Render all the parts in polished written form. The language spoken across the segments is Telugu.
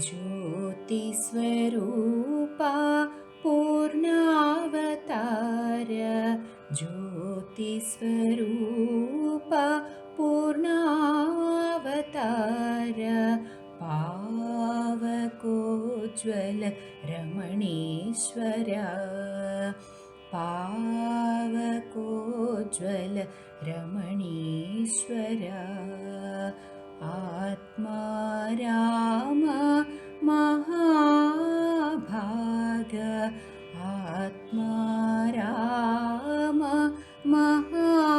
ज्योतिस्वरूपा पूर्णावतार ज्योतिस्वरूपा पूर्णावतार पावकोज्ज्वल रमणीश्वर पावकोज्ज्वल रमणीश्वर आत्मा राम महाभाग आत्मा राम महाभाग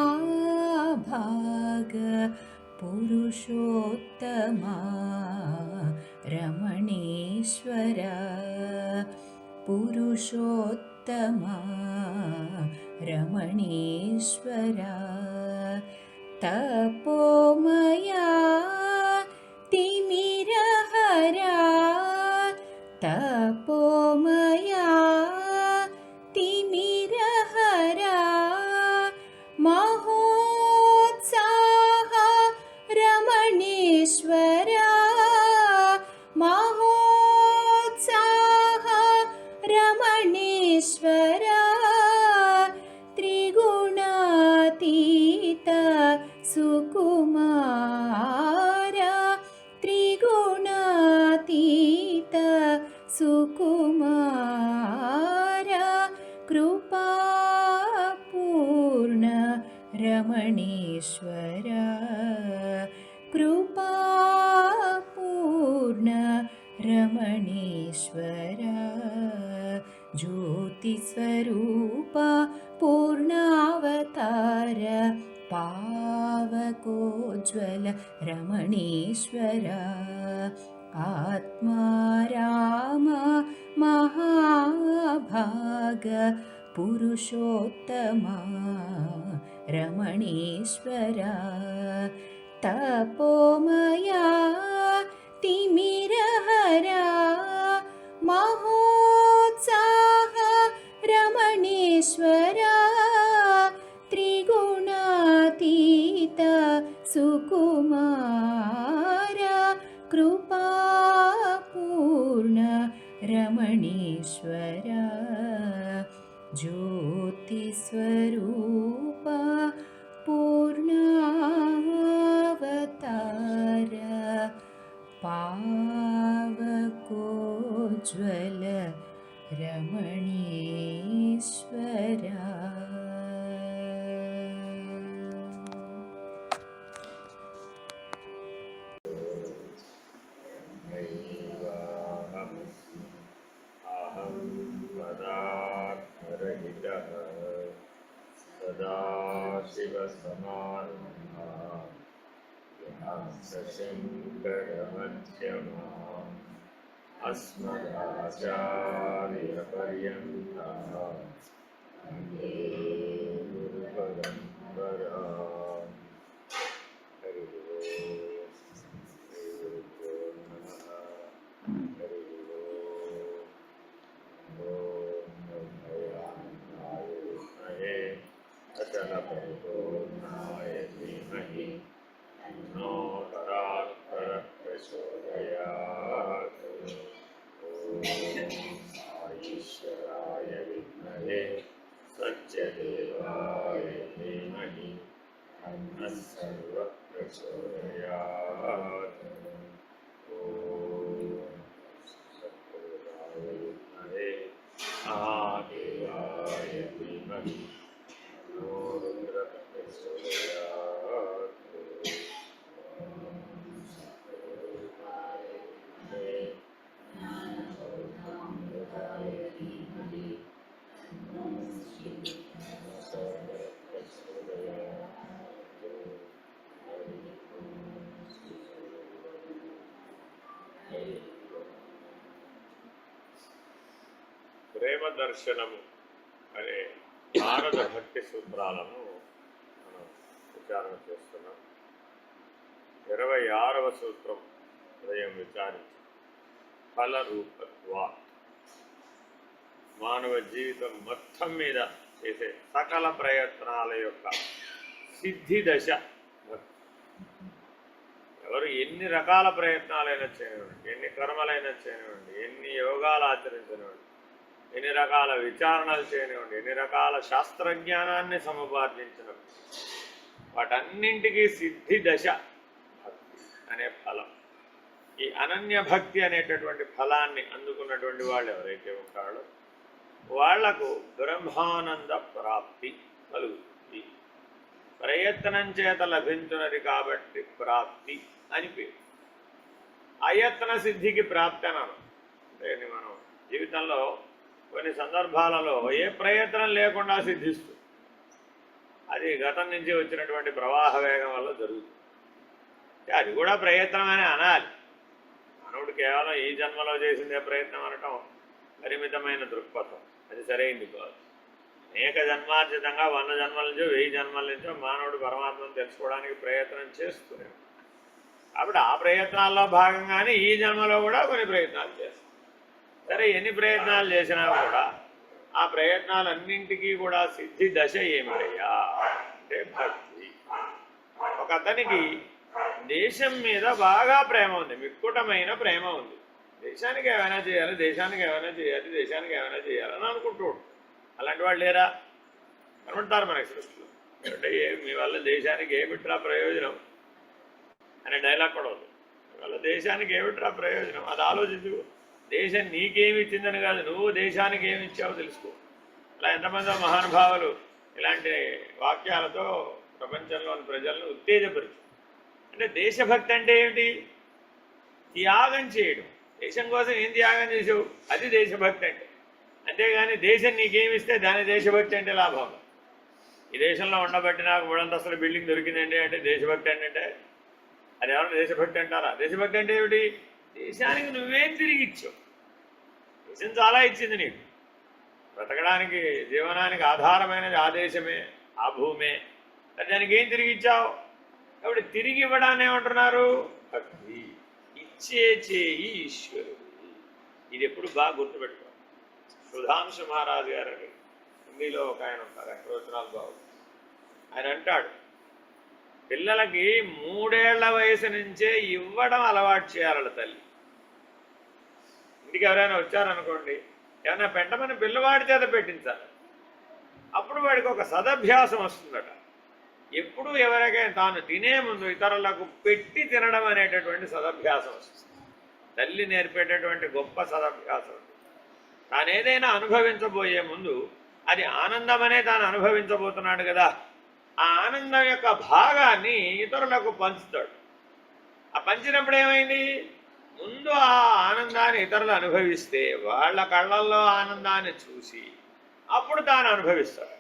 पुरुषोत्तमा रमणीश्वर पुरुषोत्तमा रमणीश्वर तपोमया तिमिरहरा तपोमया तिमिरहरा महोत्साह रमणीश्वर महोत्साह रमणीश्वर त्रिगुणातीत सुकुमार त्रिगुणातीत सुकुमार कृपापूर्ण रमणीश्वर कृपापूर्ण रमणीश्वर ज्योतिस्वरूपा पूर्णावतार पावकोज्ज्वल रमणीश्वर आत्मा राम महाभाग पुरुषोत्तमा रमणीश्वर तपोमया तिमिरहरा महोत्साह रमणीश्वर त्रिगुणातीत सुकुमार कृपापूर्ण रमणीश्वर ज्योतिस्वरूपा पूर्णावतार पावकोज्ज्वल रमणीश्वर पदार्थरहितः सदाशिवसमारम्भाः शङ्करमध्यमाम् अस्मदाचार्यपर्यन्ताः वन्दे गुरुपरम्पराम्। हरिः ओम् हरिः अचलपरिपूर्णाय धीमहि तन्नो परात्परः प्रचोदयात्। ॐ ईश्वराय विद्महे सत्यदेवाय धीमहि तन्नः सर्वः प्रचोदयात्। ॐ सत्यदेवाय विद्महे महादेवाय धीमहि तन्नो रुद्रः प्रचोदयात्। ప్రేమ దర్శనము అనే నారద భక్తి సూత్రాలను మనం విచారణ చేస్తున్నాం. 26వ సూత్రం హృదయం విచారించి ఫలరూపత్వా. మానవ జీవితం మొత్తం మీద చేసే సకల ప్రయత్నాల యొక్క సిద్ధి దశ ఎవరు ఎన్ని రకాల ప్రయత్నాలైనా చేయనివ్వండి, ఎన్ని కర్మలైనా చేయనివ్వండి, ఎన్ని యోగాలు ఆచరించనివ్వండి, ఎన్ని రకాల విచారణలు చేయనివ్వండి, ఎన్ని రకాల శాస్త్రజ్ఞానాన్ని సముపార్జించినప్పుడు వాటన్నింటికీ సిద్ధి దశ భక్తి అనే ఫలం. ఈ అనన్య భక్తి అనేటటువంటి ఫలాన్ని అందుకున్నటువంటి వాళ్ళు ఎవరైతే ఉంటారో వాళ్లకు బ్రహ్మానంద ప్రాప్తి కలుగుతుంది. ప్రయత్నం చేత లభించున్నది కాబట్టి ప్రాప్తి అని పేరు. అయత్న సిద్ధికి ప్రాప్తి అని అంటే మనం జీవితంలో కొన్ని సందర్భాలలో ఏ ప్రయత్నం లేకుండా సిద్ధిస్తుంది. అది గతం నుంచి వచ్చినటువంటి ప్రవాహ వేగం వల్ల జరుగుతుంది. అది కూడా ప్రయత్నం అని అనాలి. మానవుడు కేవలం ఈ జన్మలో చేసిందే ప్రయత్నం అనటం పరిమితమైన దృక్పథం, అది సరైంది కాదు. అనేక జన్మార్జితంగా 100 జన్మల నుంచో 1000 జన్మల నుంచో మానవుడు పరమాత్మను తెలుసుకోవడానికి ప్రయత్నం చేస్తూనే. కాబట్టి ఆ ప్రయత్నాల్లో భాగంగానే ఈ జన్మలో కూడా కొన్ని ప్రయత్నాలు చేస్తాం. సరే, ఎన్ని ప్రయత్నాలు చేసినా కూడా ఆ ప్రయత్నాలన్నింటికీ కూడా సిద్ధి దశ ఏమిటయ్యా అంటే భక్తి. ఒక అతనికి దేశం మీద బాగా ప్రేమ ఉంది, మిక్కుటమైన ప్రేమ ఉంది. దేశానికి ఏమైనా చేయాలి, దేశానికి ఏమైనా చేయాలి, దేశానికి ఏమైనా చేయాలని అనుకుంటూ అలాంటి వాళ్ళు లేరా? కనుంటారు మనకి సృష్టిలో. అంటే మీ వల్ల దేశానికి ఏమిట్రా ప్రయోజనం అనే డైలాగ్ కూడా ఉంది. మీ వల్ల దేశానికి ఏమిట్రా ప్రయోజనం, అది ఆలోచించు. దేశం నీకేమి ఇచ్చిందని కాదు, నువ్వు దేశానికి ఏమి ఇచ్చావో తెలుసుకో. అలా ఎంతమందో మహానుభావులు ఇలాంటి వాక్యాలతో ప్రపంచంలోని ప్రజలను ఉత్తేజపరిచారు. అంటే దేశభక్తి అంటే ఏమిటి? త్యాగం చేయడం. దేశం కోసం ఏం త్యాగం చేసావు, అది దేశభక్తి అంటే. అంతేగాని దేశం నీకేమిస్తే దాని దేశభక్తి అంటే లాభం. ఈ దేశంలో ఉండబట్టి నాకు 3 అంతస్తుల బిల్డింగ్ దొరికిందండి అంటే దేశభక్తి అంటే అది ఎవరైనా దేశభక్తి అంటారా? దేశభక్తి అంటే ఏమిటి? దేశానికి నువ్వేం తిరిగి ఇచ్చావు. దేశం చాలా ఇచ్చింది నీకు. బ్రతకడానికి, జీవనానికి ఆధారమైనది ఆ దేశమే, ఆ భూమే. దానికి ఏం తిరిగి ఇచ్చావు? కాబట్టి తిరిగి ఇవ్వడాన్ని ఏమంటున్నారు? భక్తి. ఇచ్చే చేయి ఈశ్వరుడు. ఇది ఎప్పుడు బాగా గుర్తుపెట్టుకో. సుధాంశు మహారాజు గారు అని హిందీలో ఒక ఆయన ఉంటారు, ప్రవచనాలు బాగు. ఆయన అంటాడు, పిల్లలకి 3 ఏళ్ల వయసు నుంచే ఇవ్వడం అలవాటు చేయాలి తల్లి. ఇంటికి ఎవరైనా వచ్చారనుకోండి, ఏమైనా పెట్టమని పిల్లవాడి చేత పెట్టించాలి. అప్పుడు వాడికి ఒక సదభ్యాసం వస్తుందట. ఎప్పుడు ఎవరికైనా తాను తినే ముందు ఇతరులకు పెట్టి తినడం అనేటటువంటి సదభ్యాసం వస్తుంది. తల్లి నేర్పేటటువంటి గొప్ప సదభ్యాసం. తాను ఏదైనా అనుభవించబోయే ముందు అది ఆనందమనే తాను అనుభవించబోతున్నాడు కదా, ఆ ఆనందం యొక్క భాగాన్ని ఇతరులకు పంచుతాడు. ఆ పంచినప్పుడు ఏమైంది? ముందు ఆ ఆనందాన్ని ఇతరులు అనుభవిస్తే వాళ్ళ కళ్ళల్లో ఆనందాన్ని చూసి అప్పుడు తాను అనుభవిస్తాడు.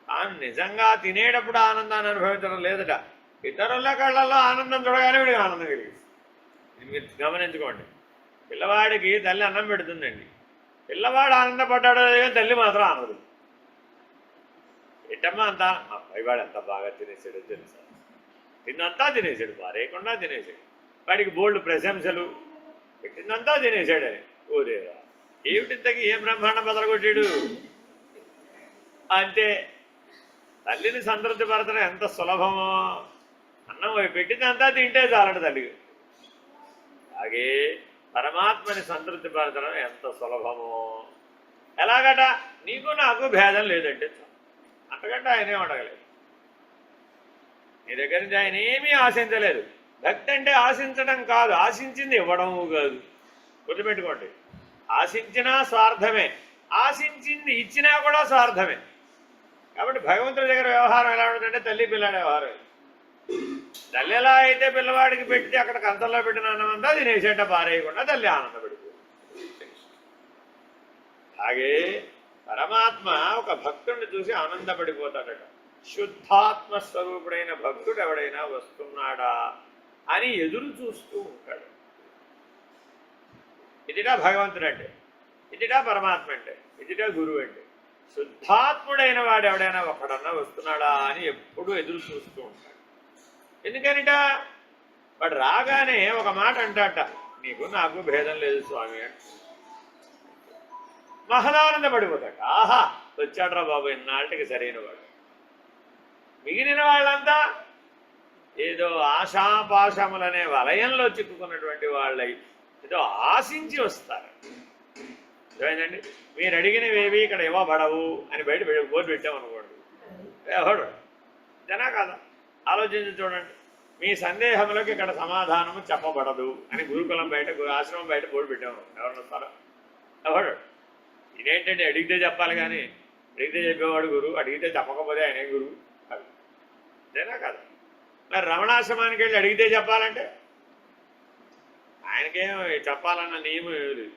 తాను నిజంగా తినేటప్పుడు ఆనందాన్ని అనుభవించడం లేదట, ఇతరుల కళ్ళల్లో ఆనందం చూడగానే వీడికి ఆనందం కలిగిస్తుంది. ఇది మీరు గమనించుకోండి. పిల్లవాడికి తల్లి అన్నం పెడుతుందండి, పిల్లవాడు ఆనందపడ్డాడో కానీ తల్లి మాత్రం ఆనందం. ఎట్టమ్మా అంతా పైవాడు ఎంత బాగా తినేసాడో తెలుసా, తిన్నంతా తినేసాడు, పారేయకుండా తినేసాడు, వాడికి బోల్డ్ ప్రశంసలు, పెట్టిందంతా తినేసాడని. ఓదేరా, ఏమిటింతకి ఏ బ్రహ్మాండం బదలగొట్టాడు అంటే. తల్లిని సంతృప్తి పరచడం ఎంత సులభమో, అన్నం పెట్టిందంతా తింటే చాలడు తల్లికి. అలాగే పరమాత్మని సంతృప్తి పరచడం ఎంత సులభమో. ఎలాగట? నీకు నాకు భేదం లేదంటే అంతకంటే ఆయనే ఉండగలేదు. నీ దగ్గర నుంచి ఆయన ఏమీ ఆశించలేదు. భక్తి అంటే ఆశించడం కాదు, ఆశించింది ఇవ్వడము కాదు. గుర్తుపెట్టుకోండి, ఆశించినా స్వార్థమే, ఆశించింది ఇచ్చినా కూడా స్వార్థమే. కాబట్టి భగవంతుడి దగ్గర వ్యవహారం ఎలా ఉంటుందంటే తల్లి పిల్లాడి వ్యవహారం. తల్లి ఎలా అయితే పిల్లవాడికి పెట్టి అక్కడ కంచంలో పెట్టిన అన్నమంతా తినేసేట పారేయకుండా తల్లి ఆనందపడిపోయింది. అలాగే పరమాత్మ ఒక భక్తుడిని చూసి ఆనందపడిపోతాడట. శుద్ధాత్మ స్వరూపుడైన భక్తుడు ఎవడైనా వస్తున్నాడా అని ఎదురు చూస్తూ ఉంటాడు. ఇదిటా భగవంతుడు అంటే, ఇదిటా పరమాత్మ అంటే, ఇదిటా గురువు అంటే. శుద్ధాత్ముడైన వాడు ఎవడైనా ఒకడన్నా వస్తున్నాడా అని ఎప్పుడూ ఎదురు చూస్తూ ఉంటాడు. ఎందుకనిట? వాడు రాగానే ఒక మాట అంటాట, నీకు నాకు భేదం లేదు స్వామి అంటే. మహదానందపడిపోతాడు. ఆహా, వచ్చాడ్రా బాబు, ఇన్నాళ్ళకి సరైన వాడు. మిగిలిన వాళ్ళంతా ఏదో ఆశాపాశములనే వలయంలో చిక్కుకున్నటువంటి వాళ్ళై ఏదో ఆశించి వస్తారు. అర్థమైందండి? మీరు అడిగినవేవి ఇక్కడ ఇవ్వబడవు అని బయట బోర్డు పెట్టామనుకోండి, ఎవడు జనా కాదా? ఆలోచించి చూడండి. మీ సందేహములకు ఇక్కడ సమాధానము చెప్పబడదు అని గురుకులం బయట, ఆశ్రమం బయట బోర్డు పెట్టాము. ఎవరు వస్తారా? ఎవడు? ఇదేంటంటే అడిగితే చెప్పాలి, కానీ అడిగితే చెప్పేవాడు గురువు, అడిగితే చెప్పకపోతే ఆయనే గురువు. అది జనా కాదా? మరి రమణాశ్రమానికి వెళ్ళి అడిగితే చెప్పాలంటే ఆయనకేం చెప్పాలన్న నియమం ఏమి లేదు,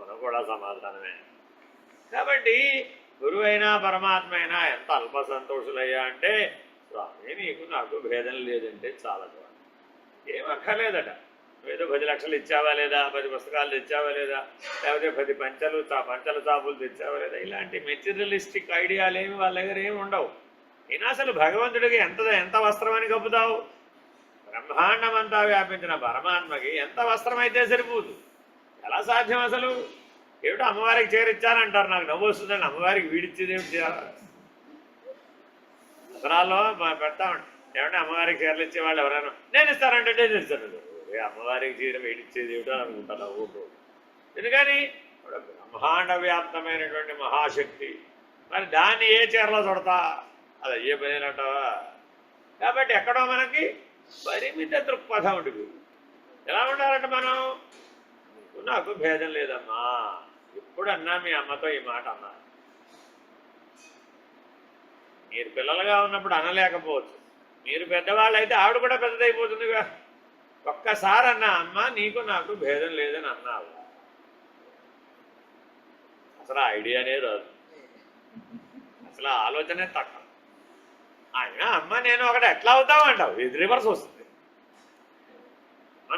మనం కూడా సమాధానమే. కాబట్టి గురువైనా పరమాత్మ అయినా ఎంత అల్ప సంతోషులయ్యా అంటే, స్వామి నీకు నాకు భేదం లేదంటే చాలదు, ఏం అక్కర్లేదట. ఏదో 10 లక్షలు ఇచ్చావా లేదా, 10 పుస్తకాలు తెచ్చావా లేదా, లేకపోతే 10 పంచలు చాపులు తెచ్చావా లేదా, ఇలాంటి మెటీరియలిస్టిక్ ఐడియాలు ఏమి వాళ్ళ దగ్గర ఏమి ఉండవు. అయినా అసలు భగవంతుడికి ఎంత వస్త్రం అని కప్పుతావు? బ్రహ్మాండం అంతా వ్యాపించిన పరమాత్మకి ఎంత వస్త్రం అయితే సరిపోదు. ఎలా సాధ్యం అసలు? ఏమిటో అమ్మవారికి చేరిచ్చానంటారు. నాకు నవ్వు వస్తుందండి. అమ్మవారికి వీడిచ్చేది ఏమిటి? దసరాల్లో పెడతామండి. ఏమంటే అమ్మవారికి చీరలు ఇచ్చేవాళ్ళు ఎవరైనా నేను ఇస్తానంటే నేను ఇస్తాను. అమ్మవారికి చీర వేడిచ్చేది ఏమిటో అనుకుంటాను ఊరు. ఎందుకని బ్రహ్మాండ వ్యాప్తమైనటువంటి మహాశక్తి, మరి దాన్ని ఏ చీరలో చుడతా? అది అయ్యే పనేనంటావా? కాబట్టి ఎక్కడో మనకి పరిమిత దృక్పథం ఉంటుంది. ఎలా ఉండాలంటే మనం, నాకు భేదం లేదమ్మా. ఎప్పుడన్నా మీ అమ్మతో ఈ మాట అన్నా? మీరు పిల్లలుగా ఉన్నప్పుడు అనలేకపోవచ్చు. మీరు పెద్దవాళ్ళు అయితే ఆవిడ కూడా పెద్దదైపోతుందిగా. ఒక్కసారి అన్నా, అమ్మ నీకు నాకు భేదం లేదని అన్నావు, అసలు ఐడియానే రాదు, అసలు ఆలోచనే తక్కువ. అయినా అమ్మ నేను ఒకటి ఎట్లా అవుతావు అంటావు, ఇది రివర్స్ వస్తుంది.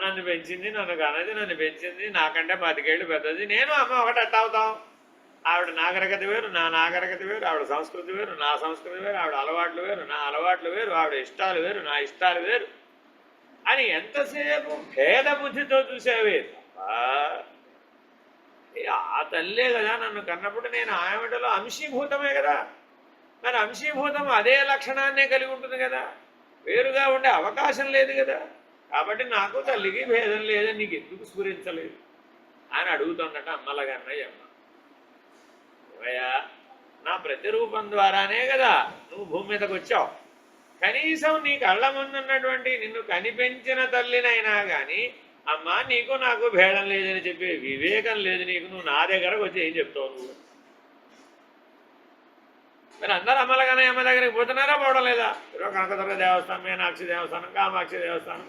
నన్ను పెంచింది, నన్ను కనది, నన్ను పెంచింది, నాకంటే 10 ఏళ్ళు పెద్దది, నేను అమ్మ ఒకటి ఎట్లా అవుతాం? ఆవిడ నాగరికత వేరు, నా నాగరికత వేరు, ఆవిడ సంస్కృతి వేరు, నా సంస్కృతి వేరు, ఆవిడ అలవాట్లు వేరు, నా అలవాట్లు వేరు, ఆవిడ ఇష్టాలు వేరు, నా ఇష్టాలు వేరు అని ఎంతసేపు భేద బుద్ధితో చూసేవే తప్ప, ఆ తల్లే కదా నన్ను కన్నప్పుడు నేను ఆమెడలో అంశీభూతమే కదా. మరి అంశీభూతం అదే లక్షణాన్నే కలిగి ఉంటుంది కదా, వేరుగా ఉండే అవకాశం లేదు కదా. కాబట్టి నాకు తల్లికి భేదం లేదని నీకు ఎందుకు స్ఫురించలేదు అని అడుగుతుందట అమ్మలగన్నయ్య. అమ్మ ఏమయ్యా, నా ప్రతిరూపం ద్వారానే కదా నువ్వు భూమి మీదకి వచ్చావు. కనీసం నీ కళ్ళ ముందున్నటువంటి నిన్ను కనిపెంచిన తల్లినైనా కానీ అమ్మ నీకు నాకు భేదం లేదని చెప్పే వివేకం లేదు నీకు. నువ్వు నా దగ్గరకు వచ్చి ఏం చెప్తావు నువ్వు? మరి అందరూ అమ్మలగన్నయ్య అమ్మ దగ్గరికి పోతున్నారా, పోవడం లేదా? ఈరోజు కనకదుర్గ దేవస్థానం, మీనాక్షి దేవస్థానం, కామాక్షి దేవస్థానం,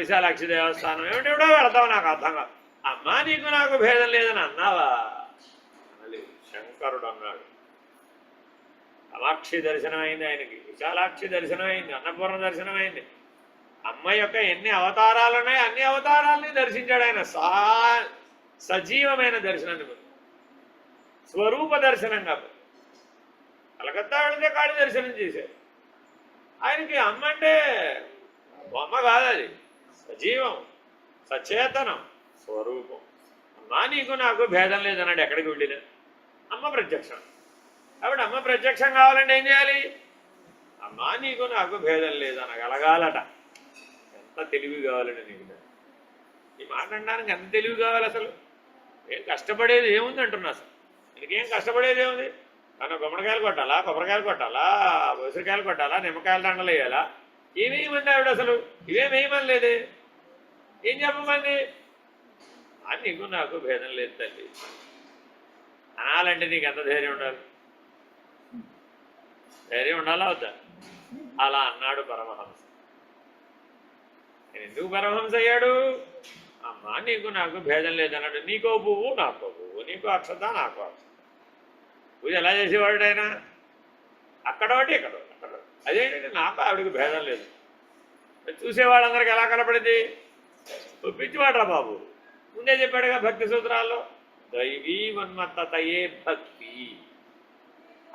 విశాలాక్షి దేవస్థానం, ఏమిటో వెళతావు, నాకు అర్థం కాదు. అమ్మ నీకు నాకు భేదం లేదని అన్నావా? అనలేదు. శంకరుడు అన్నాడు. కామాక్షి దర్శనం అయింది ఆయనకి, విశాలాక్షి దర్శనం అయింది, అన్నపూర్ణ దర్శనం అయింది. అమ్మ యొక్క ఎన్ని అవతారాలు ఉన్నాయో అన్ని అవతారాలని దర్శించాడు ఆయన. సజీవమైన దర్శనాన్ని, స్వరూప దర్శనంగా. కలకత్తా వెళితే కాళీ దర్శనం చేశారు. ఆయనకి అమ్మ అంటే బొమ్మ కాదు, అది సజీవం, సచేతనం, స్వరూపం. అమ్మా నీకు నాకు భేదం లేదన్నాడు ఎక్కడికి వెళ్ళినా. అమ్మ ప్రత్యక్షం. కాబట్టి అమ్మ ప్రత్యక్షం కావాలంటే ఏం చేయాలి? అమ్మా నీకు నాకు భేదం లేదనగలగాలట. ఎంత తెలివి కావాలండి నీకు? ఈ మాట అనడానికి ఎంత తెలివి కావాలి అసలు? ఏం కష్టపడేది ఏముంది అంటున్నా. అసలు నీకేం కష్టపడేది ఏముంది? తను గుమ్మడికాయలు కొట్టాలా, కొబ్బరికాయలు కొట్టాలా, ఉసిరికాయలు కొట్టాలా, నిమ్మకాయల దండలు వేయాలా? ఏమేయమంది ఆవిడ? అసలు ఇవేమేయమని లేదే. ఏం చెప్పమంది? అది నీకు నాకు భేదం లేదు తల్లి అనాలంటే నీకు ఎంత ధైర్యం ఉండాలి? ధైర్యం ఉండాలా వద్దా? అలా అన్నాడు పరమహంస. నేను ఎందుకు పరమహంస అయ్యాడు? అమ్మా నీకు నాకు భేదం లేదన్నాడు. నీకో పువ్వు నాకో పువ్వు, నీకో అక్షత నాకో అక్షత. పూజ ఎలా చేసేవాడు ఆయన? అక్కడోటి ఇక్కడ అక్కడ. అదేంటంటే నాకు ఆవిడకి భేదం లేదు. చూసేవాళ్ళందరికీ ఎలా కనపడింది? పిచ్చివాడరా బాబు, ముందే చెప్పాడుగా భక్తి సూత్రాల్లో, దైవీ ఉన్మత్తతయే భక్తి.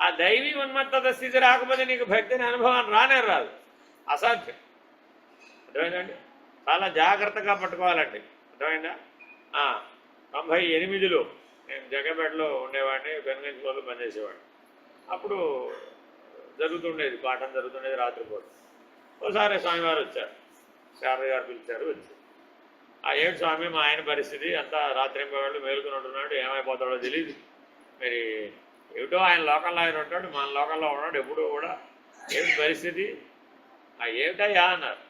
ఆ దైవీ ఉన్మత్తత స్థితి రాకపోతే నీకు భక్తిని అనుభవాన్ని రానే రాదు, అసాధ్యం. అర్థమైందండి? చాలా జాగ్రత్తగా పట్టుకోవాలండి. అర్థమైందా? 98లో నేను జగపేటలో ఉండేవాడిని, బెంగళూరులో పనిచేసేవాడిని. అప్పుడు జరుగుతుండేది, పాఠం జరుగుతుండేది రాత్రిపూట. ఓసారి స్వామివారు వచ్చారు, శారద గారు పిలిచారు, వచ్చి ఏడు స్వామి మా ఆయన పరిస్థితి అంతా రాత్రింపవేళ్ళు మేలుకుని ఉంటున్నాడు, ఏమైపోతాడో తెలియదు, మరి ఏమిటో ఆయన లోకంలో ఆయన ఉంటాడు, మన లోకంలో ఉన్నాడు ఎప్పుడూ కూడా, ఏమిటి పరిస్థితి, ఏమిటయ్యా అన్నారు.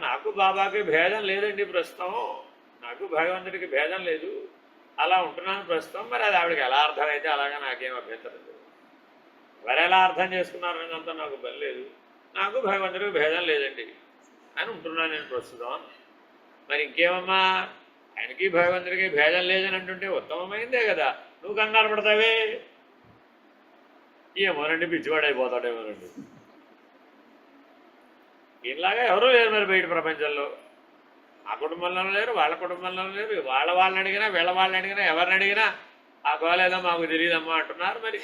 నాకు బాబాకి భేదం లేదండి ప్రస్తుతం, నాకు భగవంతుడికి భేదం లేదు, అలా ఉంటున్నాను ప్రస్తుతం. మరి అది ఆవిడకి ఎలా అర్థమైతే అలాగా నాకేం అభ్యంతరం లేదు, ఎవరు ఎలా అర్థం చేసుకున్నారు అనేదంతా నాకు పని లేదు, నాకు భగవంతుడికి భేదం లేదండి అని ఉంటున్నాను నేను ప్రస్తుతం. మరి ఇంకేమమ్మా, ఆయనకి భగవంతుడికి భేదం లేదని అంటుంటే ఉత్తమమైందే కదా, నువ్వు కంగారు పడతావే, ఏమోనండి పిచ్చివాడైపోతాడేమోనండి. ఇలాగా ఎవరూ లేరు మరి బయట ప్రపంచంలో, ఆ కుటుంబంలో లేరు, వాళ్ళ కుటుంబంలో లేరు, వాళ్ళని అడిగినా వీళ్ళ వాళ్ళని అడిగినా ఎవరిని అడిగినా ఆ గోలేదో మాకు తెలియదమ్మా అంటున్నారు. మరి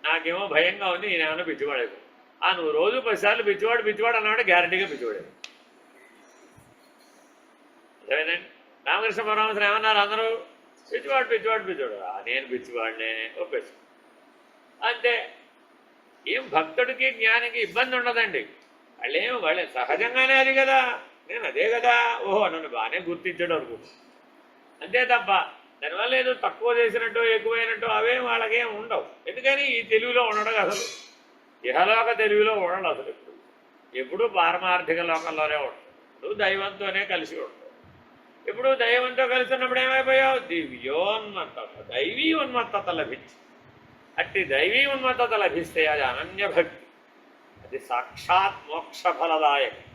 నాకేమో భయంగా ఉంది, ఈయన ఏమన్నా పిచ్చివాడేమో. నువ్వు రోజు 10 సార్లు పిచ్చివాడు అన్నాడు, గ్యారంటీగా పిచ్చివాడేమో. అదేనండి, రామకృష్ణ పరమహంసరు ఏమన్నారు, అందరూ పిచ్చివాడు నేను పిచ్చివాడినే ఒప్పేసు అంతే. ఏం భక్తుడికి జ్ఞానికి ఇబ్బంది ఉండదండి, వాళ్ళే సహజంగానే అది కదా, నేను అదే కదా, ఓహో నన్ను బాగానే గుర్తించాడు అనుకుంటా, అంతే తప్ప దానివల్ల ఏదో తక్కువ చేసినట్టు ఎక్కువైనట్టు అవేం వాళ్ళకేం ఉండవు. ఎందుకని ఈ తెలుగులో ఉండడం అసలు, ఇహలోక తెలుగులో ఉండడు అసలు, ఎప్పుడూ పారమార్థిక లోకంలోనే ఉంటాడు, ఇప్పుడు దైవంతోనే కలిసి ఉంటాడు. ఇప్పుడు దైవంతో కలిసి ఉన్నప్పుడు ఏమైపోయావు, దైవీ ఉన్మత్తత లభించి, అట్టి దైవీ ఉన్మత్తత లభిస్తే అది అనన్యభక్తి, అది సాక్షాత్ మోక్ష ఫలదాయకం,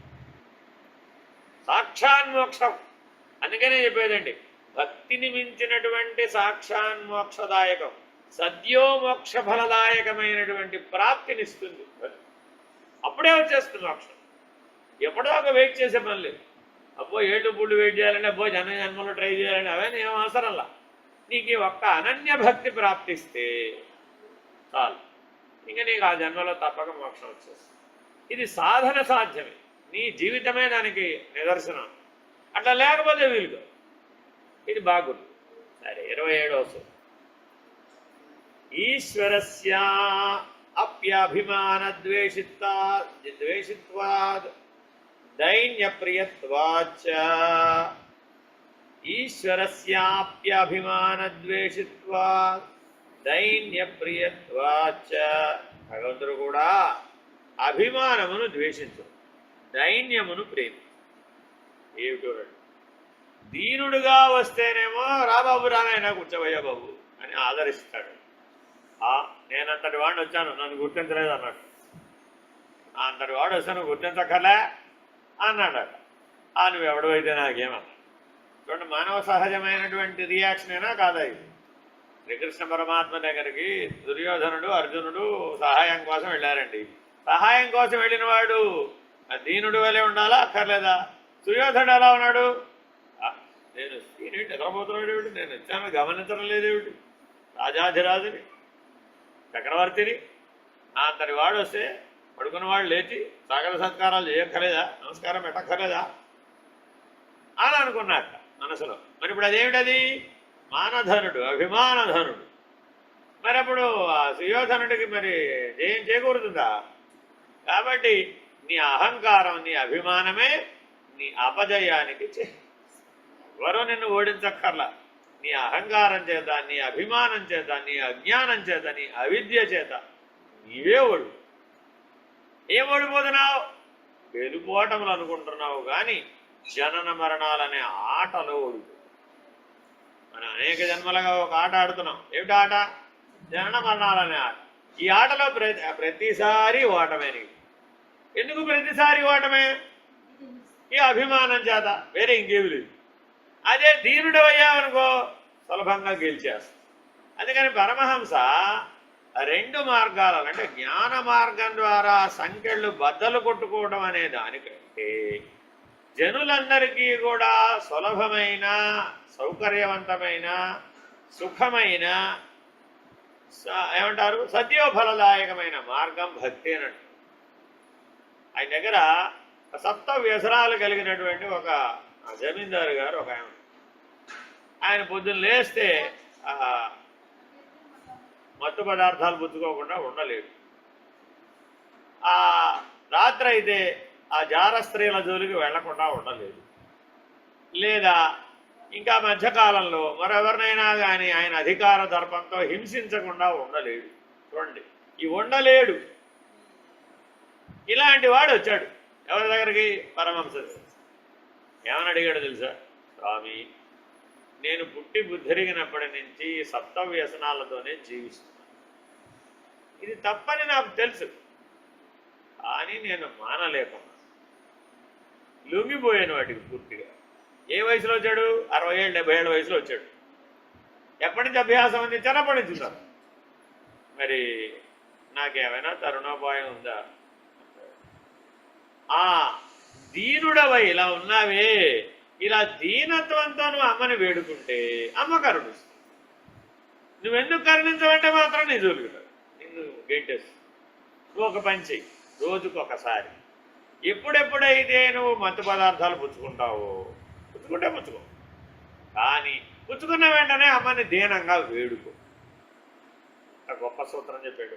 సాక్షాన్మోక్షం. అందుకనే చెప్పేదండి, భక్తిని మించినటువంటి సాక్షాన్మోక్షదాయకం, సద్యో మోక్ష ఫలదాయకమైనటువంటి ప్రాప్తినిస్తుంది. అప్పుడే వచ్చేస్తుంది మోక్షం, ఎప్పుడో ఒక వెయిట్ చేసే పని లేదు. అబ్బో ఏళ్ళు పుళ్ళు వెయిట్ చేయాలని, అబ్బో జన్మలో ట్రై చేయాలని అవన్నీ ఏం అవసరంలా. నీకు ఈ ఒక్క అనన్య భక్తి ప్రాప్తిస్తే చాలు, ఇంకా నీకు ఆ జన్మలో తప్పక మోక్షం వచ్చేస్తుంది. ఇది సాధన సాధ్యమే, నీ జీవితమే దానికి నిదర్శనం. అట్లా లేకపోతే వీలుగా ఇది బాగుంది. సరే, 27వ సూత్రం. ఈశ్వరస్య అప్యభిమానద్వేషిత్వాద్ దైన్యప్రియత్వాచ్చ, ఈశ్వరస్యాప్యభిమానద్వేషిత్వాద్ దైన్యప్రియత్వాచ్చ, భగవంతుడు కూడా అభిమానమును ద్వేషించు, దైన్యమును ప్రేమించు. ఏమిటో దీనుడుగా వస్తేనేమో రాబాబు రానైనా కూర్చోబోయా బాబు అని ఆదరిస్తాడు. నేనంతటి వాడిని వచ్చాను, నన్ను గుర్తించలేదు అన్నాడు. అంతటి వాడు వస్తాను గుర్తించక్కర్లే అన్నాడట. నువ్వు ఎవడవైతే నాకేమన్నా. చూడండి, మానవ సహజమైనటువంటి రియాక్షనేనా కాదా ఇది? శ్రీకృష్ణ పరమాత్మ దగ్గరికి దుర్యోధనుడు అర్జునుడు సహాయం కోసం వెళ్ళారండి. సహాయం కోసం వెళ్ళిన వాడు దీనుడు వలె ఉండాలా అక్కర్లేదా? దుర్యోధనుడు ఎలా ఉన్నాడు? నేను నేనేంటి ఎదరబోతున్నాడు ఏమిటి, నేను వచ్చాను గమనించడం లేదేమిటి, రాజాధిరాజుని చక్రవర్తిని, అంతటి వాడు వస్తే పడుకున్నవాడు లేచి సకల సత్కారాలు చేయక్కర్లేదా, నమస్కారం పెట్టక్కర్లేదా అని అనుకున్నాక మనసులో. మరి ఇప్పుడు అదేమిటది? మానధనుడు, అభిమానధనుడు. మరి అప్పుడు ఆ సుయోధనుడికి మరి జయం చేకూరుతుందా? కాబట్టి నీ అహంకారం, నీ అభిమానమే నీ అపజయానికి ఎవరో నిన్ను ఓడించక్కర్లా. నీ అహంకారం చేత, నీ అభిమానం చేత, నీ అజ్ఞానం చేత, నీ అవిద్య చేత నీవే ఓడు. ఏం ఓడిపోతున్నావు? గెలుపోవటములు అనుకుంటున్నావు కానీ జనన మరణాలనే ఆటలో ఓడిపో. మనం అనేక జన్మలుగా ఒక ఆట ఆడుతున్నాం. ఏమిటి ఆట? జనన మరణాలనే ఆట. ఈ ఆటలో ప్రతిసారి ఓటమే. నీకు ఎందుకు ప్రతిసారి ఓటమే? ఈ అభిమానం చేత, వేరే ఇంకేమి లేదు. అదే దీనుడు అయ్యావనుకో సులభంగా గెలిచేస్తాం. అందుకని పరమహంస 2 మార్గాలను, అంటే జ్ఞాన మార్గం ద్వారా సంఖ్యలు బద్దలు కొట్టుకోవడం అనే దానికంటే జనులందరికీ కూడా సులభమైన, సౌకర్యవంతమైన, సుఖమైన, ఏమంటారు సత్యోఫలదాయకమైన మార్గం భక్తి అని అంటారు. ఆయన దగ్గర సప్త వ్యసనాలు కలిగినటువంటి ఒక జమీందారు గారు ఒక ఆయన పొద్దున్న లేస్తే మత్తు పదార్థాలు పుచ్చుకోకుండా ఉండలేడు. రాత్రి అయితే ఆ జార స్త్రీల జోలికి వెళ్లకుండా ఉండలేదు. లేదా ఇంకా మధ్యకాలంలో మరెవరినైనా కానీ ఆయన అధికార దర్పంతో హింసించకుండా ఉండలేడు. చూడండి, ఈ ఉండలేడు ఇలాంటి వాడు వచ్చాడు ఎవరి దగ్గరికి? పరమహంస. ఏమని అడిగాడు తెలుసా? స్వామి, నేను పుట్టి బుద్ధిరిగినప్పటి నుంచి సప్త వ్యసనాలతోనే జీవిస్తున్నాను. ఇది తప్పని నాకు తెలుసు, కానీ నేను మానలేకున్నా, లొంగిపోయాను వాటికి పూర్తిగా. ఏ వయసులో వచ్చాడు? 60 ఏళ్ళు 70 ఏళ్ళ వయసులో వచ్చాడు. ఎప్పటి నుంచి అభ్యాసం ఉంది? చిన్నప్పటి నుంచి ఉన్నారు. మరి నాకేమైనా తరుణోపాయం ఉందా? ఆ దీనుడవై ఇలా ఉన్నావే, ఇలా దీనత్వంతో నువ్వు అమ్మని వేడుకుంటే అమ్మ కరుణిస్తుంది. నువ్వెందుకు కరుణించవంటే మాత్రం నీ జోలుకుంటావు, నిన్ను గెంటేస్తుంది. నువ్వు ఒక పని చెయ్యి, రోజుకు ఒకసారి. ఎప్పుడెప్పుడైతే నువ్వు మత్తు పదార్థాలు పుచ్చుకుంటావో, పుచ్చుకుంటే పుచ్చుకో, కానీ పుచ్చుకున్న వెంటనే అమ్మని దీనంగా వేడుకో. గొప్ప సూత్రం చెప్పాడు.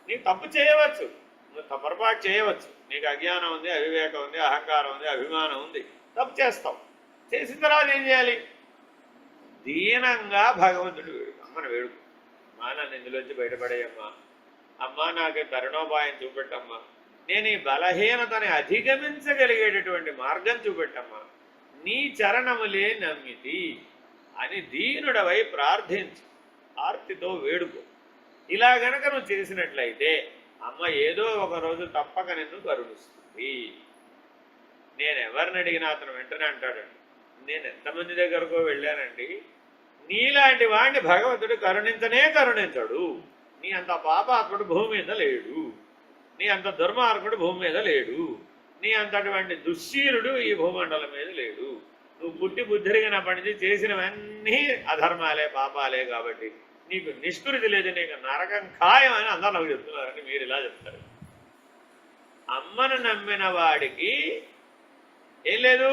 నీకు తప్పు చేయవచ్చు, నువ్వు పొరపాటు చేయవచ్చు, నీకు అజ్ఞానం ఉంది, అవివేకం ఉంది, అహంకారం ఉంది, అభిమానం ఉంది, తప్పు చేస్తావు. చేసిన తర్వాత ఏం చేయాలి? దీనంగా భగవంతుడు వేడుకు, అమ్మను వేడుకు. అమ్మా, నన్ను ఇందులోంచి బయటపడేయమ్మా, అమ్మా నాకు తరుణోపాయం చూపెట్టమ్మా, నేను ఈ బలహీనతని అధిగమించగలిగేటటువంటి మార్గం చూపెట్టమ్మా, నీ చరణములే నమ్మితి అని దీనుడవై ప్రార్థించు, ఆర్తితో వేడుకో. ఇలా గనక నువ్వు చేసినట్లయితే అమ్మ ఏదో ఒక రోజు తప్పక నిన్ను కరుణిస్తుంది. నేను ఎవరిని అడిగినా అతను వెంటనే అంటాడండి, నేను ఎంతమంది దగ్గరకో వెళ్ళానండి, నీలాంటి వాడిని భగవంతుడు కరుణించనే కరుణించడు. నీ అంత పాపాత్ముడు భూమి మీద లేడు, నీ అంత దుర్మార్గుడు భూమి మీద లేడు, నీ అంతటువంటి దుశ్శీలుడు ఈ భూమండలం మీద లేడు. నువ్వు పుట్టి బుద్ధిరిగినప్పటి నుంచి చేసినవన్నీ అధర్మాలే, పాపాలే. కాబట్టి నీకు నిష్కృతి లేదు, నీకు నరకం ఖాయం అని అందరూ నాకు చెప్తున్నారని మీరు ఇలా చెప్తారు. అమ్మను నమ్మిన వాడికి ఏం లేదు,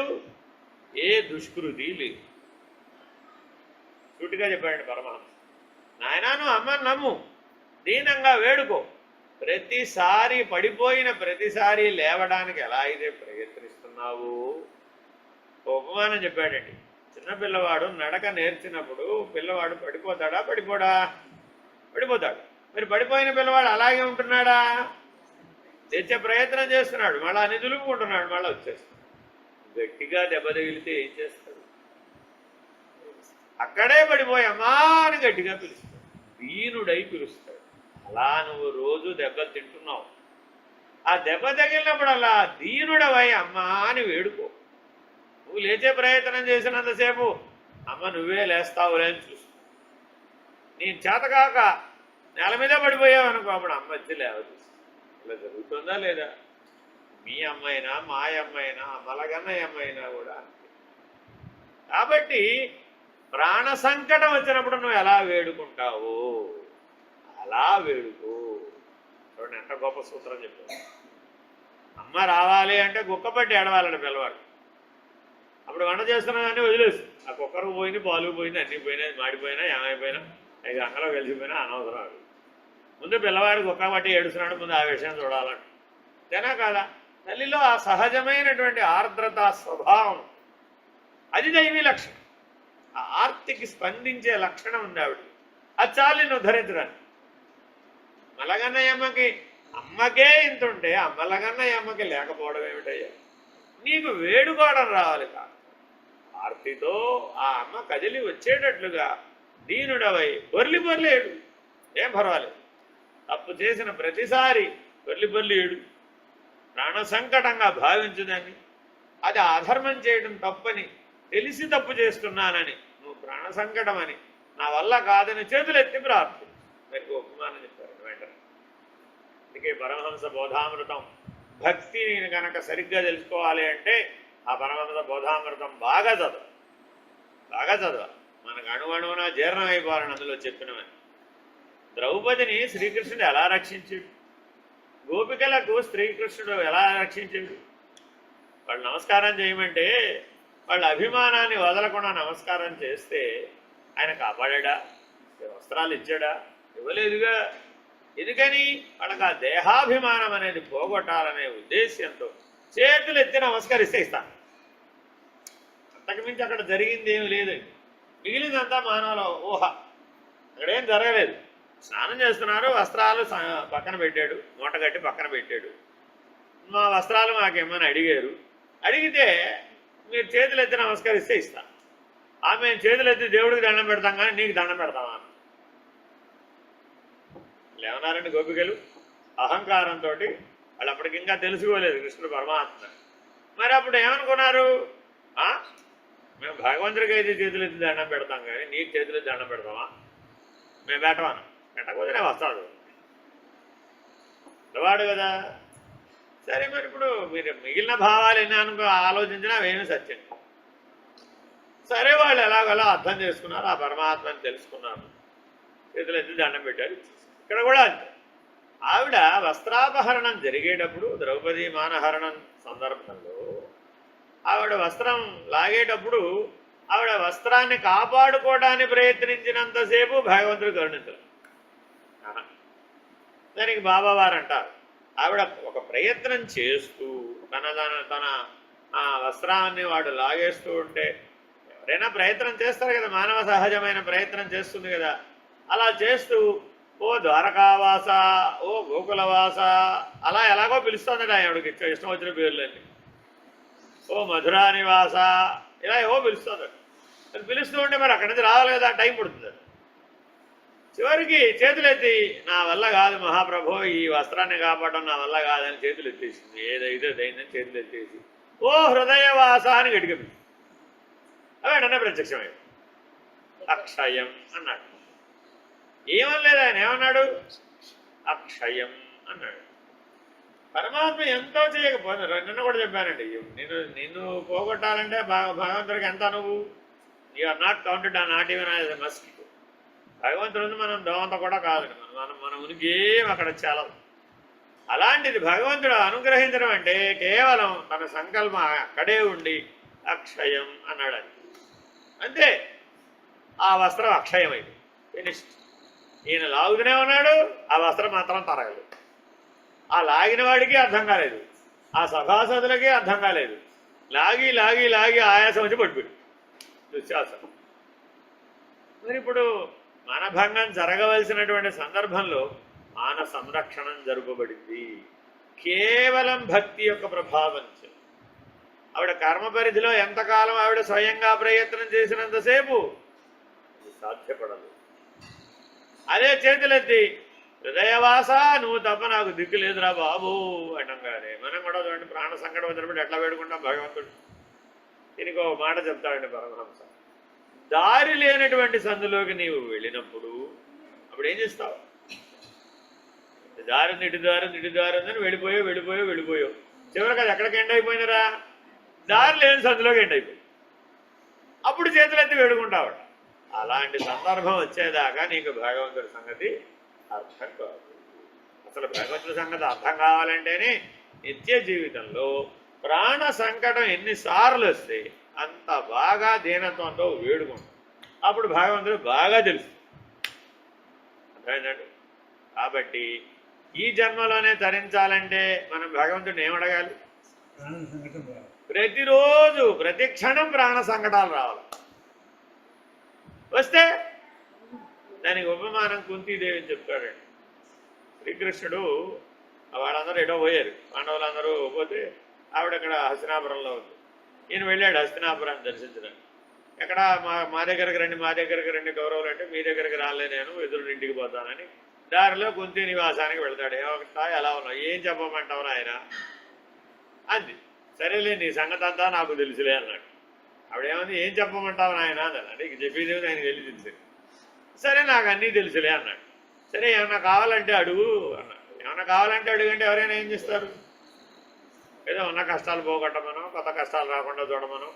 ఏ దుష్కృతి లేదు. సూటిగా చెప్పాడండి పరమహంస. నాయనా, నువ్వు అమ్మను నమ్ము, దీనంగా వేడుకో. ప్రతిసారి పడిపోయిన ప్రతిసారి లేవడానికి ఎలా అయితే ప్రయత్నిస్తున్నావు. ఉపమానం చెప్పాడండి. చిన్నపిల్లవాడు నడక నేర్చినప్పుడు పిల్లవాడు పడిపోతాడా? పడిపోడా? పడిపోతాడు. మరి పడిపోయిన పిల్లవాడు అలాగే ఉంటున్నాడా? తెచ్చే ప్రయత్నం చేస్తున్నాడు, మళ్ళీ అన్ని దులుపుకుంటున్నాడు, మళ్ళీ వచ్చేస్తాడు. గట్టిగా దెబ్బ తగిలితే ఏం చేస్తాడు? అక్కడే పడిపోయి అమ్మా అని గట్టిగా పిలుస్తాడు, దీనుడై పిలుస్తాడు. అలా నువ్వు రోజు దెబ్బలు తింటున్నావు. ఆ దెబ్బ తగిలినప్పుడల్లా దీనుడవై అమ్మా అని వేడుకో. నువ్వు లేచే ప్రయత్నం చేసినంతసేపు అమ్మ నువ్వే లేస్తావులే అని చూస్తూ, నేను చేతకాక నేల మీద పడిపోయావు అనుకో, అప్పుడు అమ్మ వచ్చి లేవదు. ఇలా జరుగుతుందా లేదా? మీ అమ్మైనా మా అమ్మైనా మలగన్న అమ్మైనా కూడా అంతే. కాబట్టి ప్రాణ సంకటం వచ్చినప్పుడు నువ్వు ఎలా వేడుకుంటావు అలా వేడుకో. చూడండి ఎంత గొప్ప సూత్రం చెప్పాడు. అమ్మ రావాలి అంటే గుక్కపట్టి ఏడవాలండి పిల్లవాడు. అప్పుడు వంట చేస్తున్నానని వదిలేసి ఆ కుక్కరు పోయింది, పాలు పోయింది, అన్నీ పోయినాయి, మాడిపోయినా ఏమైపోయినా 5 అంగలో కలిసిపోయినా అనవసరం. అది ముందు పిల్లవాడు కుక్క పట్టి ఏడుస్తున్నాడు, ముందు ఆ విషయం చూడాలంట. అంతేనా కాదా? తల్లిలో ఆ సహజమైనటువంటి ఆర్ద్రత స్వభావం, అది దైవీ లక్షణం. ఆ ఆర్తికి స్పందించే లక్షణం ఉంది ఆవిడ. అది చాలు నిన్ను ఉద్ధరించడానికి. మలగన్నయ్యమ్మకి అమ్మకే ఇంత ఉంటే ఆ మలగన్నయ్యమ్మకి లేకపోవడం ఏమిటయ్యా? నీకు వేడుకోవడం రావాలి కాదు, ఆర్తితో ఆ అమ్మ కదిలి వచ్చేటట్లుగా దీనుడవై పొర్లి పొర్లి ఏడు. ఏం పర్వాలేదు, తప్పు చేసిన ప్రతిసారి పొర్లి పొర్లి ఏడు. ప్రాణ సంకటంగా భావించుదని, అది అధర్మం చేయడం తప్పని తెలిసి తప్పు చేస్తున్నానని, నువ్వు ప్రాణ సంకటం అని, నా వల్ల కాదని చేతులెత్తి ప్రార్థించు. మీకు ఉపమానం చెప్పారు వెంటనే. అందుకే పరమహంస బోధామృతం భక్తిని కనుక సరిగ్గా తెలుసుకోవాలి అంటే ఆ పరమహంస బోధామృతం బాగా చదవాలి, బాగా చదవాలి. మనకు అణువణువున జీర్ణం అయిపోవాలని అందులో చెప్పినవని. ద్రౌపదిని శ్రీకృష్ణుడు ఎలా రక్షించాడు? గోపికలకు శ్రీకృష్ణుడు ఎలా రక్షించాడు? వాళ్ళు నమస్కారం చేయమంటే వాళ్ళ అభిమానాన్ని వదలకుండా నమస్కారం చేస్తే ఆయన కాపాడా? వస్త్రాలు ఇచ్చాడా? ఇవ్వలేదుగా. ఎందుకని వాళ్ళకి ఆ దేహాభిమానం అనేది పోగొట్టాలనే ఉద్దేశ్యంతో చేతులు ఎత్తి నమస్కరిస్తే ఇస్తాను. అంతకుమించి అక్కడ జరిగింది ఏమి లేదండి. మిగిలిందంతా మానవుల ఊహ. అక్కడేం జరగలేదు. స్నానం చేస్తున్నారు, వస్త్రాలు పక్కన పెట్టాడు, మూటగట్టి పక్కన పెట్టాడు. మా వస్త్రాలు మాకేమని అడిగారు. అడిగితే మీరు చేతులు ఎత్తి నమస్కరిస్తే ఇస్తాను. ఆమె చేతులు ఎత్తి దేవుడికి దండం పెడతాం కానీ నీకు దండం పెడతామా లేవన్నారండి గోపికలు. అహంకారంతో వాళ్ళు అప్పటికి ఇంకా తెలుసుకోలేదు కృష్ణుడు పరమాత్మ. మరి అప్పుడు ఏమనుకున్నారు, మేము భగవంతుడికి అయితే చేతులు ఎత్తి దండం పెడతాం కానీ నీకు చేతులు ఎత్తి దండం పెడతామా? మేము పెట్టమను. పెట్టకపోతేనే వస్తాడు వాడు కదా. సరే మరి ఇప్పుడు మీరు మిగిలిన భావాలు ఎన్ని ఆలోచించినా అవేమీ సత్యం. సరే వాళ్ళు ఎలాగోలా అర్థం చేసుకున్నారు, ఆ పరమాత్మని తెలుసుకున్నారు, చేతులు ఎత్తి దండం పెట్టారు. ఇక్కడ కూడా అంతే. ఆవిడ వస్త్రాపహరణం జరిగేటప్పుడు ద్రౌపది మానహరణం సందర్భంలో ఆవిడ వస్త్రం లాగేటప్పుడు ఆవిడ వస్త్రాన్ని కాపాడుకోవడానికి ప్రయత్నించినంతసేపు భగవంతుడు కరుణించరు. దానికి బాబావారు అంటారు, ఆవిడ ఒక ప్రయత్నం చేస్తూ తన వస్త్రాన్ని వాడు లాగేస్తూ ఉంటే ఎవరైనా ప్రయత్నం చేస్తారు కదా, మానవ సహజమైన ప్రయత్నం చేస్తుంది కదా. అలా చేస్తూ ఓ ద్వారకావాస, ఓ గోకులవాస అలా ఎలాగో పిలుస్తుందట ఆవిడకి ఇష్టం వచ్చిన పేర్లన్నీ. ఓ మధురా నివాస ఇలా ఏవో పిలుస్తుంది. అది పిలుస్తూ ఉంటే మరి అక్కడి నుంచి రావాలి కదా, టైం పడుతుంది. చివరికి చేతులెత్తి నా వల్ల కాదు మహాప్రభో, ఈ వస్త్రాన్ని కాపాడడం నా వల్ల కాదని చేతులు ఎత్తేసింది. ఏదైతే అయిందని చేతులు ఎత్తేసి ఓ హృదయవాస అని గడిగపింది. అవి వెంటనే ప్రత్యక్షమైంది. అక్షయం అన్నాడు. ఏమనలేదు ఆయన, ఏమన్నాడు? అక్షయం అన్నాడు. పరమాత్మ ఎంతో చేయకపోతే నిన్న కూడా చెప్పానండి, నిన్ను పోగొట్టాలంటే భగవంతుడికి ఎంత నువ్వు are not counted on not even as a mosquito. భగవంతుడు మనం దోమంత కూడా కాదు, మన ఉనికి ఏం అక్కడ చాలదు. అలాంటిది భగవంతుడు అనుగ్రహించడం అంటే కేవలం తన సంకల్పం అక్కడే ఉండి అక్షయం అన్నాడు. అంతే, ఆ వస్త్రం అక్షయమైంది, ఫినిష్డ్. ఈయన లాగుతూనే ఉన్నాడు, ఆ వస్త్రం మాత్రం తరగలేదు. ఆ లాగిన వాడికి అర్థం కాలేదు, ఆ సభాసదులకి అర్థం కాలేదు. లాగి లాగి లాగి ఆయాసం వచ్చి పడిపోయి దుశ్శాసనం. మరి ఇప్పుడు మనభంగం జరగవలసినటువంటి సందర్భంలో మాన సంరక్షణం జరపబడింది కేవలం భక్తి యొక్క ప్రభావంతో. ఆవిడ కర్మ పరిధిలో ఎంతకాలం ఆవిడ స్వయంగా ప్రయత్నం చేసినంతసేపు అది సాధ్యపడదు. అదే చేతులెత్తి హృదయవాస నువ్వు తప్ప నాకు దిక్కు లేదురా బాబు అనగానే మనం కూడా చూడండి, ప్రాణ సంకటం వచ్చినప్పుడు ఎట్లా వేడుకుంటాం భగవంతుడు. దీనికి ఒక మాట చెప్తాడండి పరమహంస, దారి లేనటువంటి సందులోకి నీవు వెళ్ళినప్పుడు అప్పుడు ఏం చేస్తావు? దారి ఇటు దారి ఉందని వెళ్ళిపోయావు. చివరికి అది ఎక్కడికి ఎండ్ అయిపోయిందిరా? దారి లేని సందులోకి ఎండ్ అయిపోయింది. అప్పుడు చేతులెత్తి వేడుకుంటావు. అలాంటి సందర్భం వచ్చేదాకా నీకు భగవంతుడి సంగతి అర్థం కాదు. అసలు భగవంతుడి సంగతి అర్థం కావాలంటేనే నిత్య జీవితంలో ప్రాణ సంకటం ఎన్నిసార్లు వస్తే అంత బాగా దీనత్వంతో వేడుకుంటాం. అప్పుడు భగవంతుడు బాగా తెలుసు. అర్థమైందండి? కాబట్టి ఈ జన్మలోనే తరించాలంటే మనం భగవంతుడిని ఏమడగాలి? ప్రతిరోజు ప్రతి క్షణం ప్రాణ సంకటాలు రావాలి. వస్తే దానికి ఉపమానం కుంతీదేవి అని చెప్తాడండి. శ్రీకృష్ణుడు వాళ్ళందరూ ఎటో పోయారు, పాండవులందరూ పోతే ఆవిడ అక్కడ హస్తినాపురంలో ఉంది. ఈయన వెళ్ళాడు హస్తినాపురాన్ని దర్శించడానికి. ఎక్కడ మా దగ్గరికి రండి కౌరవులు అంటే మీ దగ్గరికి రాలే, నేను ఎదురు ఇంటికి పోతానని దారిలో కుంతి నివాసానికి వెళ్తాడు. ఏమంటా ఎలా ఉన్నావు, ఏం చెప్పమంటావు ఆయన అంది. సరేలే నీ సంగతి అంతా నాకు తెలుసులే అన్నాడు. ఆవిడేమంది, ఏం చెప్పమంటావు నాయన అన్నాడు. అంటే ఇక చెప్పేది ఆయన తెలిసి సరే నాకు అన్నీ తెలుసులే అన్నాడు. సరే ఏమన్నా కావాలంటే అడుగు అన్నాడు. ఏమన్నా కావాలంటే అడుగంటే ఎవరైనా ఏం చేస్తారు? ఏదో ఉన్న కష్టాలు పోగొట్టమనో, కొత్త కష్టాలు రాకుండా చూడమనో,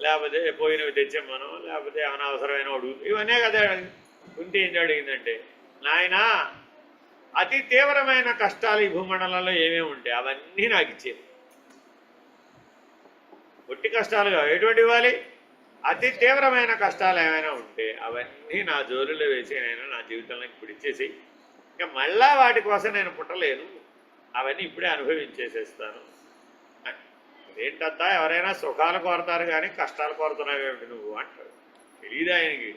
లేకపోతే పోయినవి తెచ్చేమనో, లేకపోతే ఏమైనా అవసరమైన అడుగు, ఇవన్నీ కదా. కుంతి ఏం అడిగిందంటే, నాయన అతి తీవ్రమైన కష్టాలు ఈ భూమండలంలో ఏమేమి ఉంటాయి అవన్నీ నాకు ఇచ్చేది. ఒట్టి కష్టాలుగా ఎటువంటి ఇవ్వాలి? అతి తీవ్రమైన కష్టాలు ఏమైనా ఉంటే అవన్నీ నా జోలులో వేసి నేను నా జీవితంలో ఇప్పుడు ఇచ్చేసి ఇక మళ్ళా వాటి కోసం నేను పుట్టలేను, అవన్నీ ఇప్పుడే అనుభవించేసేస్తాను. అదేంటంతా ఎవరైనా సుఖాలు కోరతారు కానీ కష్టాలు కోరుతున్నావేమిటి నువ్వు అంటాడు. తెలియదు ఆయనకి,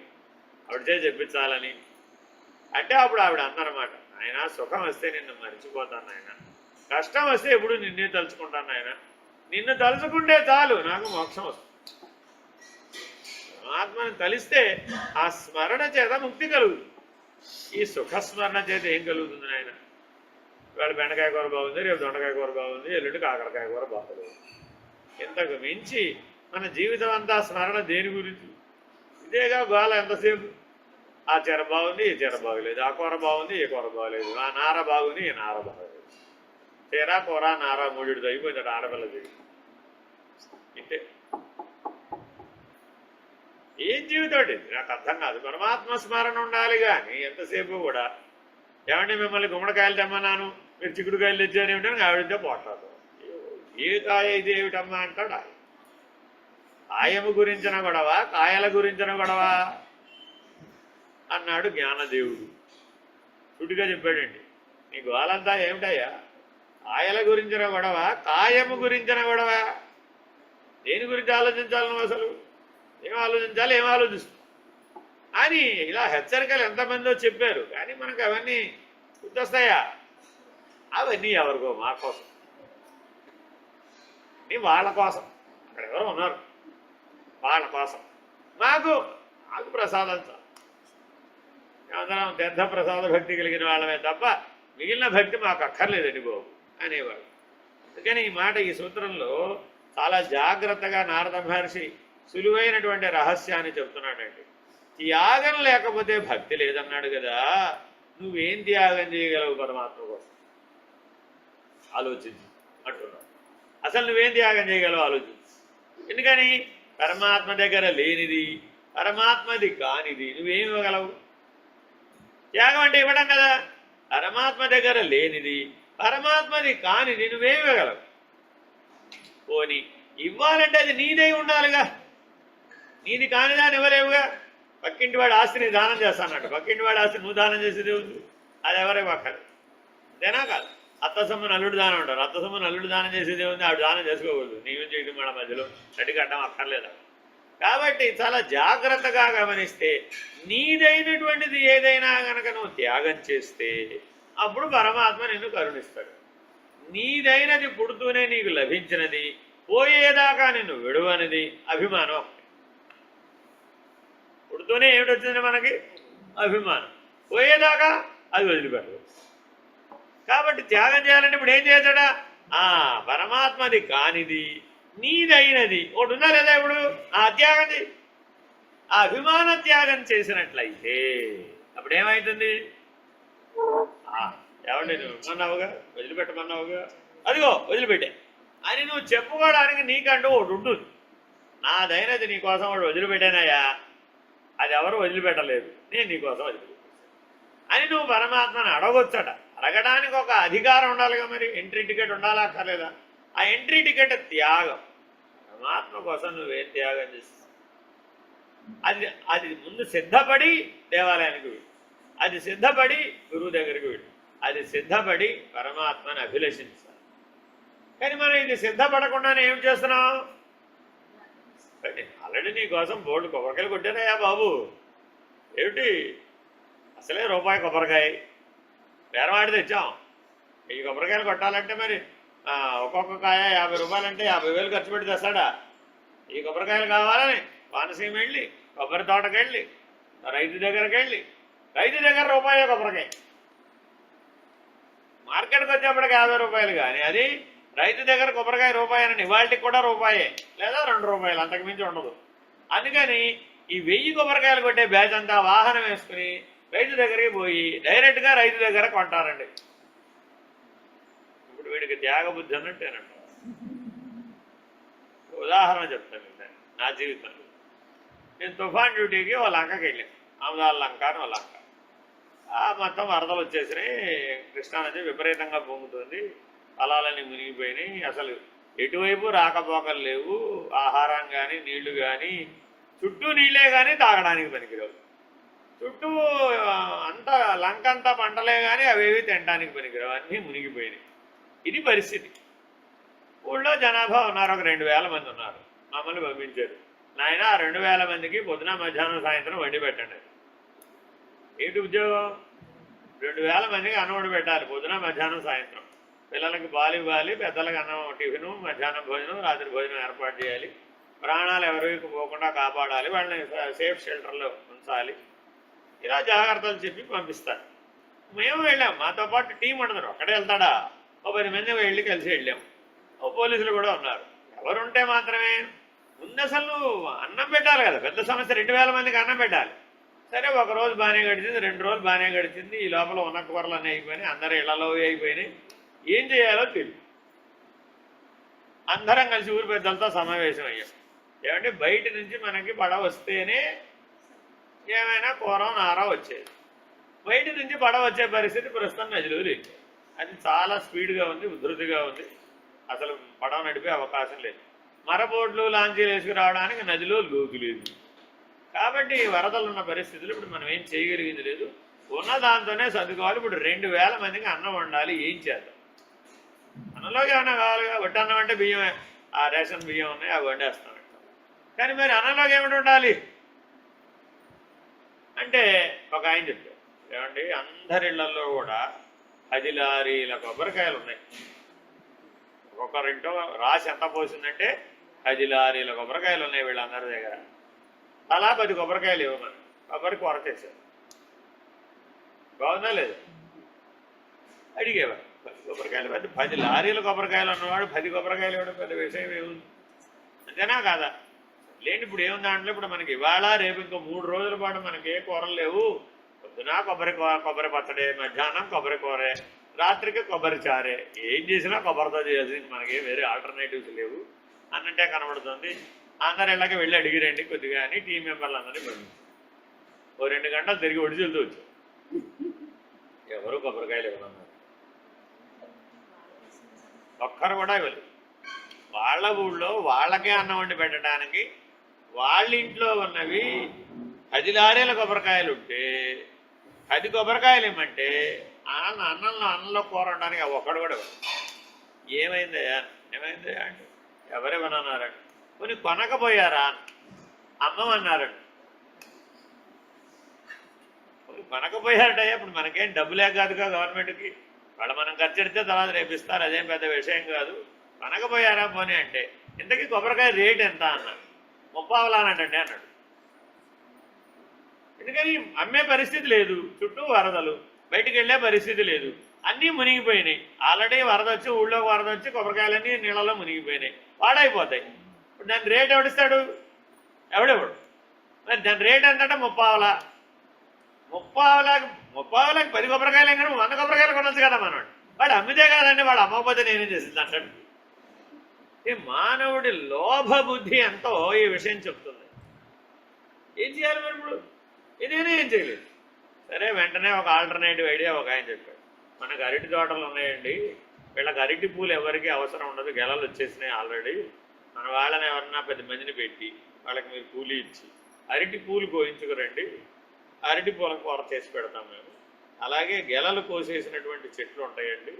ఆవిడచే చెప్పించాలని. అంటే అప్పుడు ఆవిడ అందనమాట, ఆయన సుఖం వస్తే నిన్ను మర్చిపోతాను ఆయన, కష్టం వస్తే ఎప్పుడు నిన్నే తలుచుకుంటాను ఆయన, నిన్ను తలుచుకుంటే చాలు నాకు మోక్షం వస్తుంది. పరమాత్మను తలిస్తే ఆ స్మరణ చేత ముక్తి కలుగుతుంది. ఈ సుఖస్మరణ చేత ఏం కలుగుతుంది నాయన? ఇవాళ బెండకాయ కూర బాగుంది, రేపు దొండకాయ కూర బాగుంది, ఎల్లుండి కాకరకాయ కూర బాగలేదు. ఇంతకు మించి మన జీవితం అంతా స్మరణ దేని గురించి? ఇదేగా గోల ఎంతసేపు. ఆ చీర బాగుంది, ఈ చీర బాగలేదు, ఆ కూర బాగుంది, ఈ కూర బాగలేదు, ఆ నార బాగుంది, ఈ నార బాగలేదు. చీర కూర నార మూడిటితో అయిపోయింది ఆడపిల్ల జీవితం. ఇంతే. ఏం జీవితం అండి నాకు అర్థం కాదు. పరమాత్మ స్మరణ ఉండాలి కానీ ఎంతసేపు కూడా ఏమంటే మిమ్మల్ని గుమ్మడికాయలు తెమ్మన్నాను, మీరు చిక్కుడుకాయలు తెచ్చారు ఏమిటని ఆవిడతో పోట్లాడు. ఏ కాయ ఇది ఏమిటమ్మా అంటాడు. కాయము గురించిన గొడవ, కాయల గురించిన గొడవ అన్నాడు జ్ఞానదేవుడు. సుడిగా చెప్పాడండి, నీ గోలంతా ఏమిటయ్యా? కాయల గురించిన గొడవ, కాయము గురించిన గొడవ. దేని గురించి ఆలోచించాలి నువ్వు? అసలు ఏం ఆలోచించాలి, ఏం ఆలోచిస్తావు అని ఇలా హెచ్చరికలు ఎంతమందో చెప్పారు. కానీ మనకు అవన్నీ గుర్తొస్తాయా? అవన్నీ ఎవరికో మా కోసం, నీ వాళ్ళ కోసం. అక్కడ ఎవరో ఉన్నారు వాళ్ళ కోసం. మాకు ప్రసాదం చాలు. అందరం తీర్థ ప్రసాద భక్తి కలిగిన వాళ్ళమే తప్ప మిగిలిన భక్తి మాకు అక్కర్లేదండి బాబు అనేవాడు. అందుకని ఈ మాట ఈ సూత్రంలో చాలా జాగ్రత్తగా నారద మహర్షి సులువైనటువంటి రహస్యాన్ని చెప్తున్నాడండి. త్యాగం లేకపోతే భక్తి లేదన్నాడు కదా, నువ్వేం త్యాగం చేయగలవు పరమాత్మ కోసం ఆలోచించు అంటున్నావు. అసలు నువ్వేం త్యాగం చేయగలవు ఆలోచించు. ఎందుకని? పరమాత్మ దగ్గర లేనిది, పరమాత్మది కానిది నువ్వేమి ఇవ్వగలవు? త్యాగం అంటే ఇవ్వడం కదా. పరమాత్మ దగ్గర లేనిది, పరమాత్మది కానిది నువ్వేమి ఇవ్వగలవు? పోనీ ఇవ్వాలంటే అది నీదై ఉండాలిగా. నీది కానిదాన్ని ఇవ్వలేవుగా. పక్కింటి వాడి ఆస్తిని దానం చేస్తానట్టు, పక్కింటి వాడి ఆస్తిని నువ్వు దానం చేసేది ఉంది, అది ఎవరే పక్కన అంతేనా కాదు. అత్త సొమ్ము నల్లుడు దానం అంటారు, అత్త సొమ్ము నల్లుడు దానం చేసేది ఉంది, ఆవిడ దానం చేసుకోకూడదు. నీవేం చేయడం మన మధ్యలో నటి కట్టడం అక్కర్లేదా? కాబట్టి చాలా జాగ్రత్తగా గమనిస్తే నీదైనటువంటిది ఏదైనా కనుక నువ్వు త్యాగం చేస్తే అప్పుడు పరమాత్మ నిన్ను కరుణిస్తాడు. నీదైనది పుడుతూనే నీకు లభించినది, పోయేదాకా నిన్ను విడువనిది అభిమానం. పుడుతూనే ఏమిటొచ్చింది మనకి? అభిమానం. పోయేదాకా అది వదిలిపెట్టదు. కాబట్టి త్యాగం చేయాలంటే ఇప్పుడు ఏం చేశాడా? పరమాత్మది కానిది నీదైనది ఒకటి ఉందా లేదా? ఇప్పుడు ఆ త్యాగం ఆ అభిమాన త్యాగం చేసినట్లయితే అప్పుడు ఏమవుతుంది? ఏమండి నువ్వు అన్నావుగా, వదిలిపెట్టమన్నావుగా, అదిగో వదిలిపెట్టే అని నువ్వు చెప్పుకోవడానికి నీకంటూ ఒకటి ఉంటుంది. నాదైనది నీకోసం ఒకటి వదిలిపెట్టానయ్యా, అది ఎవరు వదిలిపెట్టలేదు, నేను నీకోసం వదిలిపెట్టాను అని నువ్వు పరమాత్మని అడగొచ్చట. అడగడానికి ఒక అధికారం ఉండాలిగా. మరి ఎంట్రీ టికెట్ ఉండాలా అక్కర్లేదా? ఆ ఎంట్రీ టికెట్ త్యాగం. పరమాత్మ కోసం నువ్వేం త్యాగం చేస్తావు? అది ముందు సిద్ధపడి దేవాలయానికి వెళ్ళు, అది సిద్ధపడి గురువు దగ్గరికి వెళ్ళు, అది సిద్ధపడి పరమాత్మని అభిలషించాలి. కానీ మనం ఇది సిద్ధపడకుండానే ఏం చేస్తున్నాం? ఆల్రెడీ నీ కోసం బోర్డు కొబ్బరికాయలు కొట్టానయ్యా బాబు, ఏమిటి అసలే రూపాయి కొబ్బరికాయ బేరవాడి తెచ్చాం. ఈ కొబ్బరికాయలు కొట్టాలంటే మరి ఒక్కొక్క కాయ 50 రూపాయలంటే 50,000 ఖర్చు పెట్టి తెస్తాడా? ఈ కొబ్బరికాయలు కావాలని కోనసీమ వెళ్ళి, కొబ్బరి తోటకి వెళ్ళి, రైతు దగ్గరికి వెళ్ళి, రైతు దగ్గర రూపాయే కొబ్బరికాయ, మార్కెట్కి వచ్చేప్పటికి 50 రూపాయలు. కానీ అది రైతు దగ్గర కొబ్బరికాయ రూపాయని ఇవాళకి కూడా రూపాయే, లేదా 2 రూపాయలు, అంతకుమించి ఉండదు. అందుకని ఈ 1000 కొబ్బరికాయలు కొట్టే బ్యాచ్ అంతా వాహనం వేసుకుని రైతు దగ్గరికి పోయి డైరెక్ట్గా రైతు దగ్గర కొంటారండి. ఇప్పుడు వీడికి త్యాగబుద్ధి అన్నట్టేనంట. ఉదాహరణ చెప్తాను నా జీవితంలో. నేను తుఫాన్ డ్యూటీకి ఓ లంకకి వెళ్ళాను, ఆమదాల లంక అని ఓ లంక. మొత్తం వరదలు వచ్చేసినాయి, కృష్ణానది విపరీతంగా పొంగుతుంది, పొలాలన్నీ మునిగిపోయినాయి, అసలు ఎటువైపు రాకపోకలు లేవు, ఆహారం కానీ నీళ్లు కానీ, చుట్టూ నీళ్ళే కానీ తాగడానికి పనికిరావు. చుట్టూ అంతా లంకంతా పంటలే కానీ అవేవి తినడానికి పనికిరావు, అన్నీ మునిగిపోయినాయి. ఇది పరిస్థితి. ఊళ్ళో జనాభా ఉన్నారు, ఒక 2000 మంది ఉన్నారు. మమ్మల్ని పంపించారు, నాయన ఆ 2000 మందికి పొద్దున మధ్యాహ్నం సాయంత్రం వండి పెట్టండి. ఏంటి ఉద్యోగం? 2000 మందికి అన్నం వండి పెట్టాలి పొద్దున మధ్యాహ్నం సాయంత్రం. పిల్లలకి పాలు ఇవ్వాలి, పెద్దలకు అన్నం టిఫిను, మధ్యాహ్నం భోజనం, రాత్రి భోజనం ఏర్పాటు చేయాలి, ప్రాణాలు ఎవరికి పోకుండా కాపాడాలి, వాళ్ళని సేఫ్ షెల్టర్లో ఉంచాలి. ఇలా జాగ్రత్తలు చెప్పి పంపిస్తారు. మేము వెళ్ళాం, మాతో పాటు టీం ఉండదు, ఒక్కడే వెళ్తాడా, ఓ 10 మంది వెళ్ళి కలిసి వెళ్ళాం. ఓ పోలీసులు కూడా ఉన్నారు. ఎవరుంటే మాత్రమే ముందు అసలు నువ్వు అన్నం పెట్టాలి కదా, పెద్ద సమస్య. 2000 మందికి అన్నం పెట్టాలి. సరే, ఒక రోజు బాగానే గడిచింది, 2 రోజులు బాగానే గడిచింది. ఈ లోపల ఉన్న కూరలు అన్నీ అయిపోయినాయి, అందరూ ఇళ్లలో అయిపోయినాయి. ఏం చేయాలో తెలియదు. అందరం కలిసి ఊరి పెద్దలతో సమావేశం అయ్యాం. ఏమంటే బయట నుంచి మనకి పడవ వస్తేనే ఏమైనా కూర నార వచ్చేది. బయట నుంచి పడవ వచ్చే పరిస్థితి ప్రస్తుతం నదిలో లేదు. అది చాలా స్పీడ్గా ఉంది, ఉధృతిగా ఉంది. అసలు పడవ నడిపే అవకాశం లేదు. మరబోట్లు లాంచీలు వేసుకురావడానికి నదిలో లోతు లేదు. కాబట్టి వరదలు ఉన్న పరిస్థితులు ఇప్పుడు మనం ఏం చేయగలిగింది లేదు. ఉన్న దాంతోనే సర్దుకోవాలి. ఇప్పుడు 2000 మందికి అన్నం వండాలి, ఏం చేద్దాం? అన్నంలోకి ఏమన్నా కావాలిగా, వట్టి అన్నం అంటే బియ్యమే, ఆ రేషన్ బియ్యం ఉన్నాయి, అవి వండేస్తాం. కానీ మరి అన్నంలోకి ఏమిటి ఉండాలి అంటే ఒక ఆయన చెప్పారు, ఏమండి అందరిళ్లలో కూడా 10 లారీల కొబ్బరికాయలు ఉన్నాయి. ఒక్కొక్కరింటో రాసి ఎంత పోసిందంటే 10 లారీల కొబ్బరికాయలు ఉన్నాయి వీళ్ళందరి దగ్గర. అలా 10 కొబ్బరికాయలు ఇవ్వమని కొబ్బరి కూర చేశారు. బాగుందా లేదు? అడిగేవారు 10 కొబ్బరికాయలు. 10 లారీల కొబ్బరికాయలు అన్నవాడు 10 కొబ్బరికాయలు ఇవ్వడం పెద్ద విషయం ఏముంది? అంతేనా కాదా? లేని ఇప్పుడు ఏముంది దాంట్లో? ఇప్పుడు మనకి ఇవాళ రేపు ఇంకో 3 రోజుల పాటు మనకి ఏ కూరలు లేవు. పొద్దున కొబ్బరి పచ్చడే, మధ్యాహ్నం కొబ్బరి కూరే, రాత్రికి కొబ్బరి చారే. ఏం చేసినా కొబ్బరితో చేయాల్సింది, మనకి వేరే ఆల్టర్నేటివ్స్ లేవు అన్నట్టే కనబడుతుంది. అందరు ఇళ్ళకి వెళ్ళి అడిగిరండి కొద్దిగా అని టీం మెంబర్లు అందరినీ పంపించారు. ఓ 2 గంటలు తిరిగి ఒడిచెలుతూ వచ్చారు. ఎవరు కొబ్బరికాయలు ఇవ్వనున్నారు, ఒక్కరు కూడా ఇవ్వలేదు. వాళ్ళ ఊళ్ళో వాళ్ళకే అన్నం వండి పెట్టడానికి వాళ్ళ ఇంట్లో ఉన్నవి 10 లారీల కొబ్బరికాయలు ఉంటే 10 కొబ్బరికాయలు ఇమ్మంటే అన్నంలో కూర ఉండడానికి ఒక్కడు కూడా ఏమైందయ్యా అంటే ఎవరేమన్నారండి, కొన్ని కొనకపోయారా అమ్మమన్నారండి. కొనకపోయారటయ్యా, ఇప్పుడు మనకేం డబ్బులే కాదుగా గవర్నమెంట్కి, వాళ్ళు మనం ఖర్చు పెడితే తర్వాత రేపిస్తారు, అదేం పెద్ద విషయం కాదు. కొనకపోయారా పోనీ అంటే, ఇంతకీ కొబ్బరికాయ రేట్ ఎంత అన్నాడు. 30 అన్నట్టండి అన్నాడు. ఎందుకని అమ్మే పరిస్థితి లేదు, చుట్టూ వరదలు, బయటికి వెళ్ళే పరిస్థితి లేదు, అన్నీ మునిగిపోయినాయి. ఆల్రెడీ వరద వచ్చి ఊళ్ళోకి వరద వచ్చి కొబ్బరికాయలన్నీ నీళ్ళలో మునిగిపోయినాయి, పాడైపోతాయి. ఇప్పుడు దాని రేట్ ఎవడిస్తాడు? ఎవడెవడు? మరి దాని రేట్ ఎంతంటే 30. 30కి 10 కొబ్బరికాయలు కానీ 100 కొబ్బరికాయలు కొనొచ్చు కదా మనవాడు. వాడు అమ్మితే కాదండి, వాడు అమ్మకపోతే నేనేం చేసింది అంటాడు. ఈ మానవుడి లోభ బుద్ధి ఎంతో ఈ విషయం చెప్తుంది. ఏం చేయాలి మరి ఇప్పుడు? ఇదేనే ఏం చేయలేదు. సరే, వెంటనే ఒక ఆల్టర్నేటివ్ ఐడియా ఒక ఆయన చెప్పాడు. మనకు అరటి తోటలు ఉన్నాయండి, వీళ్ళకి అరటి పూలు ఎవరికి అవసరం ఉండదు, గెలలు వచ్చేసినాయి ఆల్రెడీ. మన వాళ్ళని ఎవరన్నా 10 మందిని పెట్టి వాళ్ళకి మీరు కూలీ ఇచ్చి అరటి పూలు కోయించుకురండి, అరటి పూల కూర చేసి పెడతాం మేము. అలాగే గెలలు కోసేసినటువంటి చెట్లు ఉంటాయండి,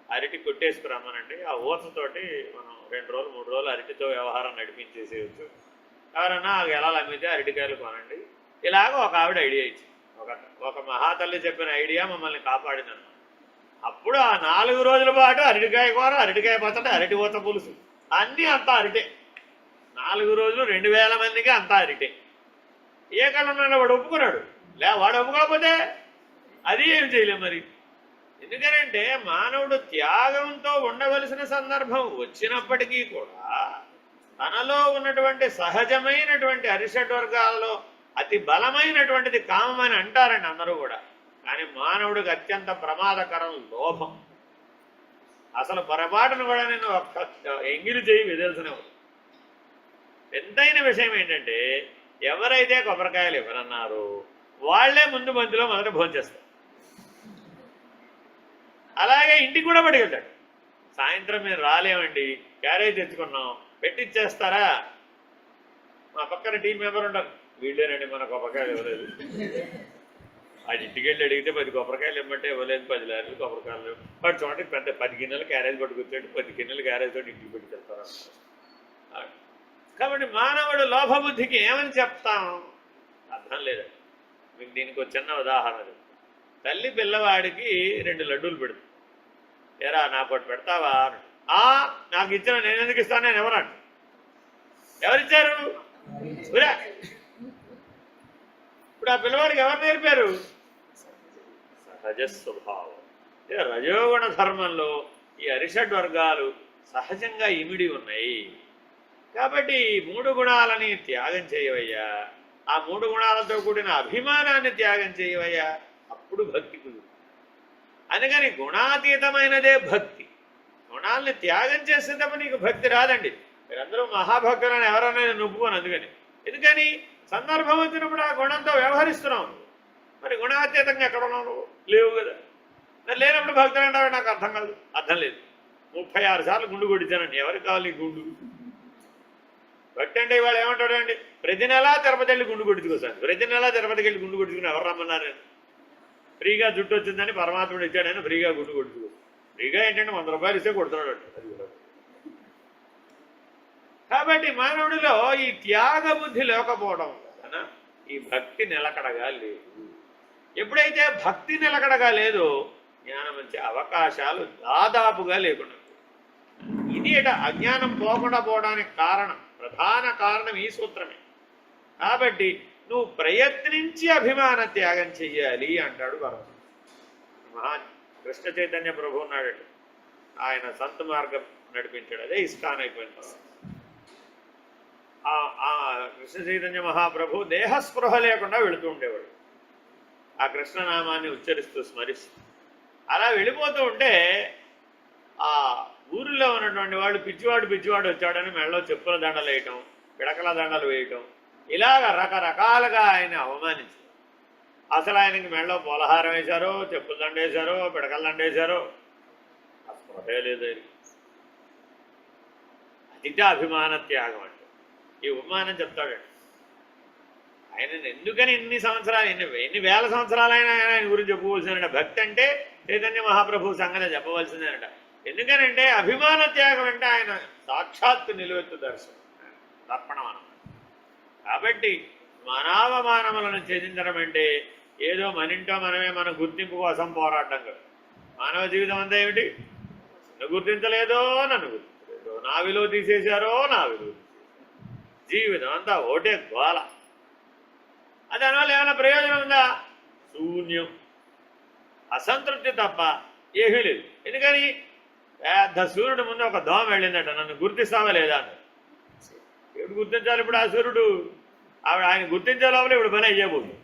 అరటి కొట్టేసుకురామనండి. ఆ ఊసతోటి మనం 2 రోజులు 3 రోజులు అరటితో వ్యవహారం నడిపించేసేయచ్చు. ఎవరన్నా ఆ గెలలు అమ్మితే అరటికాయలు కొనండి. ఇలాగ ఒక ఆవిడ ఐడియా ఇచ్చింది. ఒక మహాతల్లి చెప్పిన ఐడియా మమ్మల్ని కాపాడిందన్నమాట. అప్పుడు ఆ 4 రోజుల పాటు అరటికాయ కూర, అరటికాయ పచ్చడి, అరటి ఊత పులుసు అన్నీ అంతా అరిటే. 4 రోజులు 2000 మందికి అంతా అరిటే. ఏ కళ్ళన్నాడో వాడు ఒప్పుకున్నాడు, వాడు ఒప్పుకోకపోతే అది ఏం చేయలేం మరి. ఎందుకనంటే మానవుడు త్యాగంతో ఉండవలసిన సందర్భం వచ్చినప్పటికీ కూడా తనలో ఉన్నటువంటి సహజమైనటువంటి అరిషడ్ వర్గాలలో అతి బలమైనటువంటిది కామం అని అంటారండి అందరూ కూడా. కానీ మానవుడికి అత్యంత ప్రమాదకరం లోభం. అసలు పొరపాటును కూడా నేను ఒక్క ఎంగిలి చేయి విదేల్సినవాడు. ఎంతైన విషయం ఏంటంటే ఎవరైతే కొబ్బరికాయలు ఇవ్వనన్నారో వాళ్లే ముందు మందిలో మొదట భోంచేస్తారు. అలాగే ఇంటికి కూడా పట్టుకెళ్తాడు. సాయంత్రం మీరు రాలేమండి, క్యారేజ్ తెచ్చుకున్నాం, పెట్టిచ్చేస్తారా? మా పక్కన టీం మెంబర్ ఉంటారు, వీళ్ళేనండి మన కొబ్బరికాయలు ఇవ్వలేదు. వాడి ఇంటికి వెళ్ళి అడిగితే 10 కొబ్బరికాయలు ఇవ్వమంటే ఇవ్వలేదు, 10 లారీలు కొబ్బరికాయలు. వాడు చూడండి పెద్ద 10 గిన్నెలు క్యారేజ్ పట్టుకొచ్చాడు, 10 గిన్నెలు క్యారేజ్ తోటి ఇంటికి పెట్టుకెళ్తారు. కాబట్టి మానవుడు లోభబుద్ధికి ఏమని చెప్తాం? అర్థం లేదండి. మీకు దీనికి ఒక చిన్న ఉదాహరణ చెప్తాను. తల్లి పిల్లవాడికి 2 లడ్డూలు పెడుతుంది. ఏరా నాకు ఒకటి పెడతావా? నాకు ఇచ్చిన నేను ఎందుకు ఇస్తాను, నేను ఎవరండి? ఎవరిచ్చారు? ఇప్పుడు ఆ పిల్లవాడికి ఎవరు నేర్పారు? సహజ స్వభావం. రజోగుణ ధర్మంలో ఈ అరిషడ్ వర్గాలు సహజంగా ఇమిడి ఉన్నాయి. కాబట్టి ఈ 3 గుణాలని త్యాగం చేయవయ్యా. ఆ 3 గుణాలతో కూడిన అభిమానాన్ని త్యాగం చేయవయ్యా, అప్పుడు భక్తి కుదురు. అందుకని గుణాతీతమైనదే భక్తి. గుణాలని త్యాగం చేస్తే తప్ప నీకు భక్తి రాదండి. మీరందరూ మహాభక్తులని ఎవరన్నా నేను ఒప్పుకోను. ఎందుకని సందర్భం వచ్చినప్పుడు ఆ గుణంతో వ్యవహరిస్తున్నావు. మరి గుణాతీతంగా ఎక్కడ ఉన్నావు? లేవు కదా. మరి లేనప్పుడు భక్తులు అంటావు, నాకు అర్థం కాదు. అర్థం లేదు. 36 సార్లు గుండు కొట్టించానండి. ఎవరికి కావాలి గుండు? భక్తి అంటే ఇవాళ ఏమంటాడు అండి, ప్రతి నెలా తిరుపతి వెళ్ళి గుండు కొట్టుకొస్తాను. ప్రతి నెలా తిరుపతికి వెళ్ళి గుండు కొట్టుకుని ఎవరు రమ్మన్నారని? ఫ్రీగా జుట్టు వచ్చిందని పరమాత్ముడు ఇచ్చాడని ఫ్రీగా గుండు కొట్టుకోవచ్చు. ఫ్రీగా ఏంటంటే 100 రూపాయలు ఇస్తే కొడుతున్నాడు అంట. అది కూడా. కాబట్టి మానవుడిలో ఈ త్యాగ బుద్ధి లేకపోవడం వలన ఈ భక్తి నిలకడగా లేదు. ఎప్పుడైతే భక్తి నిలకడగా లేదో జ్ఞానం వచ్చే అవకాశాలు దాదాపుగా లేకుండా. ఇది అజ్ఞానం పోకుండా పోవడానికి కారణం, ప్రధాన కారణం ఈ సూత్రమే. కాబట్టి నువ్వు ప్రయత్నించి అభిమాన త్యాగం చెయ్యాలి అంటాడు మహా కృష్ణ చైతన్య ప్రభు ఉన్నాడు. ఆయన సంత మార్గం నడిపించాడు. అదే ఇస్కాన్ అయిపోయిన తర్వాత ఆ కృష్ణ చైతన్య మహాప్రభు దేహస్పృహ లేకుండా వెళుతూ ఉండేవాడు. ఆ కృష్ణనామాన్ని ఉచ్చరిస్తూ స్మరిస్తూ అలా వెళ్ళిపోతూ ఉంటే ఆ ఊరిలో ఉన్నటువంటి వాళ్ళు పిచ్చివాడు వచ్చాడని మెడలో చెప్పుల దండలు వేయటం, పిడకల దండలు వేయటం, ఇలాగ రకరకాలుగా ఆయన అవమానించారు. అసలు ఆయనకి మెడలో పోలహారం వేశారో, చెప్పుల దండ వేశారో, పిడకల దండ వేశారో స్పృహే లేదు. అతిట అభిమాన త్యాగం అంటే ఈ ఉపమానం చెప్తాడండి. ఆయన ఎందుకని ఎన్ని సంవత్సరాలు ఎన్ని వేల సంవత్సరాలైనా ఆయన గురించి చెప్పుకోవాల్సిందట. భక్తి అంటే చైతన్య మహాప్రభు సంగతి చెప్పవలసిందేనట. ఎందుకనంటే అభిమాన త్యాగం అంటే ఆయన సాక్షాత్తు నిలువెత్తు దర్శనం, తర్పణం అన్నమాట. కాబట్టి మానవమానములను ఛేదించడం అంటే ఏదో మనింటో మనమే మన గుర్తింపు కోసం పోరాటం కాదు. మానవ జీవితం అంతా ఏమిటి? నన్ను గుర్తించలేదో, నన్ను గుర్తించలేదో, నా విలువ తీసేశారో, నా విలువ జీవితం అంతా ఒకటే గోల. దానివల్ల ఏమైనా ప్రయోజనం ఉందా? శూన్యం, అసంతృప్తి తప్ప ఏమీ లేదు. ఎందుకని పెద్ద సూర్యుడు ముందు ఒక దోమ వెళ్ళిందట, నన్ను గుర్తిస్తావా లేదా అని. ఎప్పుడు గుర్తించాలి ఇప్పుడు ఆ సూర్యుడు? ఆయన గుర్తించే లోపల ఇప్పుడు పని అయ్యేపోతుంది.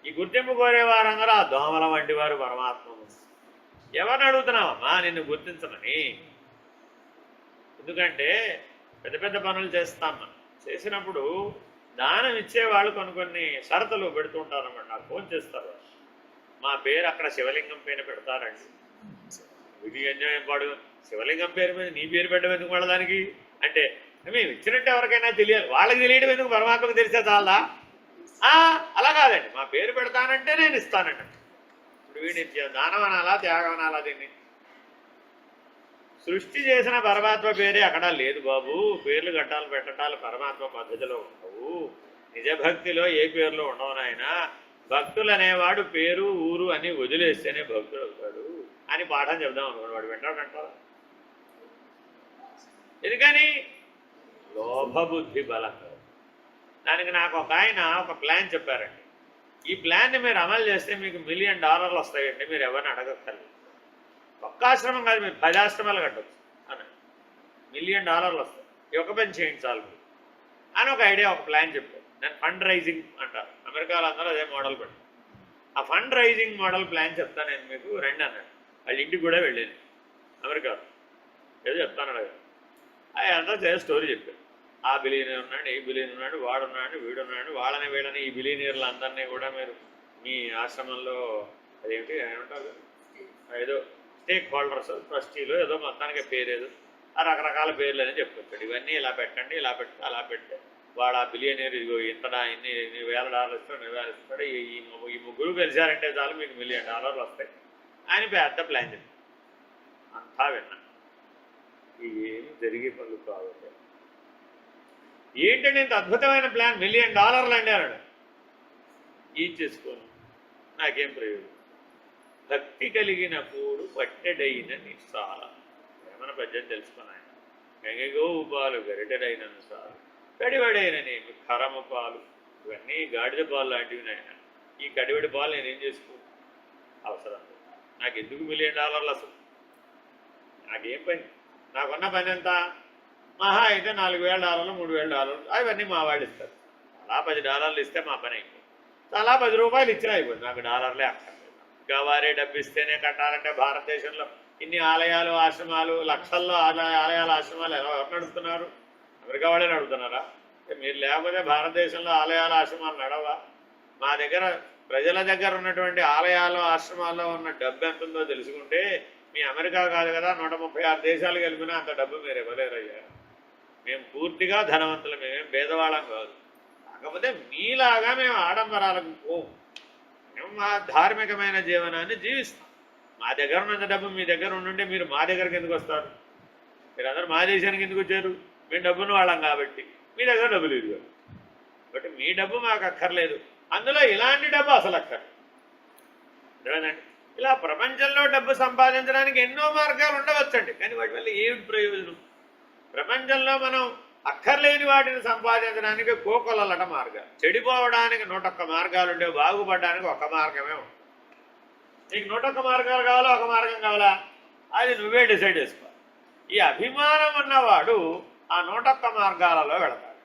ఈ గుర్తింపు కోరే వారందరూ ఆ దోమల వంటి వారు పరమాత్మ. ఎవరిని అడుగుతున్నావమ్మా నిన్ను గుర్తించమని? ఎందుకంటే పెద్ద పెద్ద పనులు చేస్తాం. మనం చేసినప్పుడు దానం ఇచ్చేవాళ్ళు కొన్ని షరతులు పెడుతూ ఉంటారన్నమాట. నాకు ఫోన్ చేస్తారు, మా పేరు అక్కడ శివలింగం పైన పెడతారండి. ఇది ఎంజాయ్ పాడు, శివలింగం పేరు మీద నీ పేరు పెట్టడం ఎందుకు వాళ్ళదానికి అంటే మేము ఇచ్చినట్టు ఎవరికైనా తెలియాలి. వాళ్ళకి తెలియడం ఎందుకు, పరమాత్మకు తెలిసే చాలా? అలా కాదండి, మా పేరు పెడతానంటే నేను ఇస్తానంట. ఇప్పుడు వీడి దానం అనాలా, త్యాగం అనాలా? దీన్ని సృష్టి చేసిన పరమాత్మ పేరే అక్కడ లేదు బాబు. పేర్లు గట్టాలు పెట్టటాలు పరమాత్మ పద్ధతిలో ఉండవు. నిజభక్తిలో ఏ పేర్లు ఉండవు నాయన. భక్తులు అనేవాడు పేరు ఊరు అని వదిలేస్తేనే భక్తుడు అవుతాడు అని పాఠం చెప్దాం అనుకోండి. వాడు వింటాడంటారా? ఎందుకని? లోభబుద్ధి బలం. దానికి నాకు ఒక ఆయన ఒక ప్లాన్ చెప్పారండి. ఈ ప్లాన్ని మీరు అమలు చేస్తే మీకు $1 మిలియన్ వస్తాయండి, మీరు ఎవరిని అడగక్కర్లేదు. ఒక్క ఆశ్రమం కాదు, మీరు 10 ఆశ్రమాలు కట్టవచ్చు అని. $1 మిలియన్ వస్తాయి, ఈ ఒక పని చేయండి చాలు అని ఒక ఐడియా, ఒక ప్లాన్ చెప్పారు. దాన్ని ఫండ్ రైజింగ్ అంటారు. అమెరికాలో అందరూ అదే మోడల్ పెట్టి ఆ ఫండ్ రైజింగ్ మోడల్ ప్లాన్ చెప్తాను నేను మీకు, రండి అన్నాడు. వాళ్ళ ఇంటికి కూడా వెళ్ళేది అమెరికాలో. ఏదో చెప్తాను అడగారు. అంతా చేసే స్టోరీ చెప్పారు. ఆ బిలియనీర్ ఉన్నాడు, ఈ బిలియనీర్ ఉన్నాడు, వాడున్నాడు, వీడున్నాడు, వాళ్ళని వీళ్ళని ఈ బిలియనీర్లు అందరినీ కూడా మీరు మీ ఆశ్రమంలో అదేమిటి ఏమంటారు, ఏదో స్టేక్ హోల్డర్స్, ట్రస్టీలు, ఏదో మొత్తానికి పేరు ఏదో ఆ రకరకాల పేర్లు అని చెప్పుకొచ్చాడు. ఇవన్నీ ఇలా పెట్టండి, ఇలా పెట్టి అలా పెడితే వాడు ఆ బిలియనీర్ ఇదిగో ఇంతడా ఇన్ని వేల డాలర్లు ఇస్తాడు, ఇన్ని వేలు ఇస్తాడు, ఈ ముగ్గురు కలిశారంటే చాలు మీకు $1 మిలియన్ వస్తాయి అని పెద్ద ప్లాన్ చెప్పి అంతా విన్నా. ఏమి జరిగే పనులు కావాలి. ఏంటంటే ఇంత అద్భుతమైన ప్లాన్, $1 మిలియన్ అండి అన్నాడు. చేసుకోను, నాకేం ప్రయోజనం. భక్తి కలిగినప్పుడు పట్టెడైన నిస్సాల ఏమన్నా పద్యం తెలుసుకున్నాయన. గంగగో ఉపాలు గరిటెడైనను సాలు, కడివడైన నేను ఖరమ పాలు, ఇవన్నీ గాడిద పాలు లాంటివి నాయన. ఈ కడివడి పాలు నేనేం చేసుకో అవసరం లేదు. నాకు ఎందుకు $1 మిలియన్ అసలు? నాకేం పని? నాకున్న పని ఎంత? మహా అయితే $4,000 $3,000 అవన్నీ మా వాడు ఇస్తారు. అలా $10 ఇస్తే మా పని అయిపోయింది. అలా ₹10 ఇచ్చినా అయిపోయింది. నాకు డాలర్లే అక్కర్లేదు. ఇంకా వారే డబ్బు ఇస్తేనే కట్టాలంటే భారతదేశంలో ఇన్ని ఆలయాలు ఆశ్రమాలు లక్షల్లో ఆలయాలు ఆశ్రమాలు ఎవరు నడుపుతున్నారు? అమెరికా వాళ్ళే నడుపుతున్నారా? మీరు లేకపోతే భారతదేశంలో ఆలయాలు ఆశ్రమాలు నడవా? మా దగ్గర ప్రజల దగ్గర ఉన్నటువంటి ఆలయాలు ఆశ్రమాల్లో ఉన్న డబ్బు ఎంత ఉందో తెలుసుకుంటే మీ అమెరికా కాదు కదా 136 దేశాలు కలిపినా అంత డబ్బు మీరు ఇవ్వలేరయ్యా. మేము పూర్తిగా ధనవంతులు, మేమేం పేదవాళ్ళం కాదు. కాకపోతే మీలాగా మేము ఆడంబరాలకు పోము. మేము మా ధార్మికమైన జీవనాన్ని జీవిస్తాం. మా దగ్గర ఉన్నంత డబ్బు మీ దగ్గర ఉండుంటే మీరు మా దగ్గరికి ఎందుకు వస్తారు? మీరందరూ మా దేశానికి ఎందుకు వచ్చారు? మేము డబ్బున్న వాళ్ళం కాబట్టి. మీ దగ్గర డబ్బు లేదు కాబట్టి మీ డబ్బు మాకు అక్కర్లేదు. అందులో ఇలాంటి డబ్బు అసలు అక్కర్లేదండి. ఇలా ప్రపంచంలో డబ్బు సంపాదించడానికి ఎన్నో మార్గాలు ఉండవచ్చండి, కానీ వాటి వల్ల ఏమిటి ప్రయోజనం? ప్రపంచంలో మనం అక్కర్లేని వాటిని సంపాదించడానికి కోకొల్లట మార్గాలు, చెడిపోవడానికి 101 మార్గాలు ఉండే, బాగుపడడానికి ఒక మార్గమే ఉంది. నీకు 101 మార్గాలు కావాలా, ఒక మార్గం కావాలా? అది నువ్వే డిసైడ్ చేసుకోవాలి. ఈ అభిమానం ఉన్నవాడు ఆ 101 మార్గాలలో వెళతాడు.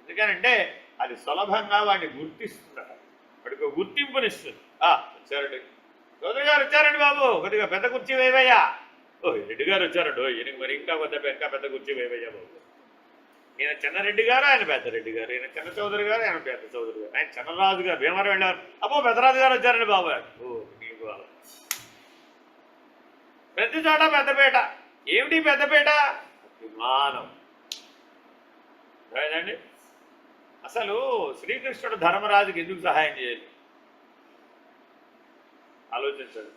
ఎందుకనంటే అది సులభంగా వాడిని గుర్తిస్తుందట, వాడికి గుర్తింపునిస్తుంది. వచ్చారండి చౌదరి గారు, వచ్చారండి బాబు, కొద్దిగా పెద్ద కుర్చీ వేవయ్యా. రెడ్డి గారు వచ్చారండి, ఈయనకి మరి ఇంకా పెద్ద కుర్చీ వేవయ్యా బాబు. ఈయన చిన్నరెడ్డి గారు, ఆయన పెద్ద రెడ్డి గారు, ఈయన చిన్న చౌదరి గారు, ఆయన పెద్ద చౌదరి గారు, ఆయన చిన్నరాజు గారు భీమవరం వెళ్ళారు. అబ్బో పెద్దరాజు గారు వచ్చారండి బాబు. నీకు ప్రతి చోట పెద్దపేట. ఏమిటి పెద్దపేట? విమానం కదండి. అసలు శ్రీకృష్ణుడు ధర్మరాజుకి ఎందుకు సహాయం చేయాలి ఆలోచించండి.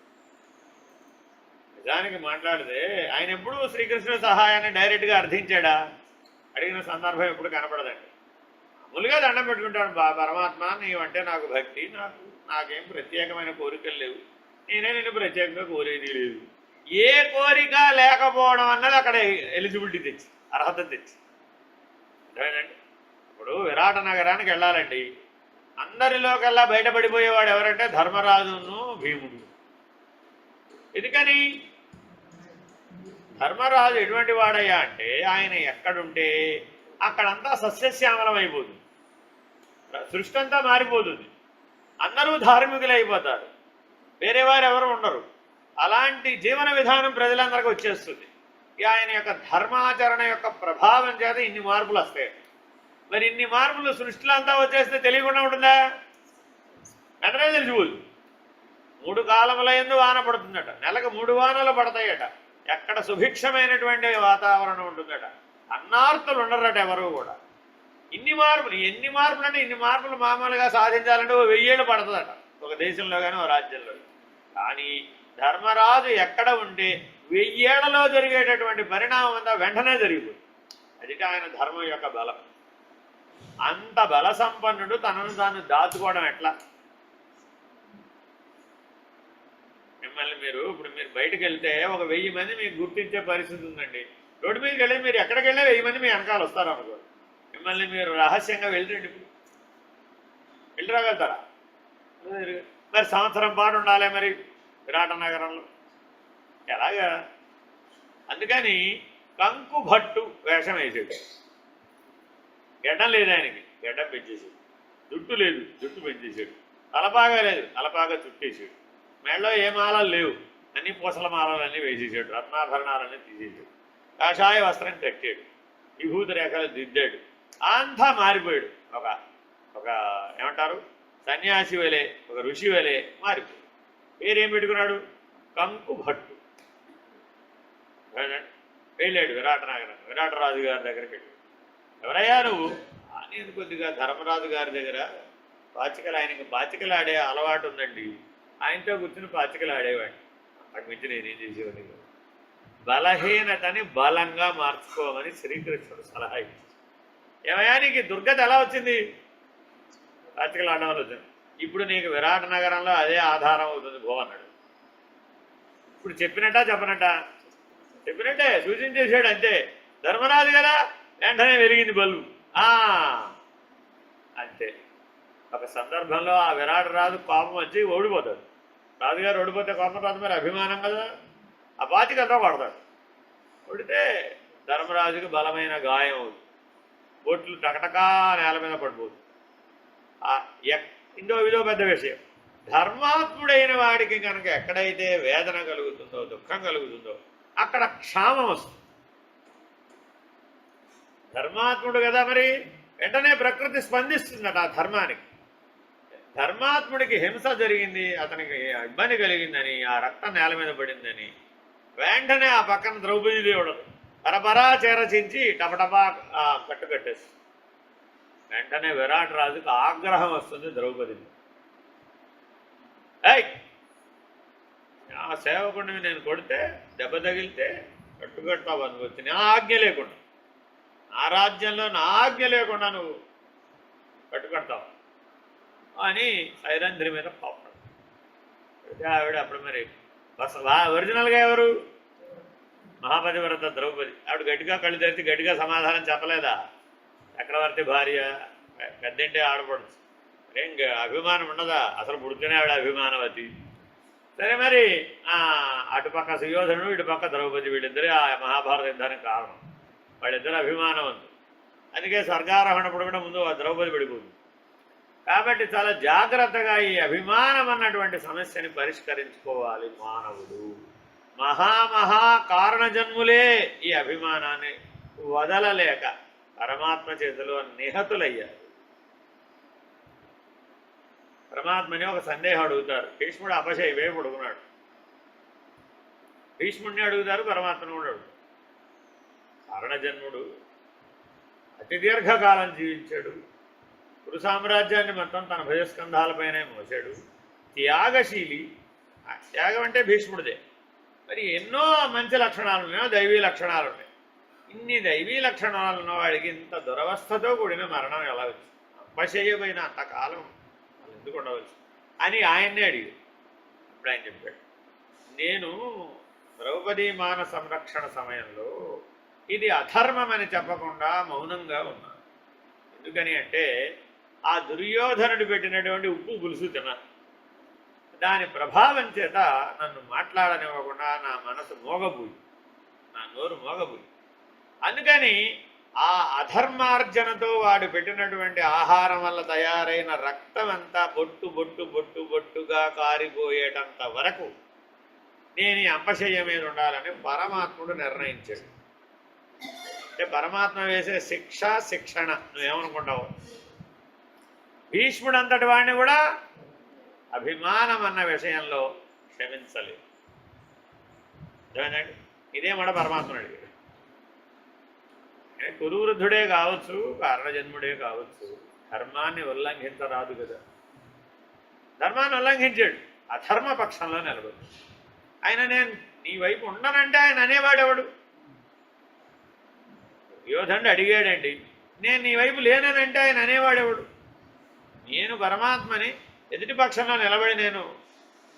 నిజానికి మాట్లాడితే ఆయన ఎప్పుడు శ్రీకృష్ణుడి సహాయాన్ని డైరెక్ట్గా అర్థించాడా? అడిగిన సందర్భం ఎప్పుడు కనపడదండి. మామూలుగా దండం పెట్టుకుంటాడు, పరమాత్మ నీవంటే నాకు భక్తి, నాకేం ప్రత్యేకమైన కోరికలు లేవు, నేనే నిన్ను ప్రత్యేకంగా కోరేది లేదు. ఏ కోరిక లేకపోవడం అన్నది అక్కడ ఎలిజిబిలిటీ తెచ్చి, అర్హత తెచ్చి. అదేనండి. ఇప్పుడు విరాట నగరానికి వెళ్ళాలండి. అందరిలోకల్లా బయటపడిపోయేవాడు ఎవరంటే ధర్మరాజును భీముడు. ఎందుకని? ధర్మరాజు ఎటువంటి వాడయ్యా అంటే ఆయన ఎక్కడుంటే అక్కడంతా సస్యశ్యామలం అయిపోతుంది, సృష్టి అంతా మారిపోతుంది, అందరూ ధార్మికులు అయిపోతారు, వేరే వారు ఎవరు ఉండరు. అలాంటి జీవన విధానం ప్రజలందరికీ వచ్చేస్తుంది. ఆయన యొక్క ధర్మాచరణ యొక్క ప్రభావం చేత ఇన్ని మార్పులు వస్తాయి. మరి ఇన్ని మార్పులు సృష్టిలో అంతా వచ్చేస్తే తెలియకుండా ఉంటుందా? వెంటనే తెలిసిపోదు. 3 కాలముల యందు వాన పడుతుందట, నెలకు 3 వానలు పడతాయట. ఎక్కడ సుభిక్షమైనటువంటి వాతావరణం ఉంటుందట, అన్నార్తులు ఉండరట ఎవరు కూడా. ఎన్ని మార్పులు అంటే ఇన్ని మార్పులు మామూలుగా సాధించాలంటే 1000 ఏళ్ళు పడుతుందట ఒక దేశంలో కానీ ఒక రాజ్యంలో. కానీ ధర్మరాజు ఎక్కడ ఉంటే 1000 ఏళ్లలో జరిగేటటువంటి పరిణామం అంతా వెంటనే జరిగిపోతుంది. అది ఆయన ధర్మం యొక్క బలం. అంత బల సంపన్నుడు తనను తాను దాచుకోవడం ఎట్లా? మిమ్మల్ని ఇప్పుడు మీరు బయటకు వెళ్తే ఒక 1000 మంది మీకు గుర్తించే పరిస్థితి ఉందండి. రోడ్డు మీదకి వెళ్ళి మీరు ఎక్కడికి వెళ్ళినా 1000 మంది మీ వెనకాల వస్తారు అనుకో. మిమ్మల్ని మీరు రహస్యంగా వెళ్ళండి, వెళ్ళి రాగలుగుతారా? మరి సంవత్సరం పాటు ఉండాలి మరి విరాట నగరంలో, ఎలాగా? అందుకని కంకు భట్టు వేషం వేసాడు. గడ్డం లేదు ఆయనకి, గడ్డం పెంచేసాడు. జుట్టు లేదు, జుట్టు పెంచేసాడు. తలపాగా లేదు, తలపాగా చుట్టేసాడు. మెడలో ఏ మాలలు లేవు, అన్ని పూసల మాలలన్నీ వేసేసాడు, రత్నాభరణాలన్నీ తీసేసాడు. కాషాయ వస్త్రం కట్టాడు, విభూతి రేఖలు దిద్దాడు. అంతా మారిపోయాడు. ఒక ఏమంటారు, సన్యాసి వలె, ఒక ఋషి వలె మారిపోయాడు. పేరేం పెట్టుకున్నాడు? కంకు భట్టు. వెళ్ళాడు విరాట నగరం, విరాటరాజు గారి దగ్గరికి వెళ్ళాడు. ఎవరయ్యా నువ్వు? కానీ కొద్దిగా ధర్మరాజు గారి దగ్గర ఆయనకి పాచికలు ఆడే అలవాటు ఉందండి. ఆయనతో కూర్చుని పాచికలు ఆడేవాడిని. అంతకు మించి నేనేం చేసేవాడిని కాదు. బలహీనతని బలంగా మార్చుకోమని శ్రీకృష్ణుడు సలహా ఇచ్చాడు. ఏమయ్యా నీకు దుర్గతి ఎలా వచ్చింది? పాచికలు ఆడడం వల్ల వచ్చింది. ఇప్పుడు నీకు విరాట నగరంలో అదే ఆధారం అవుతుంది భో అన్నాడు. ఇప్పుడు చెప్పినట్టా చెప్పినట్టే సూచించేశాడు అంతే. ధర్మరాజు కదా వెంటనే వెలిగింది బల్బు. అంతే. ఒక సందర్భంలో ఆ విరాట రాజు కోపం వచ్చి ఓడిపోతాడు. రాజుగారు ఓడిపోతే కోపం రాదు, మరి అభిమానం కదా, ఆ పాచికలతో కొడతాడు. కొడితే ధర్మరాజుకి బలమైన గాయం అవుతుంది. బొట్లు టకటకా నేల మీద పడిపోతుంది. ఇదో పెద్ద విషయం. ధర్మాత్ముడైన వాడికి కనుక ఎక్కడైతే వేదన కలుగుతుందో, దుఃఖం కలుగుతుందో అక్కడ క్షామం వస్తుంది. ధర్మాత్ముడు కదా, మరి వెంటనే ప్రకృతి స్పందిస్తుందట ఆ ధర్మానికి. ధర్మాత్ముడికి హింస జరిగింది, అతనికి ఇబ్బంది కలిగిందని, ఆ రక్తం నేల మీద పడిందని వెంటనే ఆ పక్కన ద్రౌపదీదేవుడు పరపరా చేరచించి టపటపా కట్టేస్తుంది. వెంటనే విరాట రాజుకు ఆగ్రహం వస్తుంది. ద్రౌపదిని ఆ సేవకుడిని నేను కొడితే దెబ్బ తగిలితే కట్టుకట్టావు అనుకోవచ్చు, నా ఆజ్ఞ లేకుండా, నా రాజ్యంలో నా ఆజ్ఞ లేకుండా నువ్వు కట్టుకడతావు అని సైరంధ్రి మీద కోపం. ఆవిడ అప్పుడు మరి ఒరిజినల్గా ఎవరు? మహాపతివ్రత ద్రౌపది. ఆవిడ గట్టిగా కళ్ళు తెరిచి గట్టిగా సమాధానం చెప్పలేదా? చక్రవర్తి భార్య, పెద్దంటే ఆడపడుచు, ఏం అభిమానం ఉండదా? అసలు పుడుతూనే ఆవిడ అభిమానవతి. సరే మరి అటుపక్క సుయోధనుడు, ఇటుపక్క ద్రౌపది, వీళ్ళిద్దరే ఆ మహాభారత యుద్ధానికి కారణం. వాళ్ళిద్దరు అభిమానవంతులు. అందుకే స్వర్గారోహణప్పుడు కూడా ముందు ద్రౌపది పడిపోతుంది. కాబట్టి చాలా జాగ్రత్తగా ఈ అభిమానం అన్నటువంటి సమస్యని పరిష్కరించుకోవాలి మానవుడు. మహామహా కారణజన్ములే ఈ అభిమానాన్ని వదలలేక పరమాత్మ చేతిలో నిహతులయ్యారు. పరమాత్మని ఒక సందేహం అడుగుతారు. భీష్ముడు అపశయవే పడుకున్నాడు. భీష్ముడిని అడుగుతారు, పరమాత్మను కూడా అడుగుతారు. కారణజన్ముడు అతి దీర్ఘకాలం జీవించాడు. కురు సామ్రాజ్యాన్ని మొత్తం తన భుజస్కంధాలపైనే మోసాడు. త్యాగశీలి. త్యాగం అంటే భీష్ముడిదే. మరి ఎన్నో మంచి లక్షణాలు ఉన్నాయో, దైవీ లక్షణాలు ఉన్నాయి. ఇన్ని దైవీ లక్షణాలు ఉన్నవాడికి ఇంత దురవస్థతో కూడిన మరణం ఎలా వచ్చింది? అపశయ్యమైన అంతకాలం వాళ్ళు ఎందుకు ఉండవచ్చు అని ఆయన్నే అడిగాడు. అప్పుడు ఆయన చెప్పాడు, నేను ద్రౌపదీ మాన సంరక్షణ సమయంలో ఇది అధర్మం అని చెప్పకుండా మౌనంగా ఉన్నాను. ఎందుకని అంటే ఆ దుర్యోధనుడు పెట్టినటువంటి ఉప్పు పులుసు తిన్నాను. దాని ప్రభావం చేత నన్ను మాట్లాడనివ్వకుండా నా మనసు మోగబోయి, నా నోరు మోగబోయి. అందుకని ఆ అధర్మార్జనతో వాడు పెట్టినటువంటి ఆహారం వల్ల తయారైన రక్తం అంతా బొట్టు బొట్టు బొట్టు బొట్టుగా కారిపోయేటంత వరకు నేను ఈ అంపశయ్య మీద ఉండాలని పరమాత్ముడు నిర్ణయించాడు. అంటే పరమాత్మ వేసే శిక్ష, శిక్షణ నువ్వేమనుకుంటావు? భీష్ముడు అంతటి వాడిని కూడా అభిమానం అన్న విషయంలో క్షమించలేదు. ఏమండి? ఇదే మన పరమాత్మను అడిగాడు. కురువృద్ధుడే కావచ్చు, కారణజన్ముడే కావచ్చు, ధర్మాన్ని ఉల్లంఘించరాదు కదా. ధర్మాన్ని ఉల్లంఘించాడు, అధర్మ పక్షంలో నిలబడు. ఆయన నేను నీ వైపు ఉండనంటే ఆయన అనేవాడెవడు? యోధనుడు అడిగాడండి, నేను నీ వైపు లేననంటే ఆయన అనేవాడెవడు? నేను పరమాత్మని ఎదుటి పక్షంలో నిలబడి నేను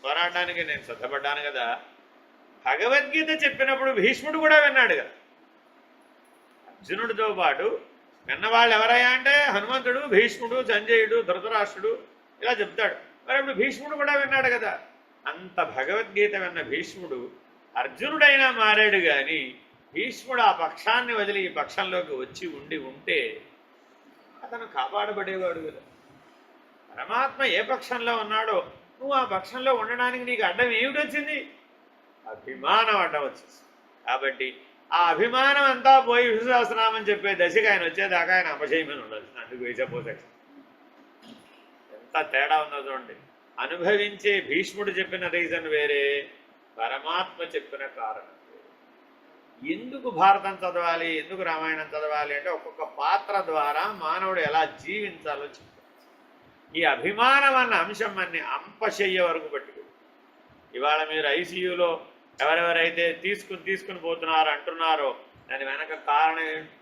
పోరాడడానికి నేను సిద్ధపడ్డాను కదా. భగవద్గీత చెప్పినప్పుడు భీష్ముడు కూడా విన్నాడు కదా. అర్జునుడితో పాటు విన్నవాళ్ళు ఎవరయ్యా అంటే హనుమంతుడు, భీష్ముడు, సంజయుడు, ధృతరాష్ట్రుడు ఇలా చెప్తాడు. మరి అప్పుడు భీష్ముడు కూడా విన్నాడు కదా. అంత భగవద్గీత విన్న భీష్ముడు అర్జునుడైనా మారాడు. కానీ భీష్ముడు ఆ పక్షాన్ని వదిలి ఈ పక్షంలోకి వచ్చి ఉంటే అతను కాపాడబడేవాడు కదా. పరమాత్మ ఏ పక్షంలో ఉన్నాడో నువ్వు ఆ పక్షంలో ఉండడానికి నీకు అడ్డం ఏమిటి వచ్చింది? అభిమానం అడ్డం వచ్చింది. కాబట్టి ఆ అభిమానం అంతా పోయి విష్ణు సహస్రనామం చెప్పే దశకి ఆయన వచ్చేదాకా ఆయన అపశయమని ఉండదు. అందుకు వేసపోతే ఎంత తేడా ఉందో చూడండి. అనుభవించే భీష్ముడు చెప్పిన రీజన్ వేరే, పరమాత్మ చెప్పిన కారణం వేరే. ఎందుకు భారతం చదవాలి, ఎందుకు రామాయణం చదవాలి అంటే ఒక్కొక్క పాత్ర ద్వారా మానవుడు ఎలా జీవించాలో చెప్పారు. ఈ అభిమానం అన్న అంశం అన్ని అంపశయ్య వరకు పట్టుకు. ఇవాళ మీరు ఐసీయూలో ఎవరెవరైతే తీసుకుని పోతున్నారు అంటున్నారో దాని వెనక కారణం ఏంటి?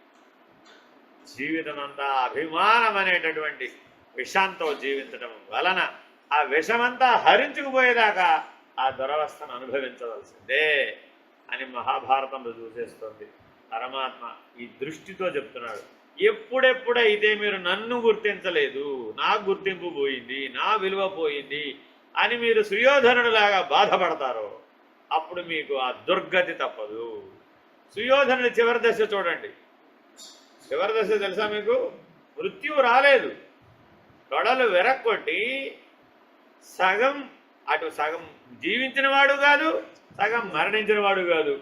జీవితం అంతా అభిమానం అనేటటువంటి విషంతో జీవించడం వలన ఆ విషమంతా హరించుకుపోయేదాకా ఆ దురవస్థను అనుభవించవలసిందే అని మహాభారతం రుజువు చేస్తుంది. పరమాత్మ ఈ దృష్టితో చెప్తున్నాడు. ఎప్పుడెప్పుడైతే మీరు నన్ను గుర్తించలేదు, నా గుర్తింపు పోయింది, నా విలువ పోయింది అని మీరు సుయోధనుడిలాగా బాధపడతారో అప్పుడు మీకు ఆ దుర్గతి తప్పదు. సుయోధనుడి చివరి దశ చూడండి. చివరి దశ తెలుసా మీకు? మృత్యువు రాలేదు, తొడలు వెరక్కొట్టి సగం అటు సగం జీవించిన వాడు కాదు, సగం మరణించిన వాడు కాదు.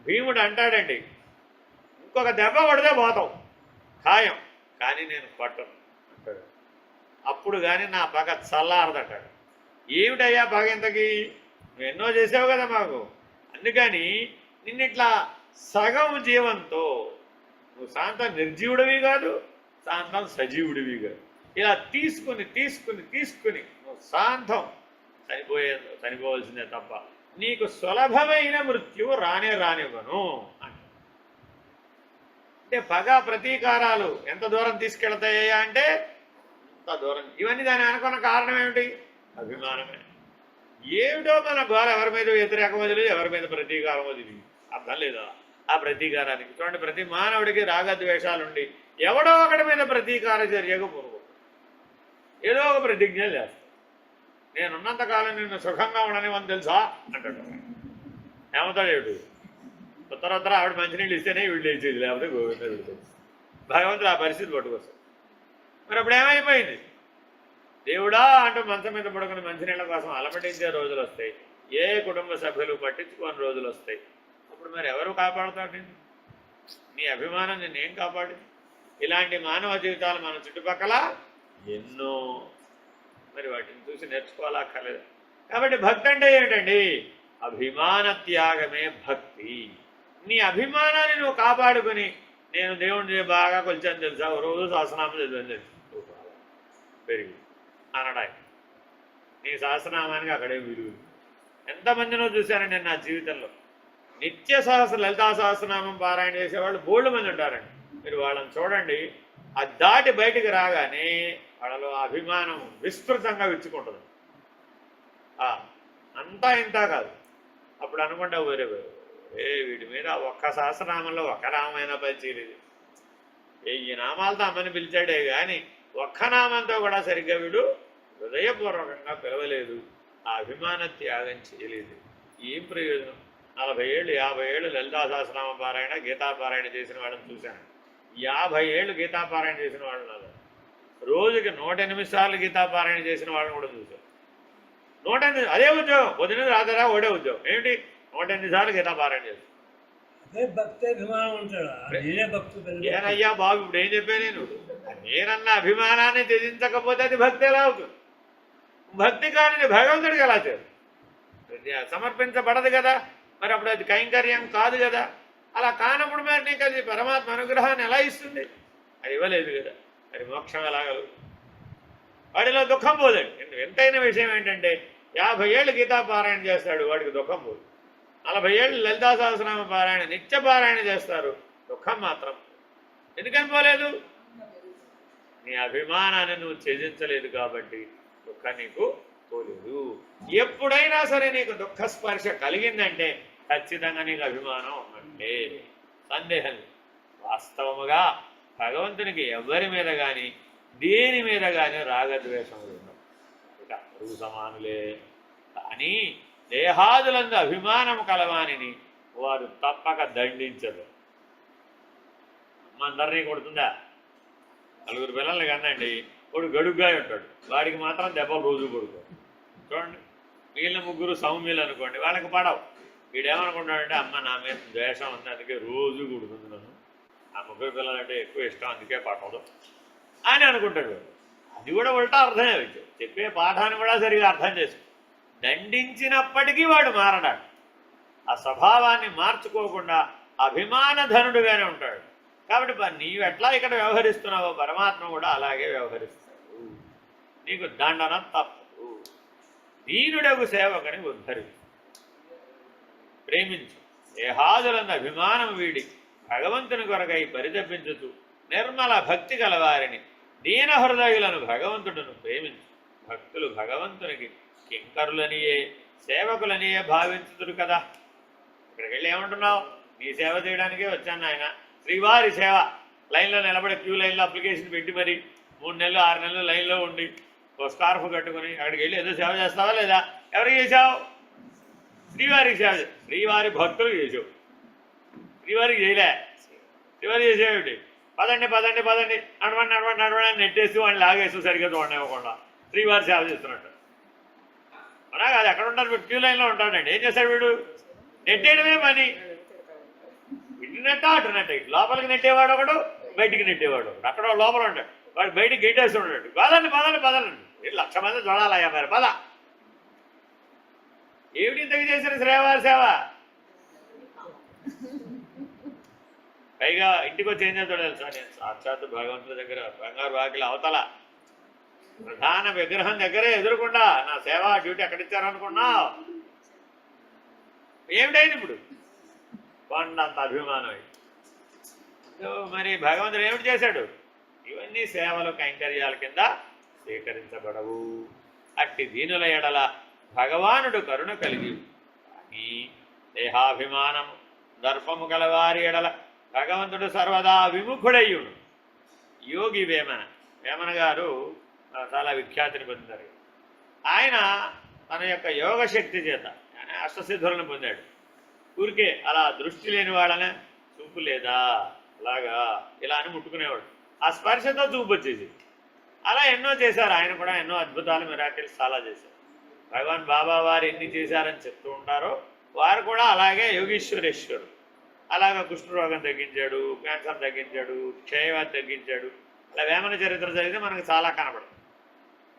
భీముడు అంటాడండి, ఇంకొక దెబ్బ కొడితే పోతాం ఖాయం, కానీ నేను కొట్టను అంటాడు. అప్పుడు కానీ నా పగ చల్లారదంటాడు. ఏమిటయ్యా పగ ఇంతకీ? నువ్వు ఎన్నో చేసావు కదా మాకు, అందుకని నిన్నిట్లా సగం జీవంతో, నువ్వు సాంతం నిర్జీవుడివి కాదు, సాంతం సజీవుడివి కాదు, ఇలా తీసుకుని నువ్వు సాంతం చనిపోవలసిందే తప్ప నీకు సులభమైన మృత్యువు రానివ్వను అంటే పగ ప్రతీకారాలు ఎంత దూరం తీసుకెళ్తాయా అంటే అంత దూరం. ఇవన్నీ దాని అనుకున్న కారణం ఏమిటి? అభిమానమే. ఏమిటో మన గోల ఎవరి మీద వ్యతిరేకం వదిలి ఎవరి మీద ప్రతీకారం వదిలి అర్థం లేదా? ఆ ప్రతీకారానికి చూడండి, ప్రతి మానవుడికి రాగద్వేషాలుండి ఎవడో ఒకటి మీద ప్రతీకార చర్యకు పొరుగు ఏదో ఒక ప్రతిజ్ఞ చేస్తాడు. నేనున్నంతకాలం నిన్ను సుఖంగా ఉండనివని తెలుసా అంటాడు. ఏమవుతాడు ఏమిటి? ఉత్తర ఆవిడ మంచినీళ్ళు ఇస్తేనే వీళ్ళు ఇచ్చేది, లేకపోతే గోవింద విడుతుంది. భగవంతుడు ఆ పరిస్థితి పట్టుకొస్తాడు. మరి అప్పుడు ఏమైపోయింది? దేవుడా అంటూ మంచం మీద పడుకుని మంచినీళ్ళ కోసం అలమటించే రోజులు వస్తాయి, ఏ కుటుంబ సభ్యులు పట్టించుకోని రోజులు వస్తాయి. అప్పుడు మరి ఎవరు కాపాడుతాడు? నీ అభిమానం నిన్నేం కాపాడు? ఇలాంటి మానవ జీవితాలు మన చుట్టుపక్కల ఎన్నో, మరి వాటిని చూసి నేర్చుకోవాలక్కర్లేదు. కాబట్టి భక్తి అంటే ఏమిటండి? అభిమాన త్యాగమే భక్తి. నీ అభిమానాన్ని నువ్వు కాపాడుకుని నేను దేవుడిని బాగా కొలిచాను తెలుసా, రోజు సహస్రనామం చదివాను తెలుసు పెరిగి అనడాయి. నీ సహస్రనామానికి అక్కడే విలువ. ఎంతమందినో చూశానండి నేను నా జీవితంలో. నిత్య లలితా సహస్రనామం పారాయణ చేసేవాళ్ళు బోల్డ్ మంది ఉంటారండి. మీరు వాళ్ళని చూడండి, అది దాటి బయటికి రాగానే వాళ్ళలో అభిమానం విస్తృతంగా విచ్చుకుంటుంది. అంతా ఇంత కాదు. అప్పుడు అనుకుంటా వేరే వీడి మీద ఒక్క సహస్రనామంలో ఒక్క నామైనా పరిచయలేదు, 1000 నామాలతో అమ్మని పిలిచాడే కానీ ఒక్క నామంతో కూడా సరిగ్గా వీడు హృదయపూర్వకంగా పిలవలేదు, ఆ అభిమాన త్యాగం చేయలేదు. ఏం ప్రయోజనం? 40 ఏళ్ళు 50 ఏళ్ళు లలితా సహస్రనామ పారాయణ గీతాపారాయణ చేసిన వాళ్ళని చూశాను. 50 ఏళ్ళు గీతాపారాయణ చేసిన వాళ్ళని, రోజుకి 108 సార్లు గీతాపారాయణ చేసిన వాళ్ళని కూడా చూశాను. 108 అదే ఉద్యోగం, పొద్దున రాత్రా ఒకటే ఉద్యోగం. ఏమిటి? 108 సార్లు గీతాపారాయణ చేస్తాను. ఏనయ్యా బాబు, ఇప్పుడు ఏం చెప్పాను నేను? నేనన్న అభిమానాన్ని త్యజించకపోతే అది భక్తి ఎలా అవుతుంది? భక్తి కానీ భగవంతుడికి ఎలా చేయాలి? సమర్పించబడదు కదా, మరి అప్పుడు అది కైంకర్యం కాదు కదా. అలా కానప్పుడు మరి నీకు అది పరమాత్మ అనుగ్రహాన్ని ఎలా ఇస్తుంది? అది ఇవ్వలేదు కదా, అది మోక్షం ఎలాగలదు? వాడిలో దుఃఖం పోదండి. ఎంతైన విషయం ఏంటంటే 50 ఏళ్ళు గీతాపారాయణ చేస్తాడు, వాడికి దుఃఖం పోదు. 40 ఏళ్ళు లలితా సహస్రనామ పారాయణ నిత్య పారాయణ చేస్తారు, దుఃఖం మాత్రం ఎందుకని పోలేదు? నీ అభిమానాన్ని నువ్వు త్యజించలేదు కాబట్టి దుఃఖం నీకు పోలేదు. ఎప్పుడైనా సరే నీకు దుఃఖ స్పర్శ కలిగిందంటే ఖచ్చితంగా నీకు అభిమానం ఉన్నట్టే, సందేహం లేదు. వాస్తవముగా భగవంతునికి ఎవరి మీద కానీ దేని మీద కానీ రాగద్వేషములు ఉండవు, ఇక అరువు సమానులే. కానీ దేహాదులందు అభిమానం కలవానిని వారు తప్పక దండించరు. అందరినీ కొడుతుందా? 4 పిల్లల్ని కనండి, వాడు గడుగ్గా ఉంటాడు, వాడికి మాత్రం దెబ్బలు రోజు కొడుతాడు. చూడండి, మిగిలిన 3 సౌమ్యులు అనుకోండి, వాళ్ళకి పడవు. వీడేమనుకుంటాడంటే అమ్మ నా మీద ద్వేషం ఉంది అందుకే రోజు కొడుతుంది నన్ను, ఆ 3 పిల్లలంటే ఎక్కువ ఇష్టం అందుకే పట్టదు అని అనుకుంటాడు. అది కూడా ఉల్టా అర్థమే వచ్చాడు. చెప్పే పాఠాన్ని కూడా సరిగా అర్థం చేసుకో. దండించినప్పటికీ వాడు మారడాడు. ఆ స్వభావాన్ని మార్చుకోకుండా అభిమానధనుడుగానే ఉంటాడు. కాబట్టి నీవు ఎట్లా ఇక్కడ వ్యవహరిస్తున్నావో పరమాత్మ కూడా అలాగే వ్యవహరిస్తాడు. నీకు దండన తప్పదు. దీనుడకు సేవకుని ఉద్ధరించు, ప్రేమించు. దేహాదులందు అభిమానం వీడి భగవంతుని కొరకై పరితపించుతూ నిర్మల భక్తి గలవారిని దీన హృదయులను భగవంతుడును ప్రేమించు. భక్తులు భగవంతునికి కింకరులనియే సేవకులనియే భావించుతురు కదా. ఇక్కడికి వెళ్ళి ఏమంటున్నావు? నీ సేవ చేయడానికే వచ్చాను ఆయన. శ్రీవారి సేవ లైన్లో నిలబడి క్యూ లైన్లో అప్లికేషన్ పెట్టి మరి 3 నెలలు 6 నెలలు లైన్లో ఉండి ఓ స్కార్ఫ్ కట్టుకుని అక్కడికి వెళ్ళి ఏదో సేవ చేస్తావా లేదా? ఎవరికి చేసావు? శ్రీవారికి సేవ. శ్రీవారి భక్తులకు చేసావు, శ్రీవారికి చేయలే. శ్రీవారికి చేసేవి పదండి పదండి పదండి నడవండి నడవండి నడవండి అని నెట్టేసి వాడిని లాగేసి సరిగ్గా చూడనివ్వకుండా శ్రీవారి సేవ చేస్తున్నట్టు. అవునా కాదు? ఎక్కడ ఉంటారు? క్యూ లైన్లో ఉంటాడండి. ఏం చేస్తాడు వీడు? నెట్టేయడమే పని. ఇటు నెట్ట అటు నెట్ట. ఇటు లోపలికి నెట్టేవాడు ఒకడు, బయటికి నెట్టేవాడు ఒకడు. అక్కడ లోపల ఉంటాడు, వాడు బయటికి గేటేసి ఉన్నాడు. పదండి పదండి పదండి. 1,00,000 మంది చూడాలయ్యా మరి పద. ఏమిటి ఇంతకు చేసిన శ్రీవారి సేవ? పైగా ఇంటికి వచ్చి ఏం చేస్తాడు తెలుసా? నేను సాక్షాత్ భగవంతుడి దగ్గర బంగారు వాకిలి అవతల ప్రధాన విగ్రహం దగ్గరే ఎదురుకుండా నా సేవా డ్యూటీ ఎక్కడిచ్చారనుకున్నావు? ఏమిటైంది ఇప్పుడు? కొండంత అభిమానం అయింది. మరి భగవంతుడు ఏమిటి చేశాడు? ఇవన్నీ సేవలు కైంకర్యాల కింద స్వీకరించబడవు. అట్టి దీనుల ఎడల భగవానుడు కరుణ కలిగి, కానీ దేహాభిమానము దర్పము గలవారి ఎడల భగవంతుడు సర్వదా విముఖుడయ్యుడు. యోగి వేమన, వేమన గారు చాలా విఖ్యాతిని పొందారు. ఆయన తన యొక్క యోగశక్తి చేత అష్టసిద్ధులను పొందాడు. ఊరికే అలా దృష్టి లేని వాళ్ళనే చూపు లేదా అలాగా ఇలా అని ముట్టుకునేవాడు. ఆ స్పర్శతో చూపు వచ్చేసి అలా ఎన్నో చేశారు. ఆయన కూడా ఎన్నో అద్భుతాలు మిరాకిల్స్ చాలా చేశారు. భగవాన్ బాబా వారు ఎన్ని చేశారని చెప్తూ ఉంటారో వారు కూడా అలాగే యోగీశ్వరేశ్వరుడు. అలాగా కుష్ఠరోగం తగ్గించాడు, క్యాన్సర్ తగ్గించాడు, క్షయవ్యాధి తగ్గించాడు. అలా వేమన చరిత్ర చదివితే మనకు చాలా కనపడదు.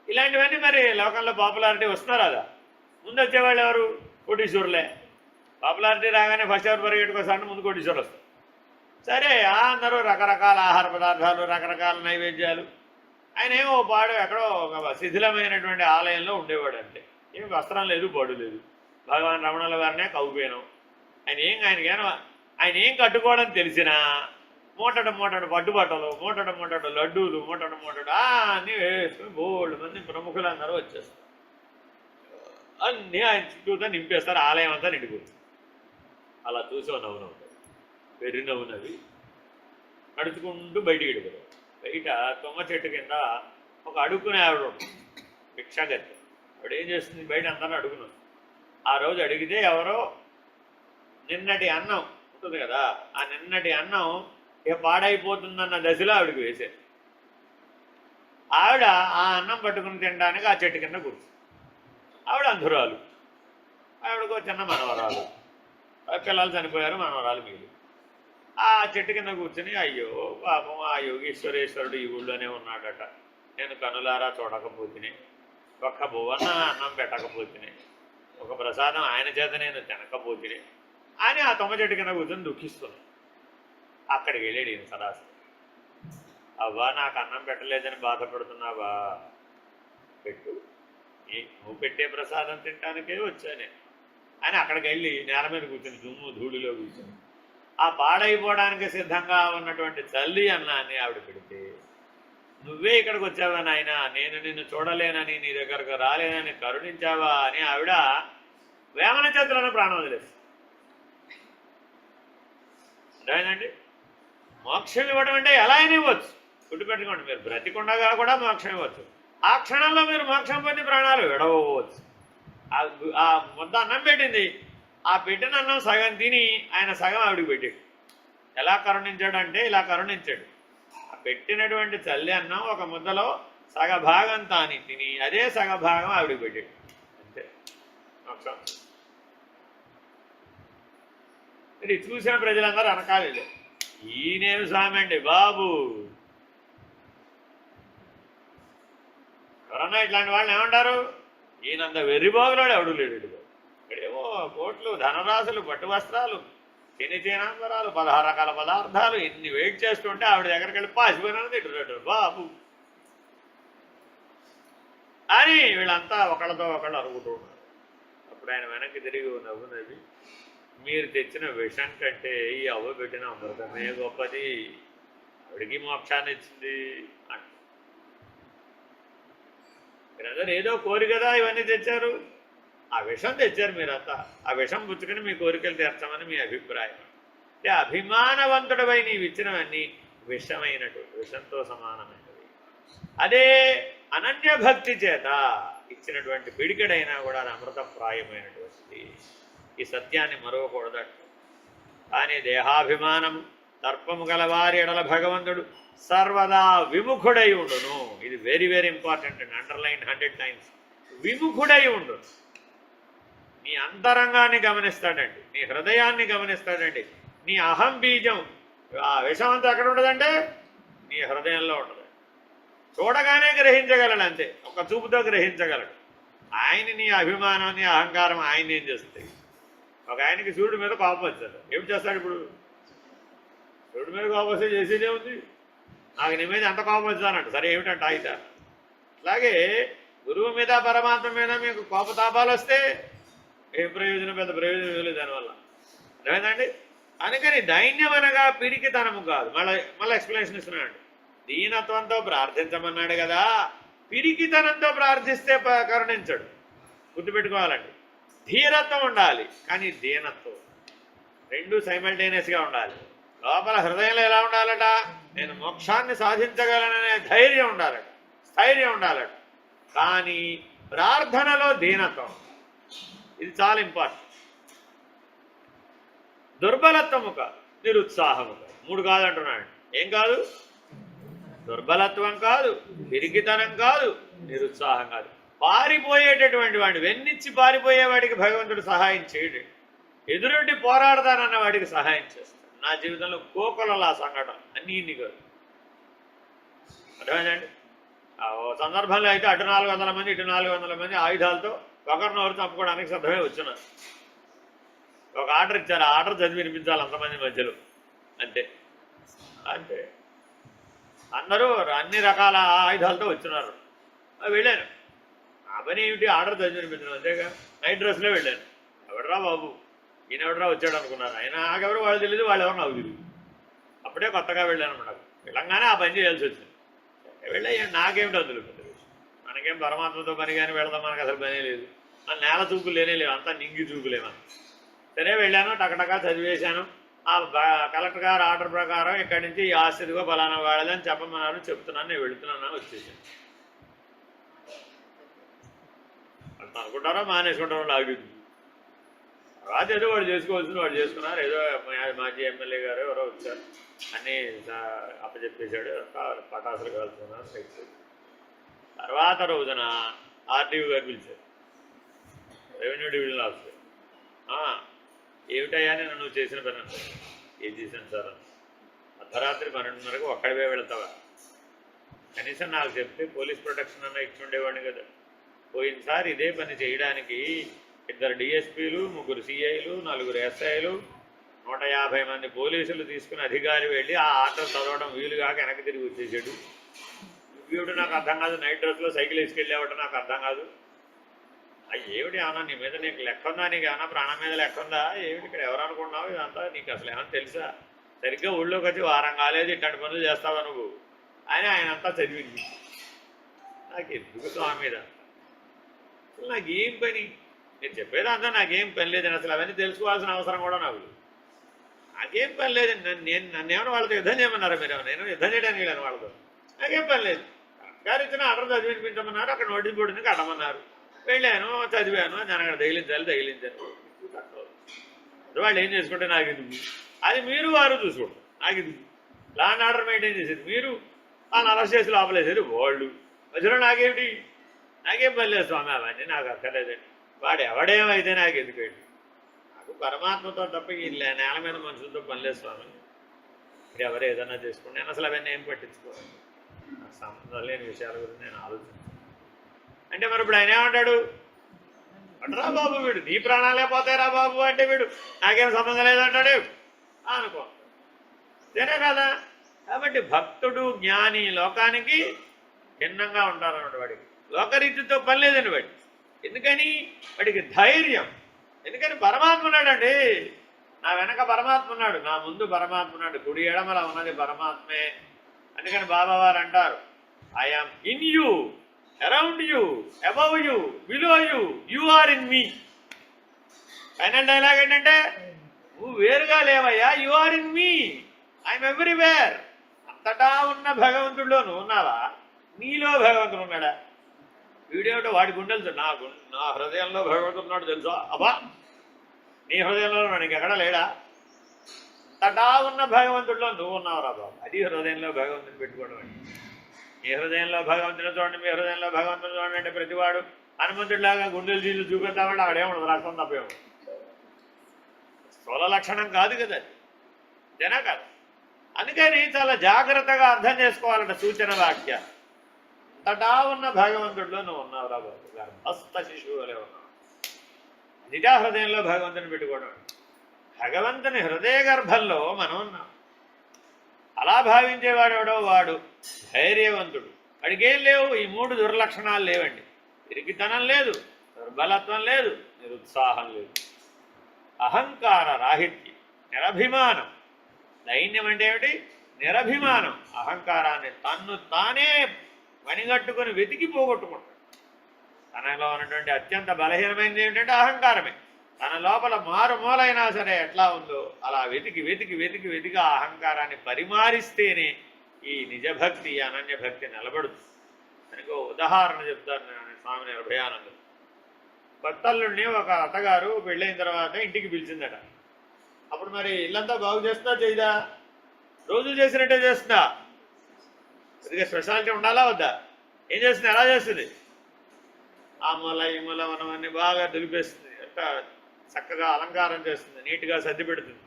ఇలాంటివన్నీ మరి లోకంలో పాపులారిటీ వస్తున్నారు కదా. ముందు వచ్చేవాళ్ళు ఎవరు? కోటీశ్వరులే. పాపులారిటీ రాగానే ఫస్ట్ ఎవరు పరిగెట్టుకోసారి ముందు కోటీశ్వరులు వస్తారు. సరే అందరూ రకరకాల ఆహార పదార్థాలు, రకరకాల నైవేద్యాలు. ఆయన ఏమో పాడు ఎక్కడో ఒక శిథిలమైనటువంటి ఆలయంలో ఉండేవాడు. అంటే ఏమి వస్త్రం లేదు, బడు లేదు. భగవాన్ రమణుల వారినే కౌపేనం. ఆయన ఏం కట్టుకోవడం తెలిసినా మూటడు పట్టుబట్టలు, మూటడు లడ్డూలు, మూటడు అన్నీ వేసుకుని బోల్డ్ మంది ప్రముఖులందరూ వచ్చేస్తారు. అన్నీ ఆయన చుట్టూతో నింపేస్తారు. ఆలయం అంతా నిండిపోతుంది. అలా చూసి నవ్వు నవ్వుతారు, వెర్రి నవ్వునవి నడుచుకుంటూ బయటికి వెళ్ళిపోతారు. బయట తుమ్మ చెట్టు కింద ఒక అడుక్కునే ఆవిడ ఉంటుంది, భిక్షాగతి. ఆవిడ ఏం చేస్తుంది? బయట అందరూ అడుగును. ఆ రోజు అడిగితే ఎవరో నిన్నటి అన్నం ఉంటుంది కదా, ఆ నిన్నటి అన్నం ఇక పాడైపోతుందన్న దశలో ఆవిడకి వేసేది. ఆవిడ ఆ అన్నం పట్టుకుని తినడానికి ఆ చెట్టు కింద కూర్చుంది. ఆవిడ అంధురాలు, ఆవిడకు చిన్న మనవరాలు, పిల్లలు చనిపోయారు, మనవరాలు మిగిలి. ఆ చెట్టు కింద కూర్చుని అయ్యో పాపం ఆ యోగేశ్వరేశ్వరుడు ఈ ఊళ్ళోనే ఉన్నాడట, నేను కనులారా చూడకపోతేనే, ఒక్క భువన అన్నం పెట్టకపోతేనే, ఒక ప్రసాదం ఆయన చేత నేను తినకపోతేనే అని ఆ తుమ్మ చెట్టు కింద కూర్చొని దుఃఖిస్తున్నాను. అక్కడికి వెళ్ళాడు ఈయన సరాసరి. అవ్వా నాకు అన్నం పెట్టలేదని బాధపడుతున్నావా? పెట్టు, నువ్వు పెట్టే ప్రసాదం తినడానికే వచ్చానే అని అక్కడికి వెళ్ళి నేల మీద కూర్చొని దుమ్ము ధూళిలో కూర్చొని ఆ పాడైపోవడానికి సిద్ధంగా ఉన్నటువంటి తల్లి అన్నాన్ని ఆవిడ పెడితే, నువ్వే ఇక్కడికి వచ్చావా నాయన, నేను నిన్ను చూడలేనని, నీ దగ్గరకు రాలేనని కరుణించావా అని ఆవిడ వేమన చేతులను ప్రాణం వదిలేస్తుంది. అదేనండి, మోక్షం ఇవ్వడం అంటే ఎలా అయినా ఇవ్వచ్చు. గుర్తుపెట్టుకోండి, మీరు బ్రతికుండగా కూడా మోక్షం ఇవ్వచ్చు. ఆ క్షణంలో మీరు మోక్షం పొంది ప్రాణాలు విడవచ్చు. ఆ ముద్ద అన్నం పెట్టింది, ఆ పెట్టిన అన్నం సగం తిని ఆయన సగం ఆవిడికి పెట్టాడు. ఎలా కరుణించాడు? ఇలా కరుణించాడు. ఆ పెట్టినటువంటి తల్లి అన్నం ఒక ముద్దలో సగభాగం తాని తిని అదే సగభాగం ఆవిడికి పెట్టాడు. అంతే మోక్షం. ఇది చూసిన ప్రజలందరూ అనకాలి, ఈయనేమి స్వామి అండి బాబు. ఎవరన్నా ఇట్లాంటి వాళ్ళని ఏమంటారు? ఈయనంత వెర్రిబాగులాడు ఎవడు లేడు. ఇక్కడేమో కోట్లు ధనరాశులు పట్టు వస్త్రాలు తిని చీనాంబరాలు 16 రకాల పదార్థాలు ఇన్ని వెయిట్ చేస్తుంటే ఆవిడ దగ్గరికి వెళ్ళి పాసిపోయినది తిట్టుతాడు బాబు అని వీళ్ళంతా ఒకళ్ళతో ఒకళ్ళు అరుగుతూ ఉన్నారు. అప్పుడు ఆయన వెనక్కి తిరిగి నవ్వునది, మీరు తెచ్చిన విషం కంటే ఈ అవ్వ పెట్టిన అమృతమే గొప్పది, ఆవిడికి మోక్షాన్ని ఇచ్చింది అంట. మీరందరూ ఏదో కోరి కదా ఇవన్నీ తెచ్చారు, ఆ విషం తెచ్చారు మీరంతా. ఆ విషం పుచ్చుకొని మీ కోరికలు తీర్చమని మీ అభిప్రాయం. అంటే అభిమానవంతుడపై నీవు ఇచ్చినవన్నీ విషమైనటువంటి విషంతో సమానమైనవి. అదే అనన్య భక్తి చేత ఇచ్చినటువంటి పిడికెడైనా కూడా అది అమృతప్రాయమైనటువంటిది. ఈ సత్యాన్ని మరవకూడదట. కానీ దేహాభిమానం దర్పము గలవారి ఎడల భగవంతుడు సర్వదా విముఖుడై ఉండును. ఇది వెరీ వెరీ ఇంపార్టెంట్ అండి, అండర్లైన్ 100 times. విముఖుడై ఉండును. నీ అంతరంగాన్ని గమనిస్తాడండి, నీ హృదయాన్ని గమనిస్తాడండి. నీ అహం బీజం ఆ విషం అంతా ఎక్కడ ఉండదంటే నీ హృదయంలో ఉండదు. చూడగానే గ్రహించగలడు, అంతే, ఒక చూపుతో గ్రహించగలడు. ఆయన నీ అభిమానం నీ అహంకారం ఆయన ఏం చేస్తాయి. ఒక ఆయనకి సూర్యుడి మీద కోపం వచ్చాడు, ఏం చేస్తాడు ఇప్పుడు? సూర్యుడి మీద కోపం వస్తే చేసేదే ఉంది, నాకు నీ మీద ఎంత కోపం వచ్చానంట. సరే ఏమిటంట అయితే. అలాగే గురువు మీద పరమాత్మ మీద మీకు కోపతాపాలు వస్తే ఏం ప్రయోజనం? పెద్ద ప్రయోజనం లేదు దానివల్ల. అర్థమైందండి? అందుకని దైన్యం అనగా పిరికితనము కాదు. మళ్ళీ ఎక్స్ప్లెనేషన్ ఇస్తున్నాడు. దీనత్వంతో ప్రార్థించమన్నాడు కదా, పిరికితనంతో ప్రార్థిస్తే కరుణించడు. గుర్తుపెట్టుకోవాలండి. ధీరత్వం ఉండాలి, కానీ దీనత్వం రెండు సైమల్టేనియస్గా ఉండాలి. లోపల హృదయంలో ఎలా ఉండాలట? నేను మోక్షాన్ని సాధించగలననే ధైర్యం ఉండాలట, స్థైర్యం ఉండాలట. కానీ ప్రార్థనలో దీనత్వం, ఇది చాలా ఇంపార్టెంట్. దుర్బలత్వము కాదు, నిరుత్సాహము కాదు. 3 కాదంటున్నాడు. ఏం కాదు? దుర్బలత్వం కాదు, పిరికితనం కాదు, నిరుత్సాహం కాదు. పారిపోయేటటువంటి వాడిని, వెన్నిచ్చి పారిపోయేవాడికి భగవంతుడు సహాయం చేయడు. ఎదురుండి పోరాడతానన్న వాడికి సహాయం చేస్తాడు. నా జీవితంలో కోకొలలా సంఘటన అన్నీ ఇన్ని కాదు. అర్థమైందండి? ఓ సందర్భంలో అయితే అటు 400 మంది ఇటు 400 మంది ఆయుధాలతో ఒకరినొకరు చంపుకోవడానికి సిద్ధమే వచ్చినారు. ఒక ఆర్డర్ ఇచ్చారు, ఆ ఆర్డర్ చదివి వినిపించాలి అంతమంది మధ్యలో. అంతే అంతే అందరూ అన్ని రకాల ఆయుధాలతో వచ్చినారు. వెళ్ళాను. ఆ పని ఏమిటి? ఆర్డర్ చదివి వినిపించడం, అంతేగా. నైట్ డ్రెస్లో వెళ్ళాను. ఎవడరా బాబు, ఈయన ఎవడరా వచ్చాడు అనుకున్నారు. ఆయన నాకెవరు వాళ్ళు తెలియదు, వాళ్ళు ఎవరు నాకు తెలియదు. అప్పుడే కొత్తగా వెళ్ళాను అనమాట. వెళ్ళంగానే ఆ పని చేయాల్సి వచ్చింది. వెళ్ళి నాకేమిటి అందులో పెద్ద విషయం, మనకేం పరమాత్మతో పని కానీ వెళదాం, మనకు అసలు పనే లేదు. నేల చూపులు లేనే లేవు, అంతా నింగి చూపులేమా. సరే వెళ్ళాను, టకటకా చదివేశాను. ఆ కలెక్టర్ గారు ఆర్డర్ ప్రకారం ఇక్కడి నుంచి ఈ ఆస్తిదిగో ఫలానా వాళ్ళదని చెప్పమన్నారు, చెప్తున్నాను, నేను వెళుతున్నాను, వచ్చేసాను. అంత అనుకుంటారో మానేసుకుంటారో లాగింది. తర్వాత ఏదో వాడు చేసుకోవాల్సింది వాడు చేసుకున్నారు. ఏదో మాజీ ఎమ్మెల్యే గారు ఎవరో వచ్చారు, అన్నీ అప్పచెప్పేశాడు, పటాసులు కాల్చుకున్నారు. తర్వాత రోజున ఆర్డీఓ గారు పిలిచారు, రెవెన్యూ డివిజన్ ఆఫీసర్. ఏమిటయ్యా నేను నువ్వు చేసిన పని అంటే, ఏం చేశాను సార్ అని. అర్ధరాత్రి 12:30కు ఒక్కడివే వెళ్తావా? కనీసం నాకు చెప్తే పోలీస్ ప్రొటెక్షన్ అన్న ఇచ్చి ఉండేవాడిని కదా. పోయినసారి ఇదే పని చేయడానికి 2 డిఎస్పీలు, 3 సిఐలు, 4 ఎస్ఐలు, 150 మంది పోలీసులు తీసుకుని అధికారి వెళ్ళి ఆ ఆర్డర్ చదవడం వీలుగాక వెనక్కి తిరిగి వచ్చేసాడు. వీడు నాకు అర్థం కాదు, నైట్ డ్రెస్లో సైకిల్ వేసుకెళ్ళేవాడు నాకు అర్థం కాదు. ఏమిటి ఏమన్నా నీ మీద నీకు లెక్క ఉందా? నీకు ఏమన్నా ప్రాణం మీద లెక్క ఉందా? ఏమిటి ఇక్కడ ఎవరు అనుకున్నావు? ఇదంతా నీకు అసలు ఏమన్నా తెలుసా? సరిగ్గా ఊళ్ళోకి వచ్చి వారం కాలేదు, ఇట్లాంటి పనులు చేస్తావా నువ్వు అని ఆయన అంతా చదివింది. నాకు ఎందుకు స్వామి మీద అసలు నాకేం పని? నేను చెప్పేదంతా నాకేం పని లేదని, అసలు అవన్నీ తెలుసుకోవాల్సిన అవసరం కూడా నాకేం పని లేదండి. నన్నేమన్నా వాళ్ళతో యుద్ధం చేయమన్నారా మీరు? నేను యుద్ధం చేయడానికి వెళ్ళాను వాళ్ళతో, నాకేం పని లేదు. గారు ఇచ్చిన ఆర్డర్ చదివి వినిపించమన్నారు, అక్కడ నోటీస్ బోర్డుని కట్టమన్నారు. వెళ్ళాను, చదివాను, నేను అక్కడ తగిలించాను. వాళ్ళు ఏం చేసుకుంటే నాకు ఎందుకు? అది మీరు వారు చూసుకోండి, నాకు ఎందుకు? లా అండ్ ఆర్డర్ మెయింటైన్ చేసేది మీరు, వాళ్ళని అరెస్ట్ చేసి లోపలేసేది వాళ్ళు. మధ్యలో నాకేమిటి? నాకేం పని లేదు స్వామి, అవన్నీ నాకు అక్కర్లేదండి. వాడు ఎవడేమైతే నాకు ఎందుకండి? నాకు పరమాత్మతో తప్ప ఈ నేల మీద మనుషులతో పని లేదు స్వామి. మీరు ఎవరు ఏదన్నా చేసుకుంటే నేను అసలు అవన్నీ ఏం పట్టించుకోవాలి. నాకు సంబంధం లేని విషయాల గురించి నేను ఆలోచించాను. అంటే మరి ఇప్పుడు ఆయన ఏమంటాడు? ఎవడరా బాబు వీడు, నీ ప్రాణాలే పోతాయిరా బాబు అంటే వీడు నాకేం సంబంధం లేదంటాడు అనుకో, సరే కదా. కాబట్టి భక్తుడు జ్ఞాని లోకానికి భిన్నంగా ఉంటారన్నమాట. వాడికి లోకరీతితో పని లేదండి వాడికి. ఎందుకని? వాడికి ధైర్యం. ఎందుకని? పరమాత్మ ఉన్నాడండి, నా వెనక పరమాత్మ ఉన్నాడు, నా ముందు పరమాత్మ ఉన్నాడు, కుడి ఎడమల ఉన్నది పరమాత్మే. అందుకని బాబావారు అంటారు, I am in you, around you, above you, below you, you are in me. Final dialogue ఏంటంటే, నువ్వు వేరుగా లేవయ్యా, you are in me, I am everywhere. అంతటా ఉన్న భగవంతుడిలో నువ్వు ఉన్నావా? నీలో భగవంతుడు ఉన్నాడా? వీడేమిటో వాడి గుండెలు, నా హృదయంలో భగవంతుడు ఉన్నాడు తెలుసా? అబ్బా, నీ హృదయంలో ఉన్నాడు, ఇంకెక్కడ లేడా? అంతటా ఉన్న భగవంతుడిలో నువ్వు ఉన్నావురా బాబు. అది హృదయంలో భగవంతుని పెట్టుకోవడం అండి. మీ హృదయంలో భగవంతుని చూడండి, మీ హృదయంలో భగవంతుని చూడండి అంటే ప్రతివాడు హనుమంతుడిలాగా గుండెలు తీసి చూపిస్తామంటే అక్కడేముండదు, రక్తం తప్పేము. స్థూల లక్షణం కాదు కదా అది, జనా కాదు. అందుకని చాలా జాగ్రత్తగా అర్థం చేసుకోవాలంట సూచన వాక్య. అంతటా ఉన్న భగవంతుడిలో నువ్వు ఉన్నావురా బాబు, గర్భస్థ శిశువు వలె ఉన్నావు. నిజా హృదయంలో భగవంతుని పెట్టుకోవడం. భగవంతుని హృదయ గర్భంలో మనం ఉన్నాం. అలా భావించేవాడెవడో వాడు ధైర్యవంతుడు. వాడికి ఏం లేవు, ఈ 3 దుర్లక్షణాలు లేవండి. ఇరికితనం లేదు, దుర్బలత్వం లేదు, నిరుత్సాహం లేదు. అహంకార రాహిత్యం, నిరభిమానం. దైన్యం అంటే ఏమిటి? నిరభిమానం. అహంకారాన్ని తన్ను తానే పనిగట్టుకుని వెతికి పోగొట్టుకుంటాడు. తనలో ఉన్నటువంటి అత్యంత బలహీనమైనది ఏమిటంటే అహంకారమే. తన లోపల మారుమూలైనా సరే ఎట్లా ఉందో అలా వెతికి వెతికి వెతికి వెతికి ఆ అహంకారాన్ని పరిమారిస్తేనే ఈ నిజభక్తి, అనన్యభక్తి నిలబడుతుంది. దానికి ఉదాహరణ చెప్తారు స్వామి నిర్భయానందం. కొత్తల్లుడిని ఒక అత్తగారు పెళ్ళైన తర్వాత ఇంటికి పిలిచిందట. అప్పుడు మరి ఇల్లంతా బాగు చేస్తుందా చేయదా? రోజు చేసినట్టే చేస్తుందా? కొద్దిగా స్పెషాలిటీ ఉండాలా వద్దా? ఏం చేస్తుంది? ఎలా చేస్తుంది? ఆ మూల ఈ మూల మనమన్నీ బాగా దులిపేస్తుంది, అంతా చక్కగా అలంకారం చేస్తుంది, నీట్గా సర్ది పెడుతుంది.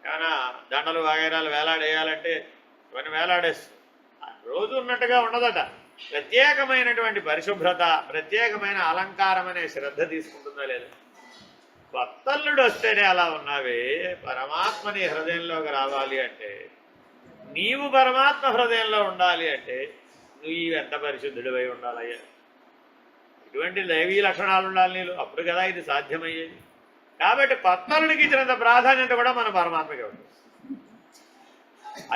ఏమైనా దండలు వగైరాలు వేలాడేయాలంటే ఇవన్నీ వేలాడేస్తుంది. రోజు ఉన్నట్టుగా ఉండదట. ప్రత్యేకమైనటువంటి పరిశుభ్రత, ప్రత్యేకమైన అలంకారం అనే శ్రద్ధ తీసుకుంటుందా లేదా? కొత్తల్లుడు వస్తేనే అలా ఉన్నావే. పరమాత్మని హృదయంలోకి రావాలి అంటే, నీవు పరమాత్మ హృదయంలో ఉండాలి అంటే నువ్వు ఎంత పరిశుద్ధుడివై ఉండాలయ్యా. ఇటువంటి దైవీ లక్షణాలు ఉండాలి నీళ్ళు, అప్పుడు కదా ఇది సాధ్యమయ్యేది. కాబట్టి కొత్తల్లుడికి ఇచ్చినంత ప్రాధాన్యత కూడా మన పరమాత్మకి ఉంటుంది.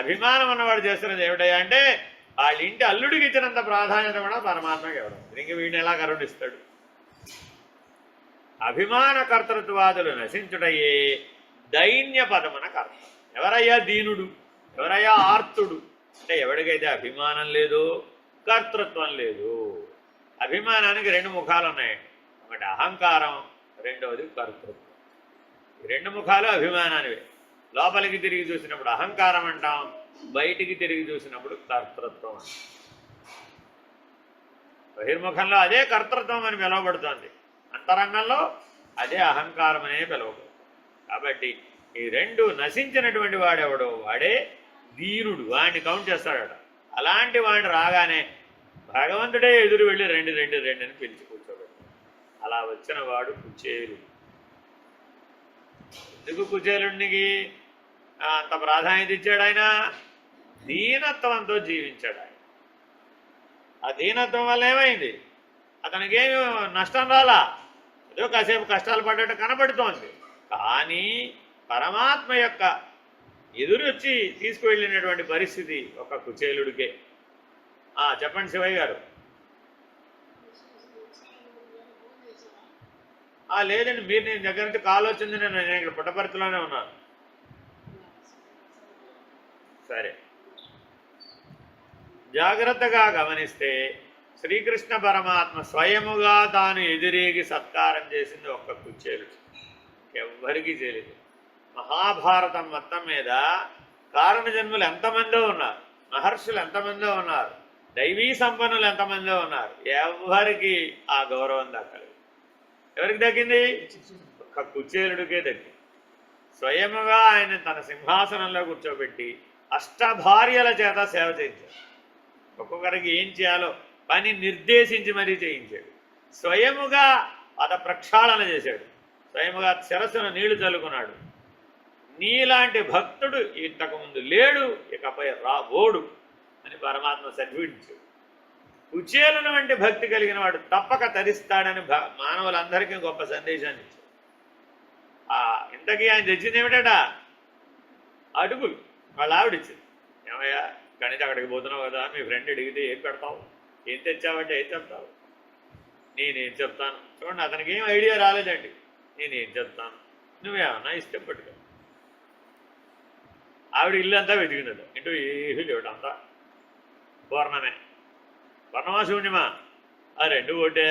అభిమానం అన్నవాడు చేస్తున్నది ఏమిటయ్యా అంటే, వాళ్ళ ఇంటి అల్లుడికి ఇచ్చినంత ప్రాధాన్యత కూడా పరమాత్మకి ఇవ్వడం. ఇంక వీడిని ఎలా కరుణిస్తాడు? అభిమాన కర్తృత్వాదులు నశించుటయే దైన్య పదమున కర్త. ఎవరయ్యా దీనుడు, ఎవరయ్యా ఆర్తుడు అంటే ఎవడికైతే అభిమానం లేదో, కర్తృత్వం లేదు. అభిమానానికి 2 ముఖాలు ఉన్నాయి. ఒకటి అహంకారం, రెండవది కర్తృత్వం. ఈ 2 ముఖాలు అభిమానానివే. లోపలికి తిరిగి చూసినప్పుడు అహంకారం అంటాం, బయటికి తిరిగి చూసినప్పుడు కర్తృత్వం అంటాం. బహిర్ముఖంలో అదే కర్తృత్వం అని పిలువబడుతోంది, అంతరంగంలో అదే అహంకారం అనే పిలువబడుతుంది. కాబట్టి ఈ 2 నశించినటువంటి వాడెవడో వాడే ధీరుడు. వాడిని కౌంట్ చేస్తాడట. అలాంటి వాడిని రాగానే భగవంతుడే ఎదురు వెళ్ళి 2 2 2 అని పిలిచి కూర్చోబెట్టాడు. అలా వచ్చిన వాడు కుచేలుడు. ఎందుకు కుచేలుడికి అంత ప్రాధాన్యత ఇచ్చాడు? ఆయన దీనత్వంతో జీవించాడు. ఆయన ఆ దీనత్వం వల్ల ఏమైంది? అతనికేమి నష్టం రాలా, ఏదో కాసేపు కష్టాలు పడ్డట్టు కనబడుతోంది. కానీ పరమాత్మ యొక్క ఎదురొచ్చి తీసుకువెళ్ళినటువంటి పరిస్థితి ఒక కుచేలుడికే. చెప్పండి శివయ్య గారు. లేదండి, మీరు నేను దగ్గర నుంచి కాల్ వచ్చింది, నేను ఇక్కడ పుట్టపర్తిలోనే ఉన్నాను. సరే, జాగ్రత్తగా గమనిస్తే శ్రీకృష్ణ పరమాత్మ స్వయముగా తాను ఎదురేగి సత్కారం చేసింది ఒక్క కుచేలుడు, ఎవ్వరికీ చేయలేదు. మహాభారతం మొత్తం మీద కారణ జన్ములు ఎంతమందో ఉన్నారు, మహర్షులు ఎంతమందో ఉన్నారు, దైవీ సంపన్నులు ఎంతమందో ఉన్నారు, ఎవరికి ఆ గౌరవం దక్కలేదు. ఎవరికి దక్కింది? ఒక్క కుచేలుడికే దక్కింది. స్వయముగా ఆయన తన సింహాసనంలో కూర్చోబెట్టి అష్టభార్యల చేత సేవ చేయించాడు. ఒక్కొక్కరికి ఏం చేయాలో పని నిర్దేశించి మరీ చేయించాడు. స్వయముగా పాద ప్రక్షాళన చేశాడు, స్వయముగా శిరస్సును నీళ్లు చల్లుకున్నాడు. నీలాంటి భక్తుడు ఇంతకుముందు లేడు, ఇకపై రాబోడు అని పరమాత్మ సర్టిఫికెట్. కుచేలుని వంటి భక్తి కలిగిన వాడు తప్పక తరిస్తాడని మానవులందరికీ గొప్ప సందేశాన్ని ఇచ్చాడు. ఇంతకీ ఆయన తెచ్చింది ఏమిటట? అటుకులు. వాళ్ళ ఆవిడిచ్చింది. ఏమయ్యా ఇక్కడి నుంచి అక్కడికి పోతున్నావు కదా, మీ ఫ్రెండ్ అడిగితే ఏం పెడతావు, ఏం తెచ్చావంటే ఏం చెప్తావు? నేనేం చెప్తాను? చూడండి, అతనికి ఏం ఐడియా రాలేదండి. నేనేం చెప్తాను, నువ్వేమన్నా ఇష్టం పట్టుకో. ఆవిడ ఇల్లు అంతా వెతికినది, ఇంటూ ఏమీ లేవుడు, అంతా పూర్ణమే. పూర్ణమా శూన్యమా? ఆ రెండు ఒకటే.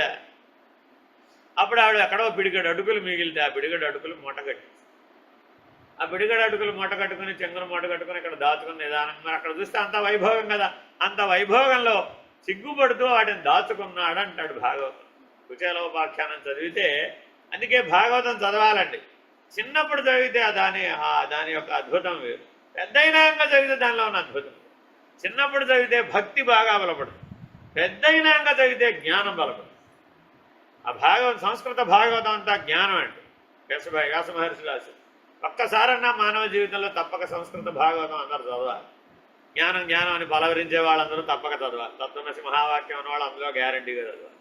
అప్పుడు ఆవిడ ఎక్కడో పిడిగడు అటుకులు మిగిలితే ఆ పిడిగడు అటుకులు మూట కట్టి, ఆ పిడిగడు అటుకులు మూట కట్టుకుని, చెంగును మూట కట్టుకుని ఇక్కడ దాచుకుని నిదానంగా, మరి అక్కడ చూస్తే అంత వైభోగం కదా, అంత వైభోగంలో సిగ్గుపడుతూ వాటిని దాచుకున్నాడు అంటాడు భాగవతం. కుచేలోపాఖ్యానం చదివితే, అందుకే భాగవతం చదవాలండి. చిన్నప్పుడు చదివితే దాని యొక్క అద్భుతం వేరు, పెద్దయినాక చదివితే దానిలో ఉన్న అద్భుతం. చిన్నప్పుడు చదివితే భక్తి బాగా బలపడుతుంది, పెద్దయినాక చదివితే జ్ఞానం బలపడుతుంది. ఆ భాగవతం, సంస్కృత భాగవతం అంతా జ్ఞానం అండి. వ్యాస మహర్షి రాసి ఒక్కసారన్నా మానవ జీవితంలో తప్పక సంస్కృత భాగవతం అందరూ చదవాలి. జ్ఞానం జ్ఞానం అని బలవరించే వాళ్ళందరూ తప్పక చదవాలి. తత్వమసి మహావాక్యం అన్న వాళ్ళు అందులో గ్యారంటీగా చదవాలి.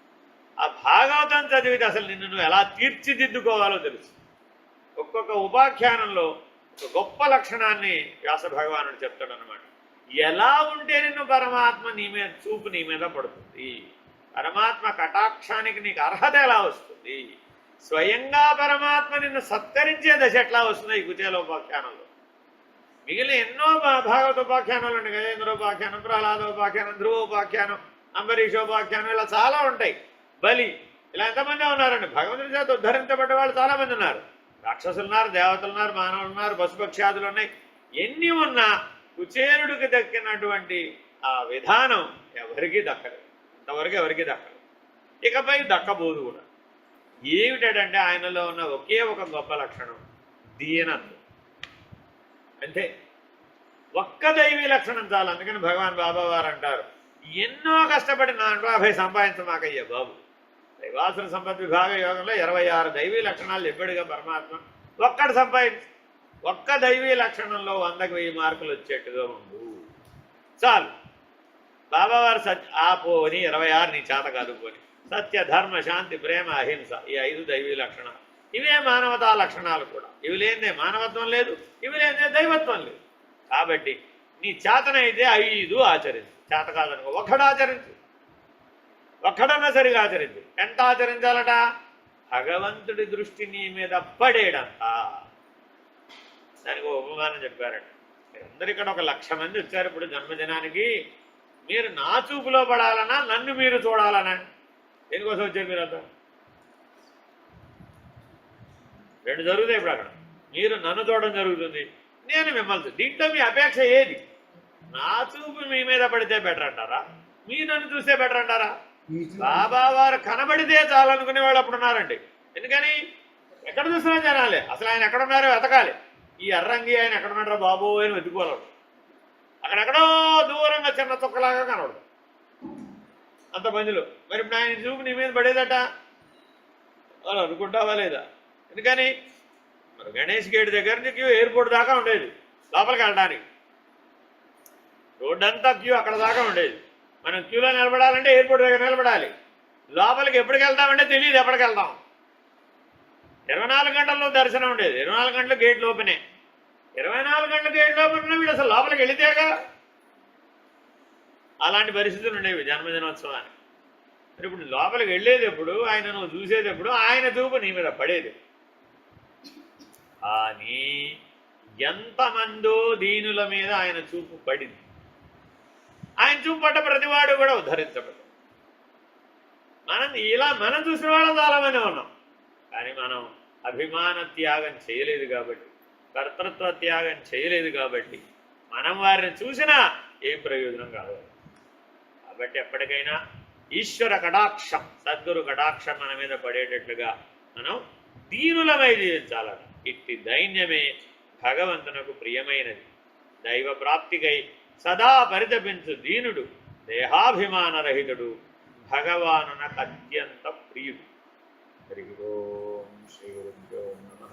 ఆ భాగవతం చదివితే అసలు నిన్ను నువ్వు ఎలా తీర్చిదిద్దుకోవాలో తెలుసు. ఒక్కొక్క ఉపాఖ్యానంలో ఒక గొప్ప లక్షణాన్ని వ్యాస భగవానుడు చెప్తాడు అనమాట. ఎలా ఉంటే నిన్ను పరమాత్మ చూపు నీ మీద పడుతుంది, పరమాత్మ కటాక్షానికి నీకు అర్హత ఎలా వస్తుంది, స్వయంగా పరమాత్మ నిన్ను సత్కరించే దశ ఎట్లా వస్తుంది ఈ కుచేలోపాఖ్యానంలో. మిగిలిన ఎన్నో భాగవతోపాఖ్యానాలు ఉన్నాయి. గజేంద్రోపాఖ్యానం, ప్రహ్లాదోపాఖ్యానం, ధ్రువోపాఖ్యానం, అంబరీషోపాఖ్యానం, ఇలా చాలా ఉంటాయి. బలి, ఇలా ఎంతమంది ఉన్నారండి. భగవంతుడి చేత ఉద్ధరించబడ్డ వాళ్ళు చాలామంది ఉన్నారు. రాక్షసులు ఉన్నారు, దేవతలు ఉన్నారు, మానవులు ఉన్నారు, పశుపక్ష్యాదులు ఉన్నాయి. ఎన్ని ఉన్నా కుచేరుడికి దక్కినటువంటి ఆ విధానం ఎవరికి దక్కలేదు, ఇంతవరకు ఎవరికి దక్కలేదు, ఇకపై దక్కబోదు కూడా. ఏమిటంటే ఆయనలో ఉన్న ఒకే ఒక గొప్ప లక్షణం దీనత్వం. అంతే, ఒక్క దైవీ లక్షణం చాలు. అందుకని భగవాన్ బాబా వారు అంటారు, ఎన్నో కష్టపడి 450 సంపాదించమాకయ్యా బాబు. దైవాసుర సంపత్ విభాగ యోగంలో 26 దైవీ లక్షణాలు చెప్పాడుగా పరమాత్మ. ఒక్కటి సంపాదించు, ఒక్క దైవీ లక్షణంలో 100కి 1000 మార్కులు వచ్చేట్టుగా ఉండు చాలు. బాబావారు పోని 26 నీ చేత కాదు పోని. సత్య, ధర్మ, శాంతి, ప్రేమ, అహింస, ఈ 5 దైవీ లక్షణాలు. ఇవే మానవతా లక్షణాలు కూడా. ఇవి లేదే మానవత్వం లేదు, ఇవి లేదే దైవత్వం లేదు. కాబట్టి నీ చేతనైతే 5 ఆచరించు, చేత కాదనుకో ఒక్కడు ఆచరించు, ఒక్కడన్నా సరిగా ఆచరించు. ఎంత ఆచరించాలట? భగవంతుడి దృష్టి నీ మీద పడేడంత. దానికి ఉపమానం చెప్పారండి. మీరందరూ ఇక్కడ 1,00,000 మంది వచ్చారు ఇప్పుడు జన్మదినానికి. మీరు నా చూపులో పడాలన్నా, నన్ను మీరు చూడాలనా? దేనికోసం వచ్చారు మీరంతా? రెండు జరుగుతాయి ఇప్పుడు. అక్కడ మీరు నన్ను చూడడం జరుగుతుంది, నేను మిమ్మల్ని. దీంట్లో మీ అపేక్ష ఏది? నా చూపు మీ మీద పడితే బెటర్ అంటారా, మీరు నన్ను చూస్తే బెటర్ అంటారా? బాబా వారు కనబడితే చాలనుకునే వాళ్ళు అప్పుడు ఉన్నారండి. ఎందుకని? ఎక్కడ చూసినా జనాలే. అసలు ఆయన ఎక్కడున్నారో వెతకాలి. ఈ ఎర్రంగి ఆయన ఎక్కడున్నాడో బాబు అని వెతుకోవాలి. అక్కడెక్కడో దూరంగా చిన్న చుక్కలాగా కనబడదు అంత మందిలో. మరి ఇప్పుడు ఆయన చూపు నీ మీద పడేదట వాళ్ళు అనుకుంటావా లేదా? ఎందుకని? మరి గణేష్ గేట్ దగ్గర నుంచి క్యూ ఎయిర్పోర్ట్ దాకా ఉండేది లోపలికి వెళ్ళడానికి. రోడ్డంతా క్యూ అక్కడ దాకా ఉండేది. మనం క్యూలో నిలబడాలంటే ఎయిర్పోర్ట్ దగ్గర నిలబడాలి. లోపలికి ఎప్పటికి వెళ్తామంటే తెలియదు ఎప్పటికి వెళ్తాం. 24 గంటల్లో దర్శనం ఉండేది. 24 గంటలు గేట్లు ఓపెనే. 24 గంటల గేట్లు ఓపెన్ వీడు అసలు లోపలికి వెళితేగా. అలాంటి పరిస్థితులు ఉండేవి జన్మదినోత్సవానికి. మరి ఇప్పుడు లోపలికి వెళ్ళేది ఎప్పుడు, ఆయన నువ్వు చూసేది ఎప్పుడు, ఆయన చూపు నీ మీద పడేది. కానీ ఎంతమందో దీనుల మీద ఆయన చూపు పడింది. ఆయన చూపు పడ్డ ప్రతివాడు కూడా ఉద్ధరించబడ్డాడు. మనం చూసిన వాళ్ళం చాలామంది ఉన్నాం. కానీ మనం అభిమాన త్యాగం చేయలేదు కాబట్టి, కర్తృత్వ త్యాగం చేయలేదు కాబట్టి మనం వారిని చూసినా ఏం ప్రయోజనం కాదు. కాబట్టి ఎప్పటికైనా ఈశ్వర కటాక్షం, సద్గురు కటాక్షం మన మీద పడేటట్లుగా మనం దీనులమై జీవించాలట. ఇట్టి దైన్యమే భగవంతునకు ప్రియమైనది. దైవ ప్రాప్తికై సదా పరితపించు దీనుడు, దేహాభిమానరహితుడు, భగవానునకు అత్యంత ప్రియుడు. हरिः ओं श्रीगुरुभ्यो नमः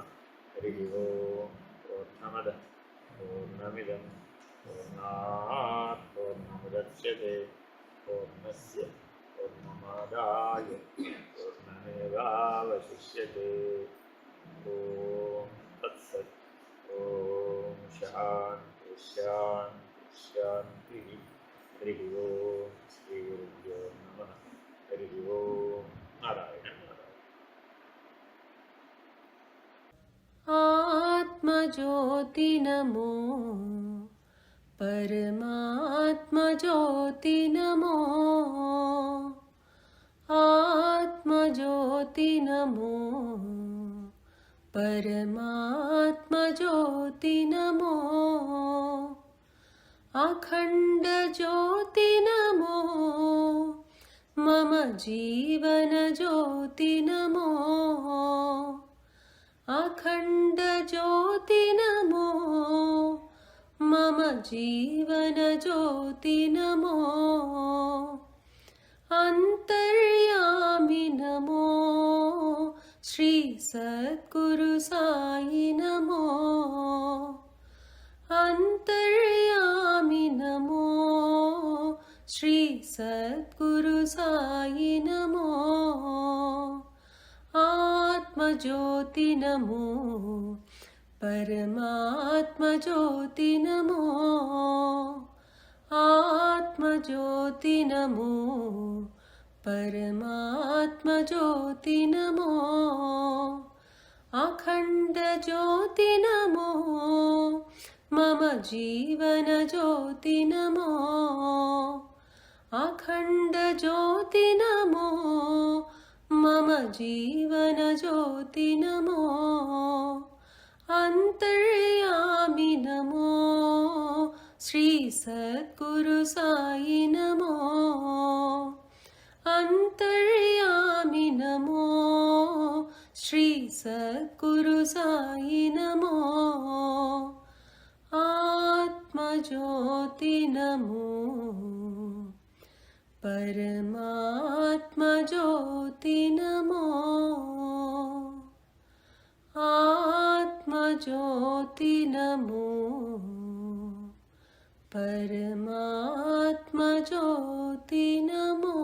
हरिः ओं पूर्णमदः पूर्णमिदं पूर्णात् पूर्णमुदच्यते पूर्णस्य पूर्णमादाय पूर्णमेवावशिष्यते ॐ तत्सत् ॐ शान्ति शान्ति शान्तिः हरिः ओं श्रीगुरुभ्यो नमः हरिः ओं नारायण आत्मज्योति नमो परमात्मज्योति नमो आत्मज्योति नमो परमात्मज्योति नमो अखंड ज्योति नमो मम जीवन ज्योति नमो अखंड ज्योति नमो मम जीवन ज्योति नमो अंतर्यामि नमो श्री सद्गुरु साई नमो अंतर्यामि नमो श्री सद्गुरु साई नमो आत्मज्योति नमो परमात्मज्योति नमो आत्मज्योति नमो परमात्मज्योति नमो अखंड ज्योति नमो मम जीवन ज्योति नमो अखंड ज्योति नमो मम जीवन ज्योति नमो अंतर्यामि नमो श्री सद्गुरु साई नमो अंतर्यामि नमो श्री सद्गुरु साई नमो आत्मज्योति नमो परमात्मज्योति नमो आत्मज्योति नमो परमात्मज्योति नमो।